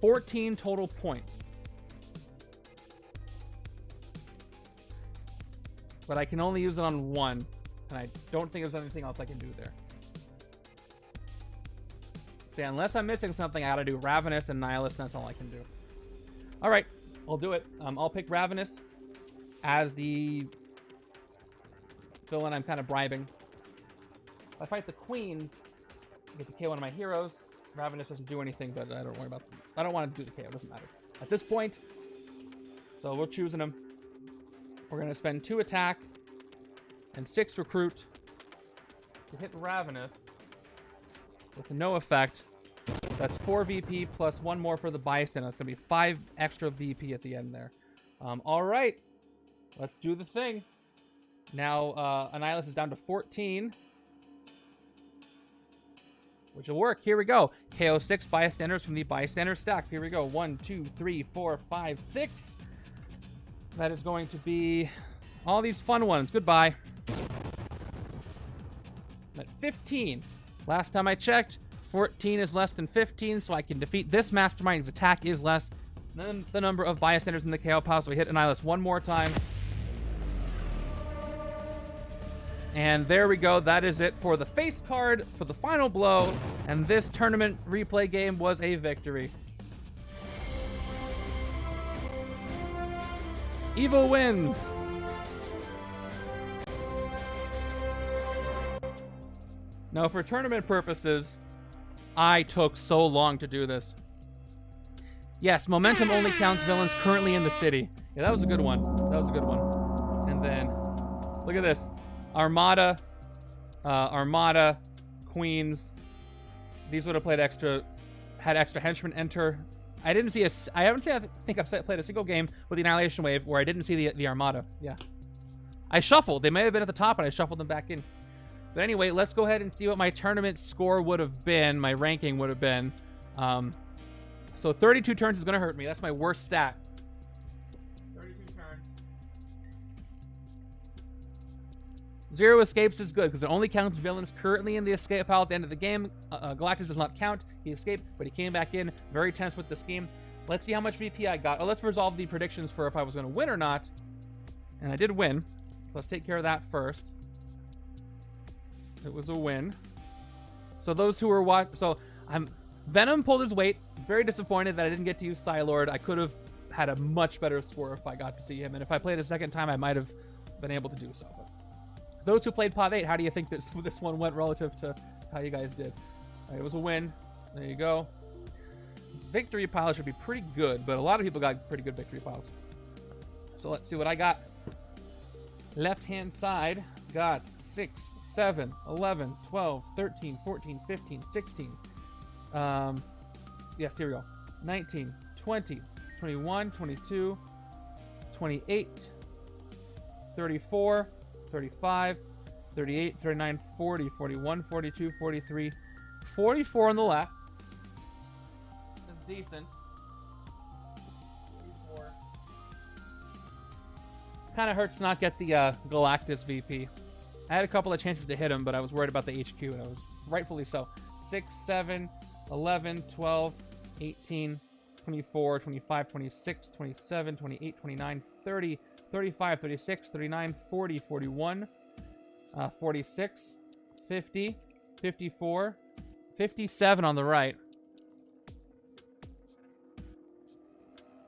14 total points. But I can only use it on 1, and I don't think there's anything else I can do there. So yeah, unless I'm missing something, I gotta do Ravenous and Annihilus, and that's all I can do. Alright, I'll do it. I'll pick Ravenous. as the villain I'm kind of bribing. If I fight the queens, I get to KO one of my heroes. Ravenous doesn't do anything, but I don't worry about them. I don't want to do the KO. It doesn't matter at this point. So we're choosing him. We're going to spend 2 attack and 6 recruit to hit Ravenous with no effect. That's 4 VP plus 1 more for the bystander. That's going to be 5 extra VP at the end there. All right. Let's do the thing. Now, Annihilus is down to 14. Which will work. Here we go. KO 6 bystanders from the bystander stack. Here we go. 1, 2, 3, 4, 5, 6. That is going to be all these fun ones. Goodbye. I'm at 15. Last time I checked, 14 is less than 15, so I can defeat this Mastermind's attack is less than the number of bystanders in the KO pile. So we hit Annihilus one more time. And there we go. That is it for the face card for the final blow. And this tournament replay game was a victory. Evil wins. Now, for tournament purposes, I took so long to do this. Yes, momentum only counts villains currently in the city. Yeah, that was a good one. That was a good one. And then, look at this. Armada, Queens. These would have played had extra henchmen enter. I haven't seen, I think I've played a single game with the Annihilation Wave where I didn't see the Armada. Yeah. I shuffled. They may have been at the top, and I shuffled them back in. But anyway, let's go ahead and see what my tournament score would have been, my ranking would have been. So 32 turns is going to hurt me. That's my worst stat. 32 turns. 0 escapes is good because it only counts villains currently in the escape pile at the end of the game. Galactus does not count. He escaped, but he came back in. Very tense with the scheme. Let's see how much VP I got. Oh, let's resolve the predictions for if I was going to win or not. And I did win. Let's take care of that first. It was a win. So those who were watching... So Venom pulled his weight. Very disappointed that I didn't get to use Psi-Lord. I could have had a much better score if I got to see him. And if I played a second time, I might have been able to do so. But those who played Pod 8, how do you think this one went relative to how you guys did? It was a win. There you go. Victory pile should be pretty good, but a lot of people got pretty good victory piles. So let's see what I got. Left-hand side, got 6, 7, 11, 12, 13, 14, 15, 16. Yes, here we go. 19, 20, 21, 22, 28, 34, 35, 38, 39, 40, 41, 42, 43, 44 on the left. That's decent. 44. Kind of hurts to not get the Galactus VP. I had a couple of chances to hit him, but I was worried about the HQ, and I was rightfully so. 6, 7, 11, 12, 18, 24, 25, 26, 27, 28, 29, 30, 35, 36, 39, 40, 41, 46, 50, 54, 57 on the right.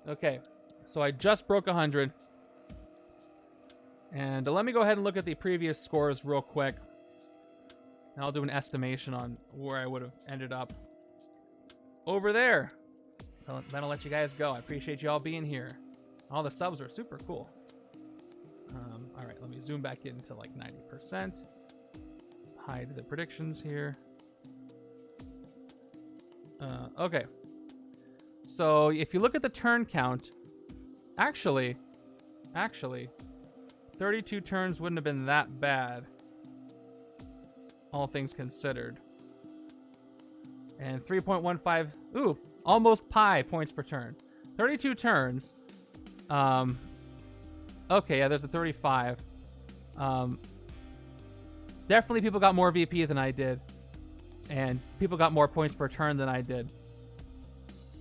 Okay, so I just broke 100. And let me go ahead and look at the previous scores real quick. And I'll do an estimation on where I would have ended up. Over there. Then I'll let you guys go. I appreciate you all being here. All the subs are super cool. All right, let me zoom back into like 90%. Hide the predictions here. Okay. So if you look at the turn count, actually, 32 turns wouldn't have been that bad, all things considered. And 3.15, ooh, almost pi points per turn. 32 turns. Okay, yeah, there's a 35. Definitely people got more VP than I did. And people got more points per turn than I did.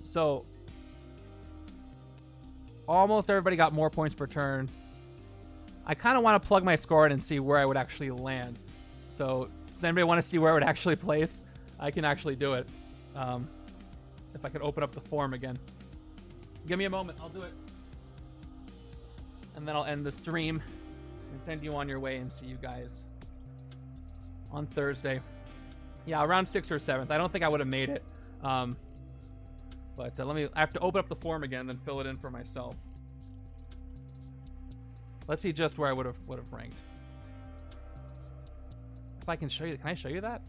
So, almost everybody got more points per turn. I kind of want to plug my score in and see where I would actually land. So, does anybody want to see where I would actually place? I can actually do it. If I could open up the form again. Give me a moment. I'll do it. and then I'll end the stream and send you on your way and see you guys on Thursday. Yeah, around 6th or 7th. I don't think I would have made it. But I have to open up the form again and then fill it in for myself. Let's see just where I would have ranked. If I can show you, can I show you that?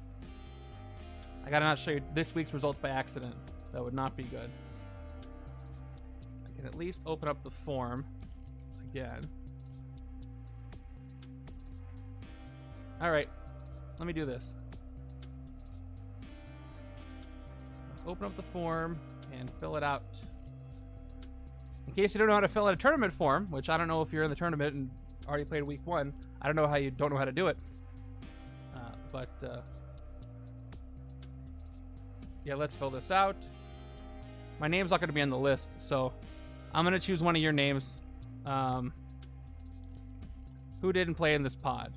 I gotta not show you this week's results by accident. That would not be good. I can at least open up the form again. All right, let me do this. Let's open up the form and fill it out. In case you don't know how to fill out a tournament form, which I don't know if you're in the tournament and already played week 1, I don't know how you don't know how to do it. Yeah, let's fill this out. My name's not going to be on the list, so I'm going to choose one of your names. Who didn't play in this pod?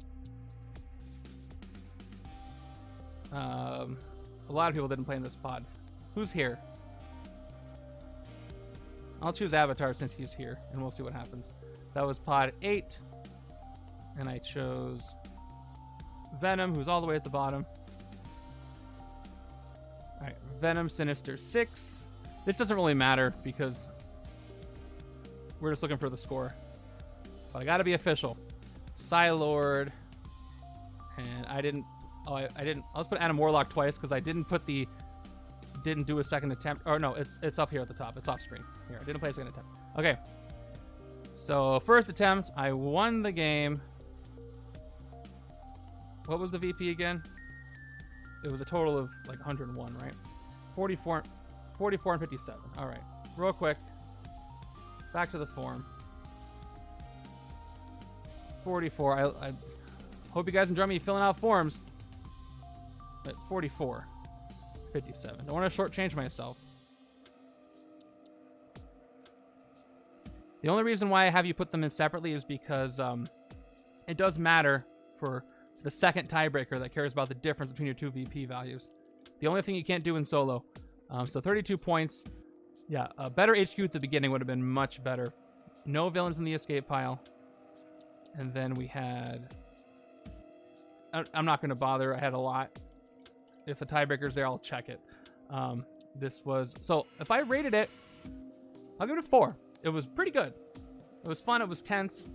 A lot of people didn't play in this pod. Who's here? I'll choose Avatar since he's here, and we'll see what happens. That was pod 8, and I chose Venom, who's all the way at the bottom. All right, Venom Sinister 6. This doesn't really matter because we're just looking for the score. But I gotta be official. Psi-Lord, and I didn't. Oh, I didn't. Let's put Adam Warlock twice because I didn't do a second attempt. Or no, it's up here at the top. It's off screen. Here, I didn't play a second attempt. Okay. So first attempt, I won the game. What was the VP again? It was a total of like 101, right? 44 and 57. All right, real quick. Back to the form. 44. I hope you guys enjoy me filling out forms. But 44, 57. Don't want to shortchange myself. The only reason why I have you put them in separately is because it does matter for the second tiebreaker that cares about the difference between your two VP values. The only thing you can't do in solo. So 32 points. Yeah, a better HQ at the beginning would have been much better. No villains in the escape pile. And then we had... I'm not going to bother. I had a lot. If the tiebreaker's there, I'll check it. This was... So if I rated it, I'll give it a 4. It was pretty good. It was fun. It was tense.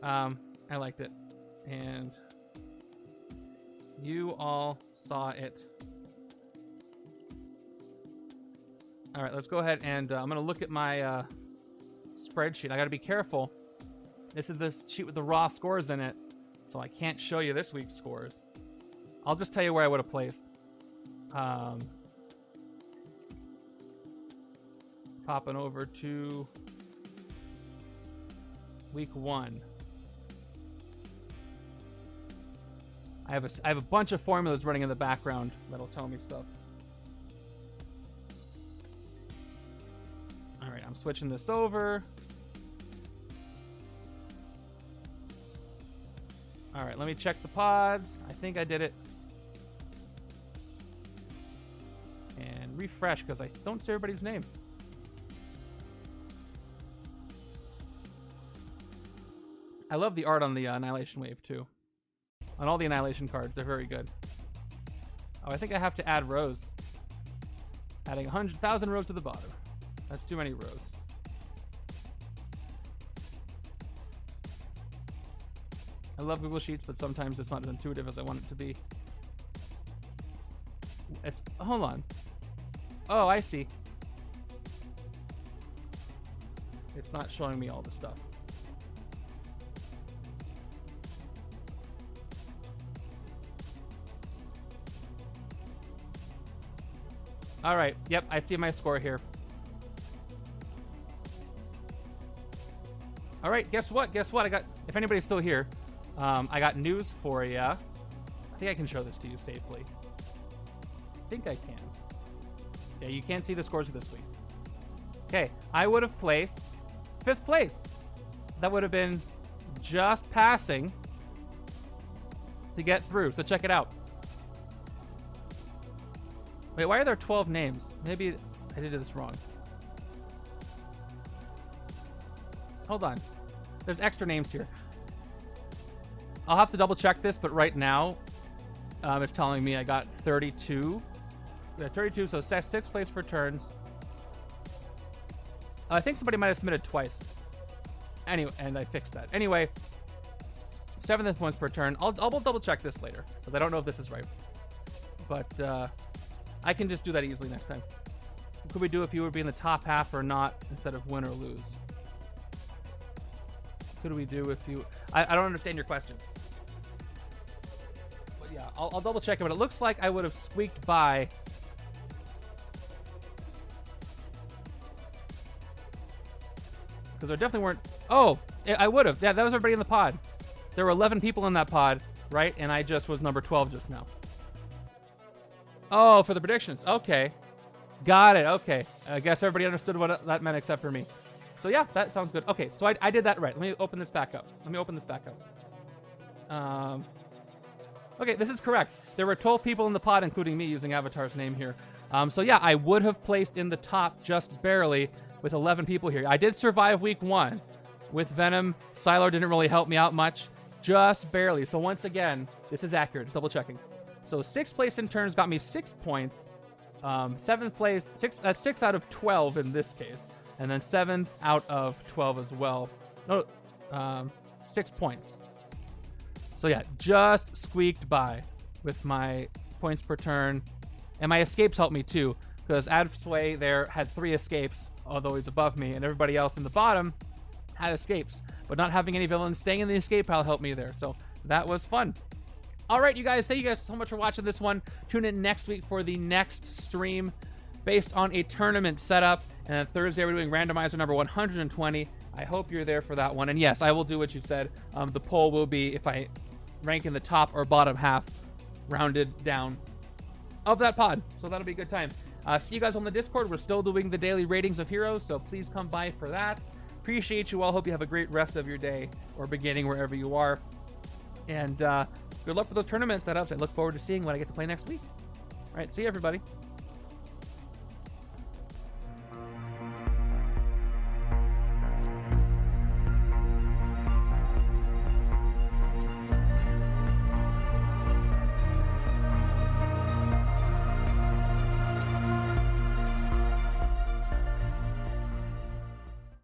I liked it. And... you all saw it. All right, let's go ahead and I'm going to look at my spreadsheet. I got to be careful. This is the sheet with the raw scores in it, so I can't show you this week's scores. I'll just tell you where I would have placed. Popping over to week 1. I have a bunch of formulas running in the background that'll tell me stuff. All right, I'm switching this over. All right, let me check the pods. I think I did it. And refresh because I don't see everybody's name. I love the art on the Annihilation wave too. On all the Annihilation cards, they're very good. Oh, I think I have to add rows. Adding 100,000 rows to the bottom. That's too many rows. I love Google Sheets, but sometimes it's not as intuitive as I want it to be. Hold on. Oh, I see. It's not showing me all the stuff. All right. Yep, I see my score here. All right. Guess what? I got. If anybody's still here, I got news for you. I think I can show this to you safely. I think I can. Yeah, you can't see the scores for this week. Okay, I would have placed 5th place. That would have been just passing to get through. So check it out. Wait, why are there 12 names? Maybe I did this wrong. Hold on. there's extra names here. I'll have to double check this, but right now, it's telling me I got 32. Yeah, 32, so 6th place for turns. I think somebody might have submitted twice. Anyway, and I fixed that. Anyway, 7th points per turn. I'll double check this later, because I don't know if this is right. But I can just do that easily next time. What could we do if you would be in the top half or not instead of win or lose? What could we do if you... I don't understand your question. But yeah, I'll double check it, but it looks like I would have squeaked by... Because there definitely weren't... Oh, I would have. Yeah, that was everybody in the pod. There were 11 people in that pod, right? And I just was number 12 just now. Oh, for the predictions. Okay. Got it. Okay. I guess everybody understood what that meant except for me. So yeah, that sounds good. Okay, so I did that right. Let me open this back up. Okay, this is correct. There were 12 people in the pod, including me, using Avatar's name here. So yeah, I would have placed in the top just barely with 11 people here. I did survive week 1 with Venom. Psi-Lord didn't really help me out much. Just barely. So once again, this is accurate. Just double checking. So 6th place in turns got me 6 points. 7th place, that's 6 out of 12 in this case. And then 7th out of 12 as well. No, 6 points. So yeah, just squeaked by with my points per turn. And my escapes helped me too, because Adsway there had 3 escapes, although he's above me, and everybody else in the bottom had escapes. But not having any villains staying in the escape pile helped me there. So that was fun. All right, you guys, thank you guys so much for watching this one. Tune in next week for the next stream based on a tournament setup. And then Thursday, we're doing randomizer number 120. I hope you're there for that one. And yes, I will do what you said. The poll will be if I rank in the top or bottom half, rounded down, of that pod. So that'll be a good time. See you guys on the Discord. We're still doing the daily ratings of heroes, so please come by for that. Appreciate you all. Hope you have a great rest of your day or beginning wherever you are. And good luck with those tournament setups. I look forward to seeing what I get to play next week. All right, see you, everybody.